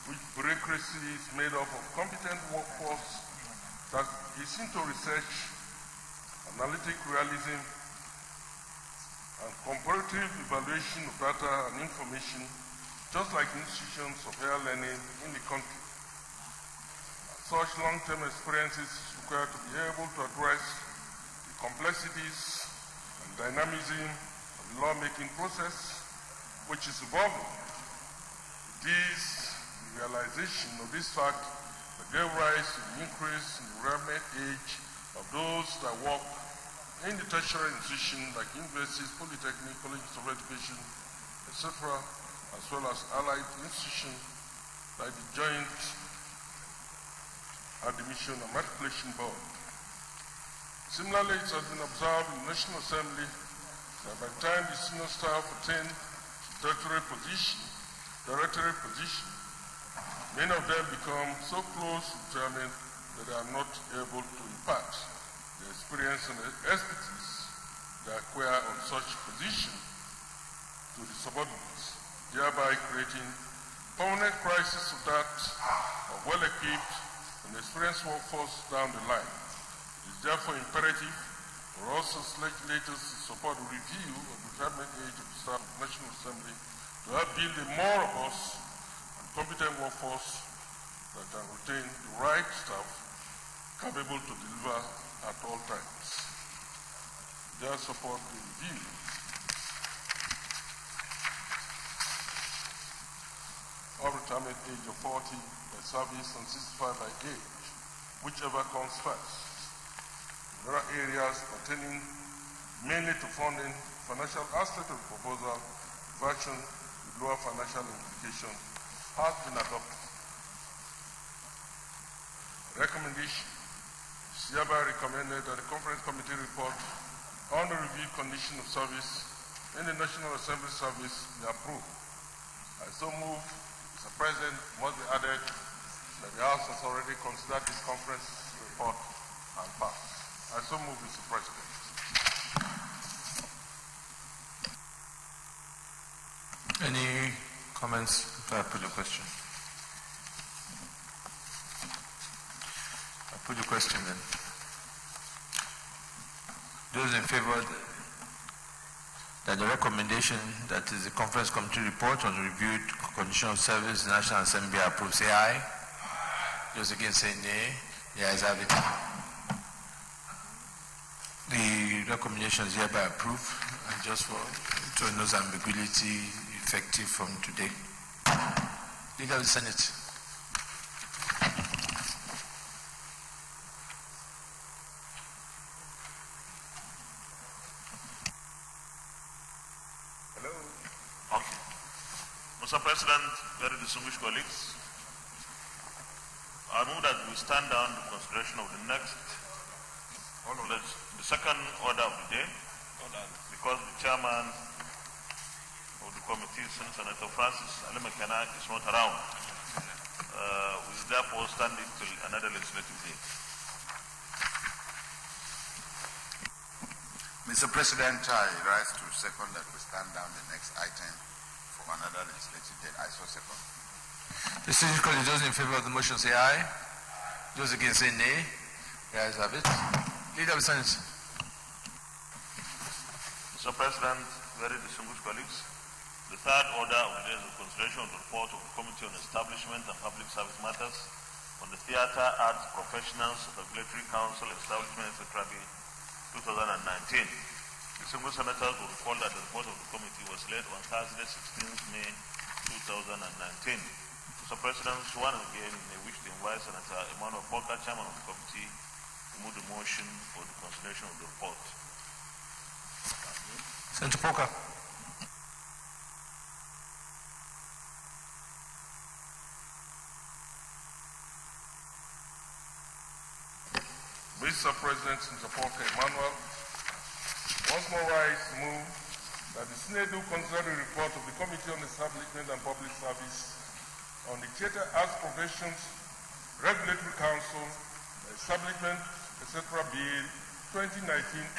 which bureaucracy is made up of competent workforce that is into research, analytic realism, and comparative evaluation of data and information, just like institutions of higher learning in the country. Such long-term experiences is required to be able to address the complexities and dynamism of the lawmaking process, which is evolving. The realization of this fact that gave rise to the increase in the retirement age of those that work in the tertiary institution like universities, polytechnic, colleges of education, etc., as well as allied institutions like the Joint Admission and Matriculation Board. Similarly, it has been observed in the National Assembly that by the time the senior staff attain directorate position, many of them become so close to retirement that they are not able to impart the experience and the expertise they acquire on such position to the subordinates, thereby creating permanent crisis of that of well-equipped and experienced workforce down the line. It is therefore imperative for us as legislators to support the review of the retirement age of the staff of the National Assembly to help build a more robust and competent workforce that can retain the right staff capable to deliver at all times. Their support the review. Of retirement age of 40 by service and 65 by age, whichever comes first. There are areas pertaining mainly to funding financial aspect of the proposal, version with lower financial implication has been adopted. Recommendation is hereby recommended that the Conference Committee report on the review condition of service in the National Assembly service be approved. I so move, Mr. President, must be added that the House has already considered this conference report and passed. I so move, Mr. President. Any comments before I put the question? I'll put the question then. Those in favor that the recommendation that is the Conference Committee report on the reviewed condition of service in the National Assembly approved, say aye. Those against say nay. The ayes have it. The recommendation is hereby approved, and just for to no ambiguity, effective from today. Leader of the Senate. Hello. Okay. Mr. President, very distinguished colleagues, I move that we stand down the consideration of the next, the second order of the day, because the chairman of the committee, Senator Francis Alemekana, is not around. We therefore stand it till another legislative day. Mr. President, I rise to second that we stand down the next item for another legislative day. I so second. Distinguished colleagues, those in favor of the motion say aye. Those against say nay. The ayes have it. Leader of the Senate. Mr. President, very distinguished colleagues, the third order of the day is the consideration of the report of the Committee on Establishment and Public Service Matters on the Theatre Arts Professionals Regulatory Council Establishment, etc. Bill 2019. Distinguished senators will recall that the report of the committee was laid on Thursday, 16th May 2019. Mr. President, once again, may wish to invite Senator Emmanuel Porker, Chairman of the committee, to move the motion for the consideration of the report. Senator Porker. Mr. President, Senator Porker Emmanuel, once more rise to move that the Senate do consider the report of the Committee on Establishment and Public Service on the Theatre Arts Professions Regulatory Council Establishment, etc. Bill 2019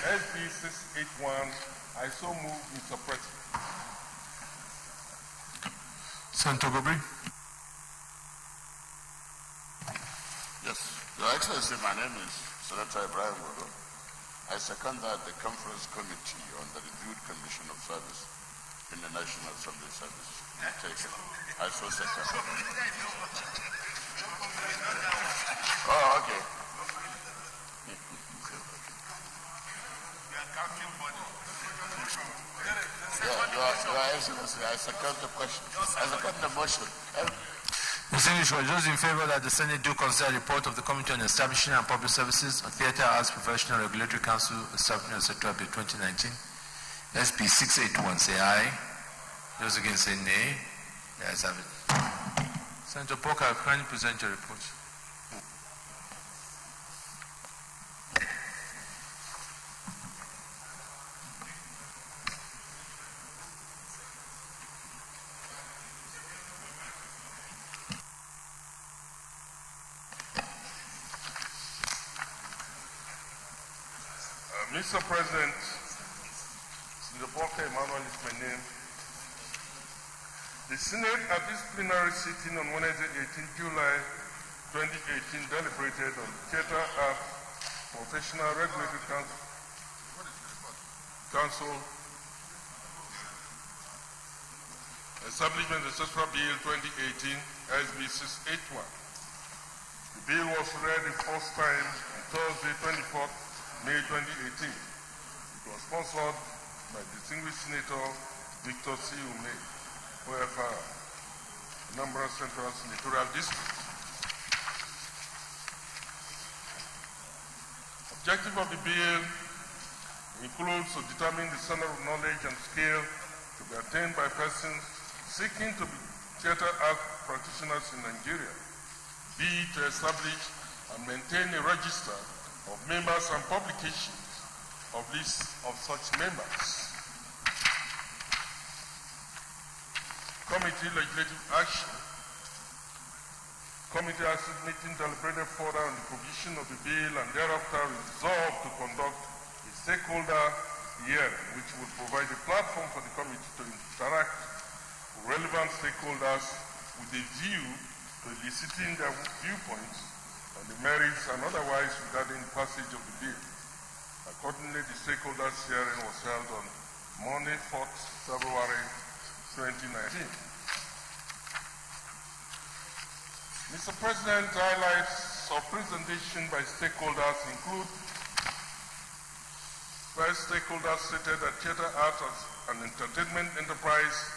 SB 681. I so move, Mr. President. Senator Gobri. Yes, Your Excellency, my name is Senator Ibrahim Wado. I second that the Conference Committee on the Reviewed Condition of Service in the National Assembly Service takes it. I so second. Oh, okay. Your Excellency, I second the question. I second the motion. Distinguished colleagues, those in favor that the Senate do consider the report of the Committee on Establishment and Public Services on Theatre Arts Professional Regulatory Council Establishment, etc. Bill 2019 SB 681 say aye. Those against say nay. The ayes have it. Senator Porker, kindly present your report. Mr. President, Senator Porker Emmanuel is my name. The Senate at this plenary sitting on Wednesday, 18 July 2018 deliberated on Theatre Arts Professional Regulatory Council Establishment, etc. Bill 2018 SB 681. The bill was read the first time on Thursday, 24th May 2018. It was sponsored by distinguished Senator Victor C. Ume, OFR, Anambra Central Senatorial District. Objective of the bill includes to determine the standard of knowledge and skill to be attained by persons seeking to be theatre art practitioners in Nigeria, B, to establish and maintain a register of members and publications of lists of such members. Committee Legislative Action. Committee has meeting deliberated further on the provision of the bill and thereafter resolved to conduct a stakeholder hearing which will provide a platform for the committee to interact with relevant stakeholders with a view to eliciting their viewpoints on the merits and otherwise regarding the passage of the bill. Accordingly, the stakeholders hearing was held on Monday, 4th February 2019. Mr. President, highlights of presentation by stakeholders include: first, stakeholders stated that theatre art as an entertainment enterprise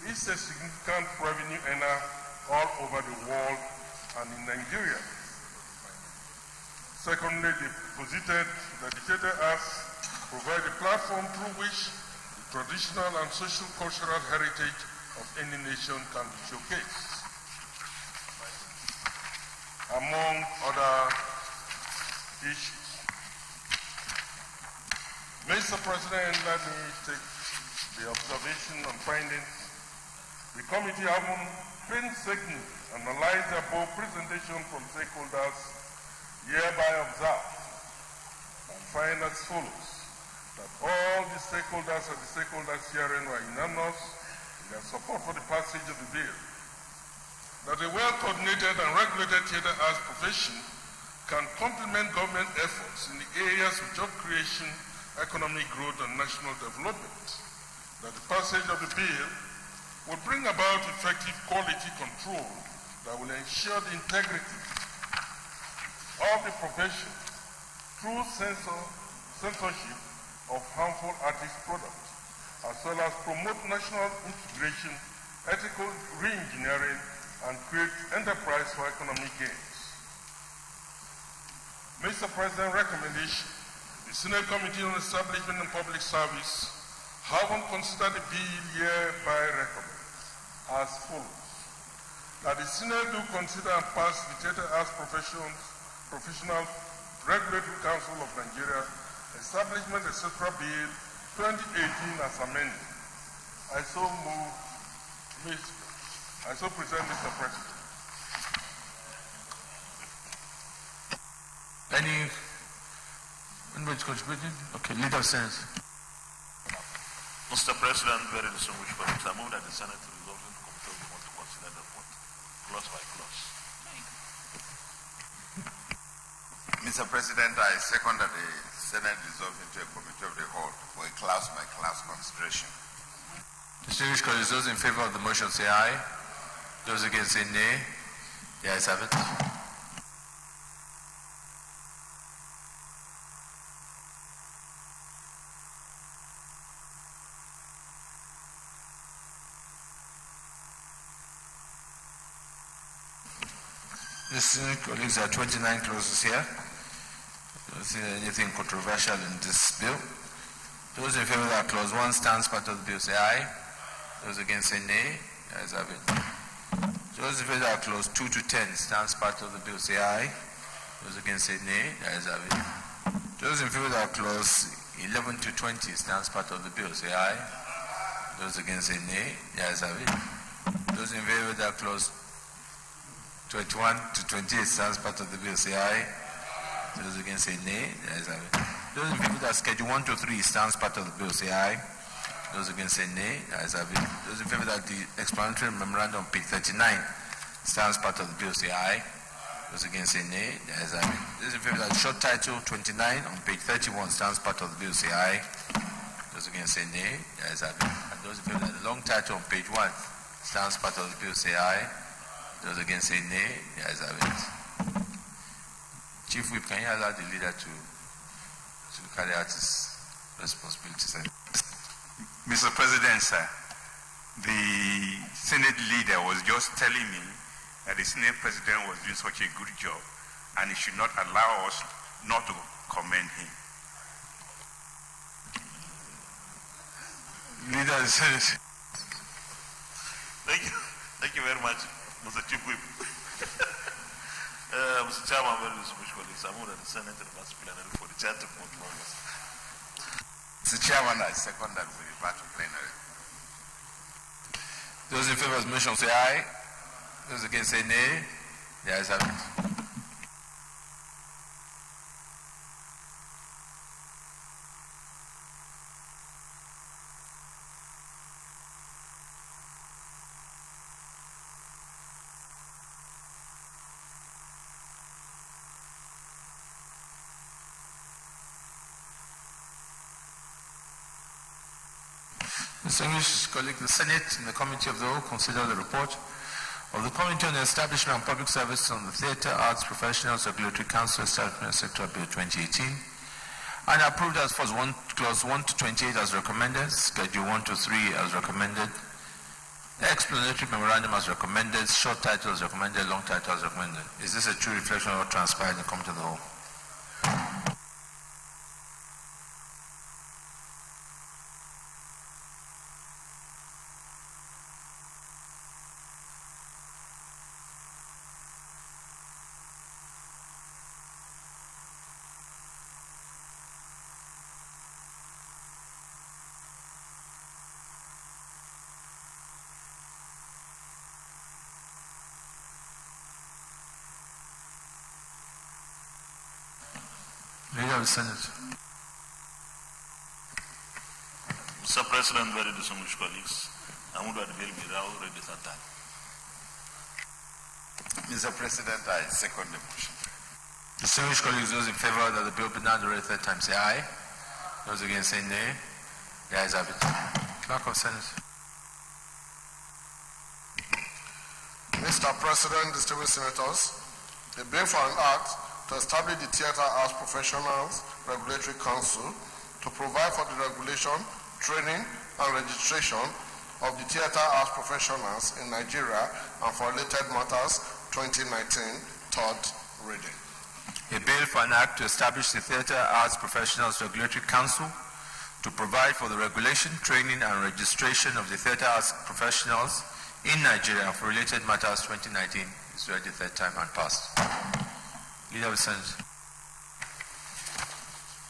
is a significant revenue earner all over the world and in Nigeria. Secondly, they posited that the theatre arts provide a platform through which the traditional and social cultural heritage of any nation can be showcased. among other issues. Mr. President, let me take the observation and findings. The committee having painstakingly analyzed the above presentation from stakeholders hereby observe and find as follows: that all the stakeholders and the stakeholders herein were unanimous in their support for the passage of the bill. That a well-coordinated and regulated theater arts profession can complement government efforts in the areas of job creation, economic growth, and national development. That the passage of the bill will bring about effective quality control that will ensure the integrity of the profession through censorship of harmful artist products, as well as promote national integration, ethical re-engineering, and create enterprise for economic gains. Mr. President, recommendation. The Senate Committee on Establishment and Public Service, having considered the bill hereby recommends as follows: that the Senate do consider and pass the Theatre Arts Professional Regulatory Council of Nigeria Establishment etc. Bill 2018 as amended. I so present, Mr. President. Anybody contributing? Okay, leader of sense. Mr. President, very distinguished colleagues, I move that the Senate resolve in the committee of the want to consider the report clause by clause. Mr. President, I second that the Senate resolve into a committee of the whole for a class by class consideration. Distinguished colleagues, those in favor of the motion say aye. Those against say nay. The ayes have it. Distinguished colleagues, there are 29 clauses here. I don't see anything controversial in this bill. Those in favor of that clause 1 stands part of the bill say aye. Those against say nay. The ayes have it. Those in favor of that clause 2 to 10 stands part of the bill say aye. Those against say nay. The ayes have it. Those in favor of that clause 11 to 20 stands part of the bill say aye. Those against say nay. The ayes have it. Those in favor of that clause 21 to 28 stands part of the bill say aye. Those against say nay. The ayes have it. Those in favor that schedule 1 to 3 stands part of the bill say aye. Those against say nay. The ayes have it. Those in favor that the explanatory memorandum on page 39 stands part of the bill say aye. Those against say nay. The ayes have it. Those in favor that short title 29 on page 31 stands part of the bill say aye. Those against say nay. The ayes have it. And those in favor that the long title on page 1 stands part of the bill say aye. Those against say nay. The ayes have it. Chief Whip, can you allow the leader to carry out his responsibilities? Mr. President, sir, the Senate leader was just telling me that the Senate President was doing such a good job and he should not allow us not to commend him. Leader of the Senate. Thank you very much, Mr. Chief Whip. Mr. Chairman, very distinguished colleagues, I move that the Senate reverse plenary for the charter of members. Mr. Chairman, I second that we refer to plenary. Those in favor of the motion say aye. Those against say nay. The ayes have it. Distinguished colleagues, the Senate and the Committee of the Whole consider the report of the Committee on the Establishment and Public Service on the Theatre Arts Professionals Regulatory Council Establishment Sector Bill 2018 and approved as follows: clause 1 to 28 as recommended, schedule 1 to 3 as recommended, the explanatory memorandum as recommended, short title as recommended, long title as recommended. Is this a true reflection of what transpired in the Committee of the Whole? Leader of the Senate. Mr. President, very distinguished colleagues, I move that the bill be read the third time. Mr. President, I second the motion. Distinguished colleagues, those in favor that the bill be now read the third time say aye. Those against say nay. The ayes have it. Clerk of Senate. Mr. President, distinguished senators, a bill for an act to establish the Theatre Arts Professionals Regulatory Council to provide for the regulation, training, and registration of the theatre arts professionals in Nigeria and for related matters, 2019, third reading. A bill for an act to establish the Theatre Arts Professionals Regulatory Council to provide for the regulation, training, and registration of the theatre arts professionals in Nigeria and for related matters, 2019 is read the third time and passed. Leader of the Senate.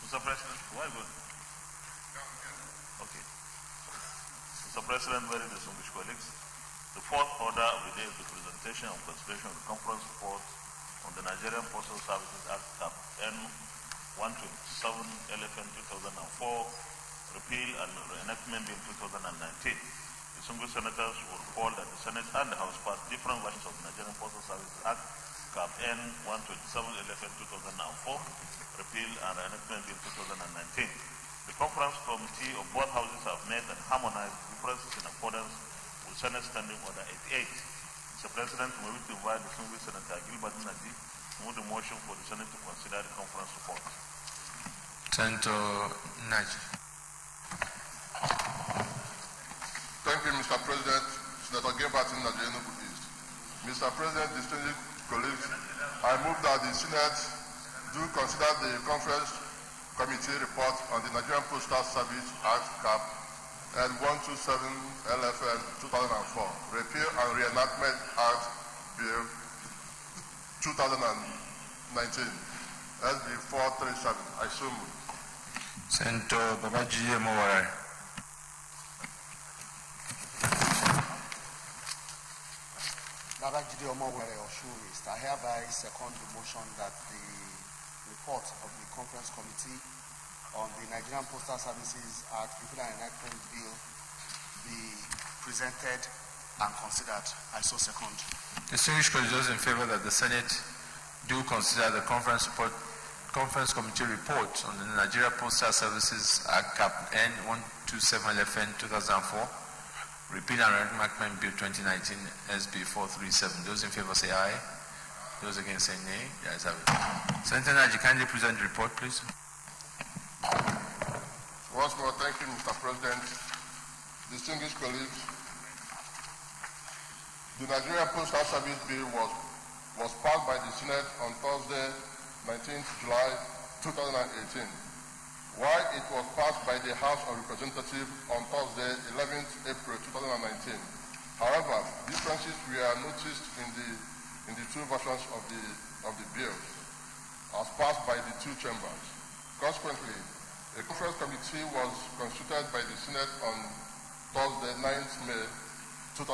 Mr. President, why good? Okay. Mr. President, very distinguished colleagues, the fourth order of the day is the presentation and consideration of the conference report on the Nigerian Postal Services Act Cap N 127 LFN 2004, repeal and reenactment bill 2019. Distinguished senators will recall that the Senate and the House passed different versions of the Nigerian Postal Services Act Cap N 127 LFN 2004, repeal and reenactment bill 2019. The conference committee of both houses have met and harmonized differences in accordance with Senate Standing Order 88. Mr. President, we wish to invite distinguished Senator Gilbert Naji to move the motion for the Senate to consider the conference report. Senator Naji. Thank you, Mr. President. Senator Gilbert Naji, Enugu East. Mr. President, distinguished colleagues, I move that the Senate do consider the conference committee report on the Nigerian Postal Service Act Cap N 127 LFN 2004, Repeal and Reenactment Act Bill 2019, SB 437. I so move. Senator Babajide Mowara. Babajide Mowara Oshurist. I hereby second the motion that the report of the conference committee on the Nigerian Postal Services Act Repeal and Reenactment Bill be presented and considered. I so second. Distinguished colleagues, those in favor that the Senate do consider the conference committee report on the Nigeria Postal Services Act Cap N 127 LFN 2004, Repeal and Reenactment Bill 2019 SB 437. Those in favor say aye. Those against say nay. The ayes have it. Senator Naji, kindly present the report, please. Once more, thank you, Mr. President. Distinguished colleagues, the Nigerian Postal Service Bill was passed by the Senate on Thursday, 19th July 2018, while it was passed by the House of Representatives on Thursday, 11th April 2019. However, differences were noticed in the two versions of the bill as passed by the two chambers. Consequently, a conference committee was constituted by the Senate on Thursday, 9th May 2019,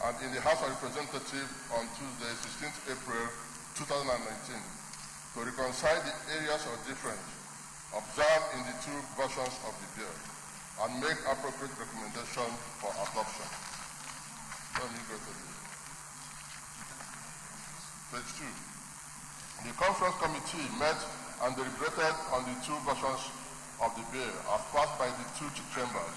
and in the House of Representatives on Tuesday, 16th April 2019, to reconcile the areas of difference observed in the two versions of the bill and make appropriate recommendations for adoption. Let me go to page 2. The conference committee met and deliberated on the two versions of the bill as passed by the two chambers.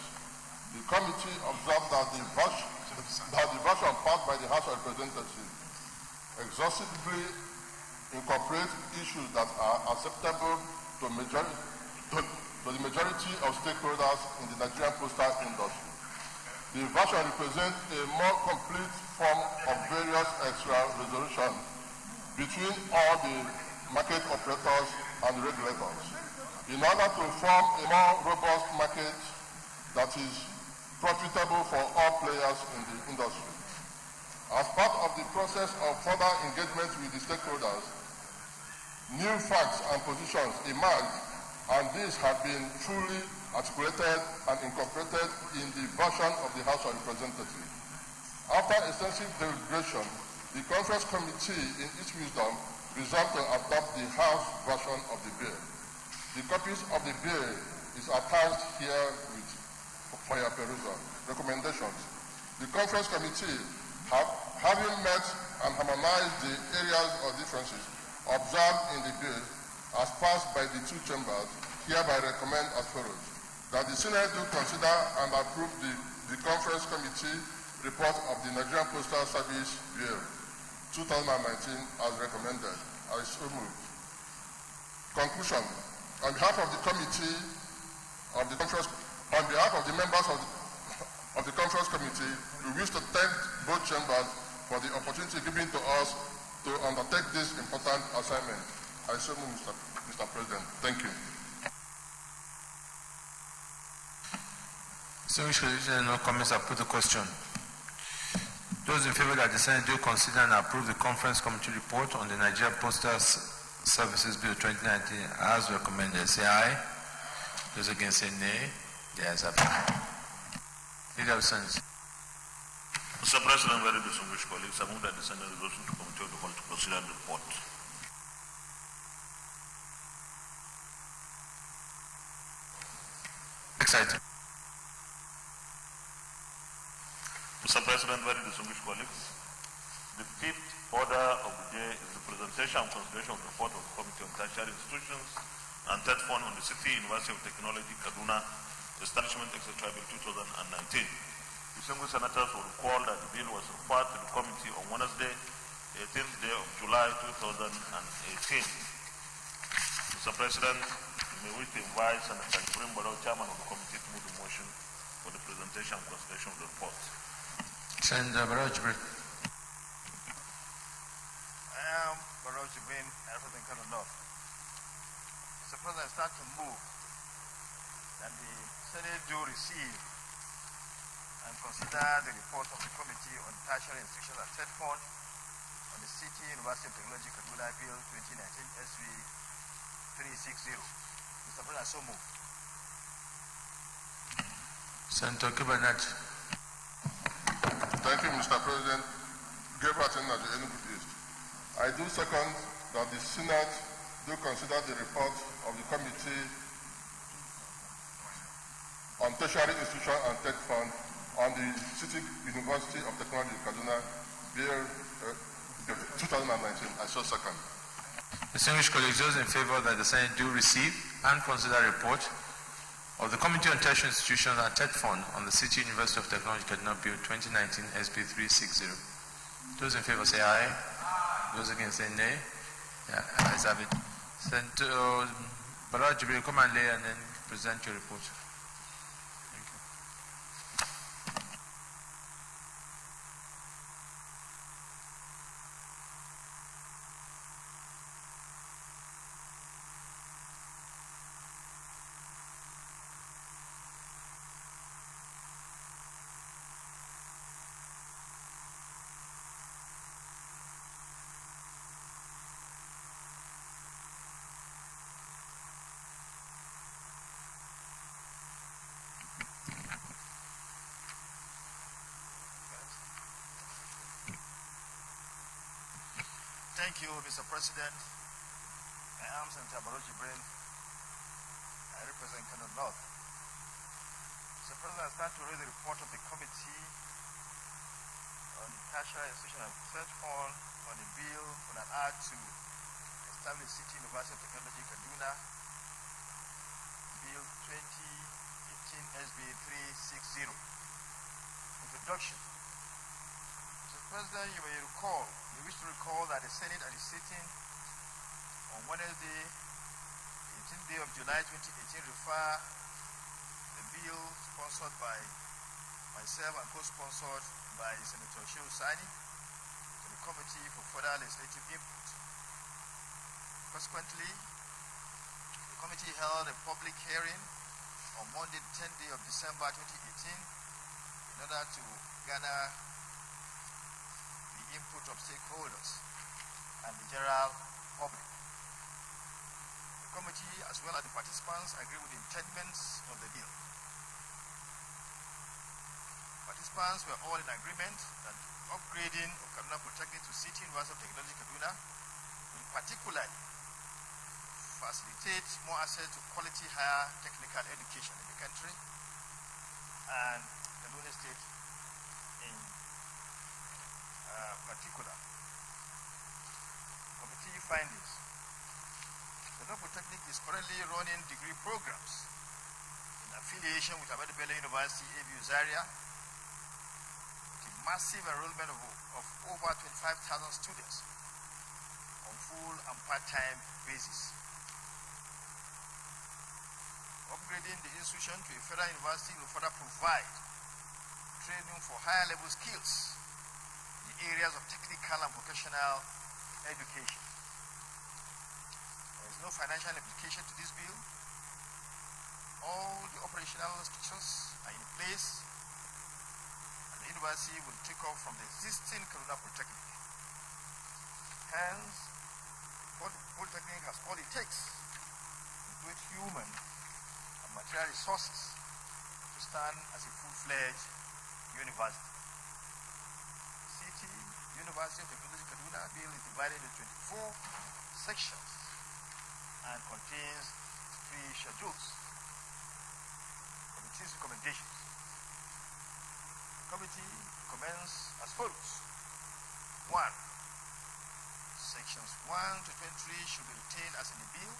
The committee observed that the version passed by the House of Representatives exhaustively incorporates issues that are acceptable to the majority of stakeholders in the Nigerian postal industry. The version represents a more complete form of various extra resolutions between all the market operators and regulators in order to form a more robust market that is profitable for all players in the industry. As part of the process of further engagement with the stakeholders, new facts and positions emerged, and these have been fully articulated and incorporated in the version of the House of Representatives. After extensive deliberation, The conference committee, in its wisdom, resolved to adopt the House version of the bill. The copies of the bill is attached here for your perusal. Recommendations. The conference committee, having met and harmonized the areas of differences observed in the bill as passed by the two chambers, hereby recommend as follows: that the Senate do consider and approve the conference committee report of the Nigerian Postal Service Bill 2019 as recommended. I so move. Conclusion. On behalf of the committee of the conference, on behalf of the members of the conference committee, we wish to thank both chambers for the opportunity given to us to undertake this important assignment. I so move, Mr. President. Thank you. Distinguished colleagues, no comments. I put the question. Those in favor that the Senate do consider and approve the conference committee report on the Nigerian Postal Services Bill 2019 as recommended, say aye. Those against say nay. The ayes have it. Leader of Senate. Mr. President, very distinguished colleagues, I move that the Senate resolution to committee of the whole to consider the report. Excited. Mr. President, very distinguished colleagues, the fifth order of the day is the presentation and consideration of the report of the Committee on Tertiary Institutions and Third Fund on the City University of Technology, Kaduna, Establishment, etc. Bill 2019. Distinguished senators will recall that the bill was referred to the committee on Wednesday, 18th day of July 2018. Mr. President, you may wish to invite Senator Ibrahim Barrow, Chairman of the committee, to move the motion for the presentation and consideration of the report. Senator Barrow. I am Barrow Jibrin, African Kano North. Mr. President, I start to move that the Senate do receive and consider the report of the Committee on Tertiary Institutions and Third Fund on the City University of Technology Kaduna Bill 2019 SB 360. Mr. President, so move. Senator Kibanat. Thank you, Mr. President. Gabriel Energy, Enugu East. I do second that the Senate do consider the report of the Committee on Tertiary Institution and Tech Fund on the City University of Technology Kaduna Bill 2019. I so second. Distinguished colleagues, those in favor that the Senate do receive and consider a report of the Committee on Tertiary Institutions and Tech Fund on the City University of Technology Kaduna Bill 2019 SB 360. Those in favor say aye. Those against say nay. Yeah, ayes have it. Senator Barrow Jibril, come and lay and then present your report. Thank you. Thank you, Mr. President. I am Senator Barrow Jibrin. I represent Kano North. Mr. President, I stand to read the report of the Committee on Tertiary Institution and Third Fund on the bill on an act to establish City University of Technology Kaduna, Bill 2018 SB 360. Introduction. Mr. President, you wish to recall that the Senate at the sitting on Wednesday, 18th day of July 2018, refer the bill sponsored by myself and co-sponsored by Senator Shehu Sani to the Committee for Further Legislative Input. Consequently, the committee held a public hearing on Monday, the 10th day of December 2018 in order to garner the input of stakeholders and the general public. The committee, as well as the participants, agree with the intendments of the bill. participants were all in agreement that upgrading of Kaduna Polytechnic to City University of Technology Kaduna will particularly facilitate more access to quality higher technical education in the country and Kaduna State in particular. Committee findings. Kaduna Polytechnic is currently running degree programs in affiliation with Ahmadu Bello University, ABU Zaria, with a massive enrollment of over 25,000 students on full and part-time basis. Upgrading the institution to a federal university will further provide training for higher level skills in the areas of technical and vocational education. There is no financial implication to this bill. All the operational structures are in place and the university will take off from the existing Kaduna Polytechnic. Hence, Polytechnic has all it takes to build human and material resources to stand as a full-fledged university. The City University of Technology Kaduna bill is divided into 24 sections and contains 3 schedules. Committee's recommendations. The committee comments as follows. 1. Sections 1 to 23 should be retained as in the bill.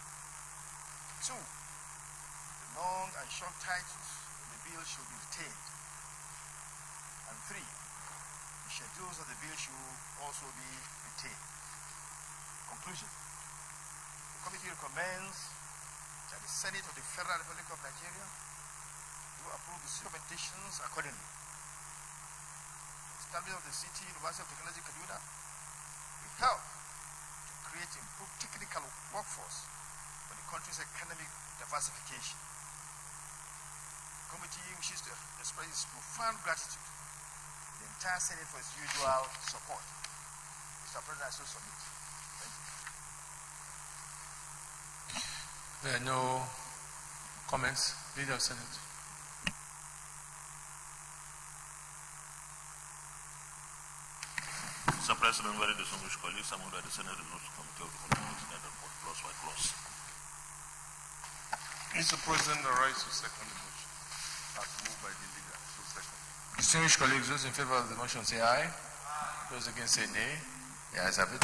2. The long and short titles of the bill should be retained. And 3. The schedules of the bill should also be retained. Conclusion. The committee recommends that the Senate of the Federal Republic of Nigeria to approve the recommendations accordingly. The establishment of the City University of Technology Kaduna will help to create improved technical workforce for the country's economic diversification. The committee wishes to express its profound gratitude to the entire Senate for its usual support. Mr. President, I so submit. Thank you. There are no comments. Leader of Senate. Mr. President, very distinguished colleagues, I'm under the Senate Rules Committee of the Continental Report, clause by clause. Mr. President, I rise to second the motion as moved by the leader. So second. Distinguished colleagues, those in favor of the motion say aye. Those against say nay. The ayes have it.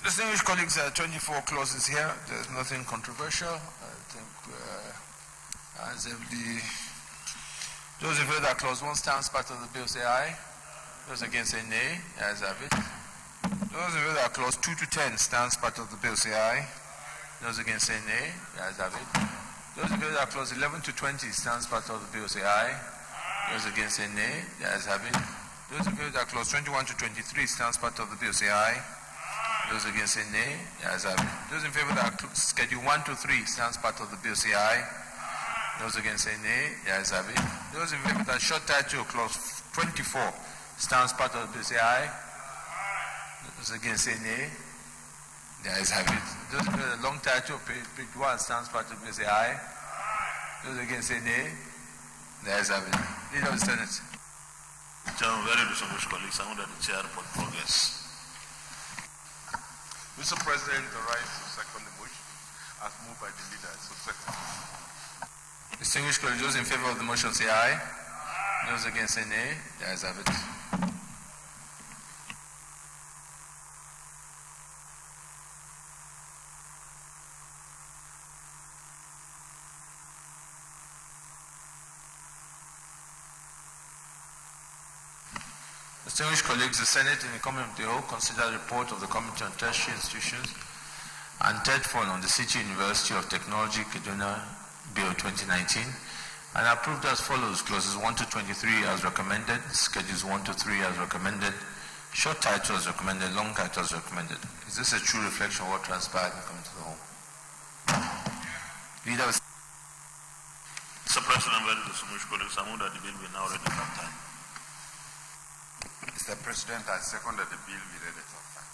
Distinguished colleagues, there are 24 clauses here. There's nothing controversial. I think as if those in favor that clause 1 stands part of the bill say aye. Those against say nay. The ayes have it. Those in favor that clause 2 to 10 stands part of the bill say aye. Those against say nay. The ayes have it. Those in favor that clause 11 to 20 stands part of the bill say aye. Those against say nay. The ayes have it. Those in favor that clause 21 to 23 stands part of the bill say aye. Those against say nay. The ayes have it. Those in favor that schedule 1 to 3 stands part of the bill say aye. Those against say nay. The ayes have it. Those in favor that short title clause 24 stands part of the bill say aye. Those against say nay. The ayes have it. Those in favor that long title page 1 stands part of the bill say aye. Those against say nay. The ayes have it. Leader of the Senate. Gentlemen, very distinguished colleagues, I'm under the chair for progress. Mr. President, I rise to second the motion as moved by the leader. So second. Distinguished colleagues, those in favor of the motion say aye. Those against say nay. The ayes have it. Distinguished colleagues, the Senate in the Committee of the Whole considered the report of the Committee on Tertiary Institutions and third fund on the City University of Technology Kaduna Bill 2019 and approved as follows: clauses 1 to 23 as recommended, schedules 1 to 3 as recommended, short title as recommended, long title as recommended. Is this a true reflection of what transpired in the Committee of the Whole? Leader of Mr. President, very distinguished colleagues, I move that the bill be now read in that time. Mr. President, I second that the bill be read a third time.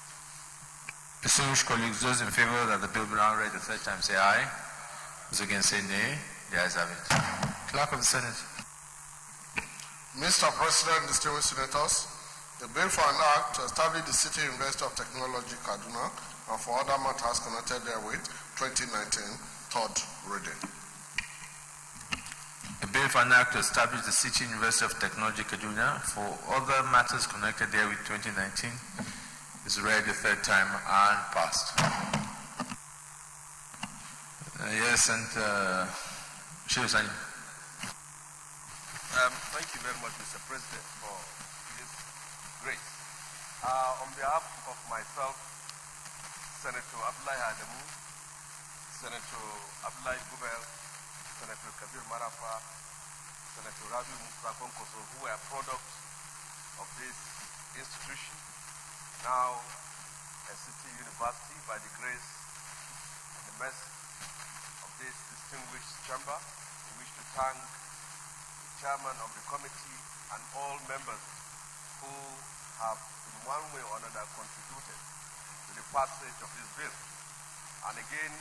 Distinguished colleagues, those in favor that the bill be now read a third time say aye. Those against say nay. The ayes have it. Clerk of the Senate. Mr. President, distinguished senators, the bill for an act to establish the City University of Technology, Kaduna, and for other matters connected therewith, 2019, third reading. A bill for an act to establish the City University of Technology, Kaduna, for other matters connected therewith, 2019, is read the third time and passed. Yes, and Shivasani. Thank you very much, Mr. President, for this grace. On behalf of myself, Senator Abdullahi Adamu, Senator Abdullahi Gubel, Senator Kabir Marafa, Senator Rabi Musa Konkoso, who are products of this institution, now a city university, by the grace and the mercy of this distinguished chamber. We wish to thank the chairman of the committee and all members who have in one way or another contributed to the passage of this bill. And again,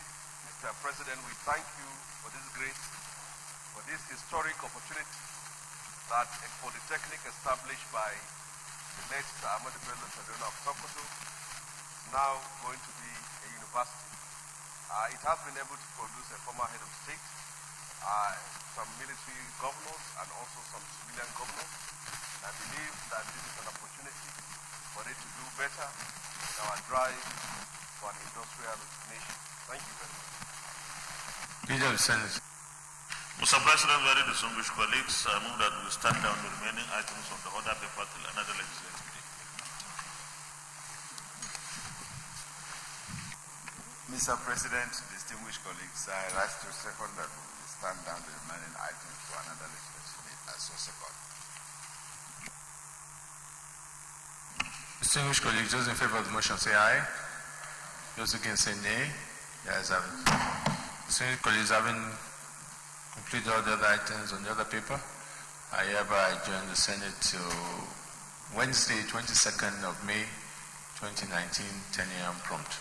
Mr. President, we thank you for this grace, for this historic opportunity that a polytechnic established by the late Sir Ahmad Bello Sadona of Sokoto is now going to be a university. It has been able to produce a former head of state, some military governors, and also some civilian governors. And I believe that this is an opportunity for it to do better in our drive for an industrial nation. Thank you very much. Leader of the Senate. Mr. President, very distinguished colleagues, I move that we stand down the remaining items of the order paper till another legislative day. Mr. President, distinguished colleagues, I rise to second that we stand down the remaining items to another legislative day. I so second. Distinguished colleagues, those in favor of the motion say aye. Those against say nay. The ayes have it. Distinguished colleagues, having completed all the other items on the other paper, I hereby adjourn the Senate to Wednesday, 22nd of May, 2019, 10 a.m. prompt.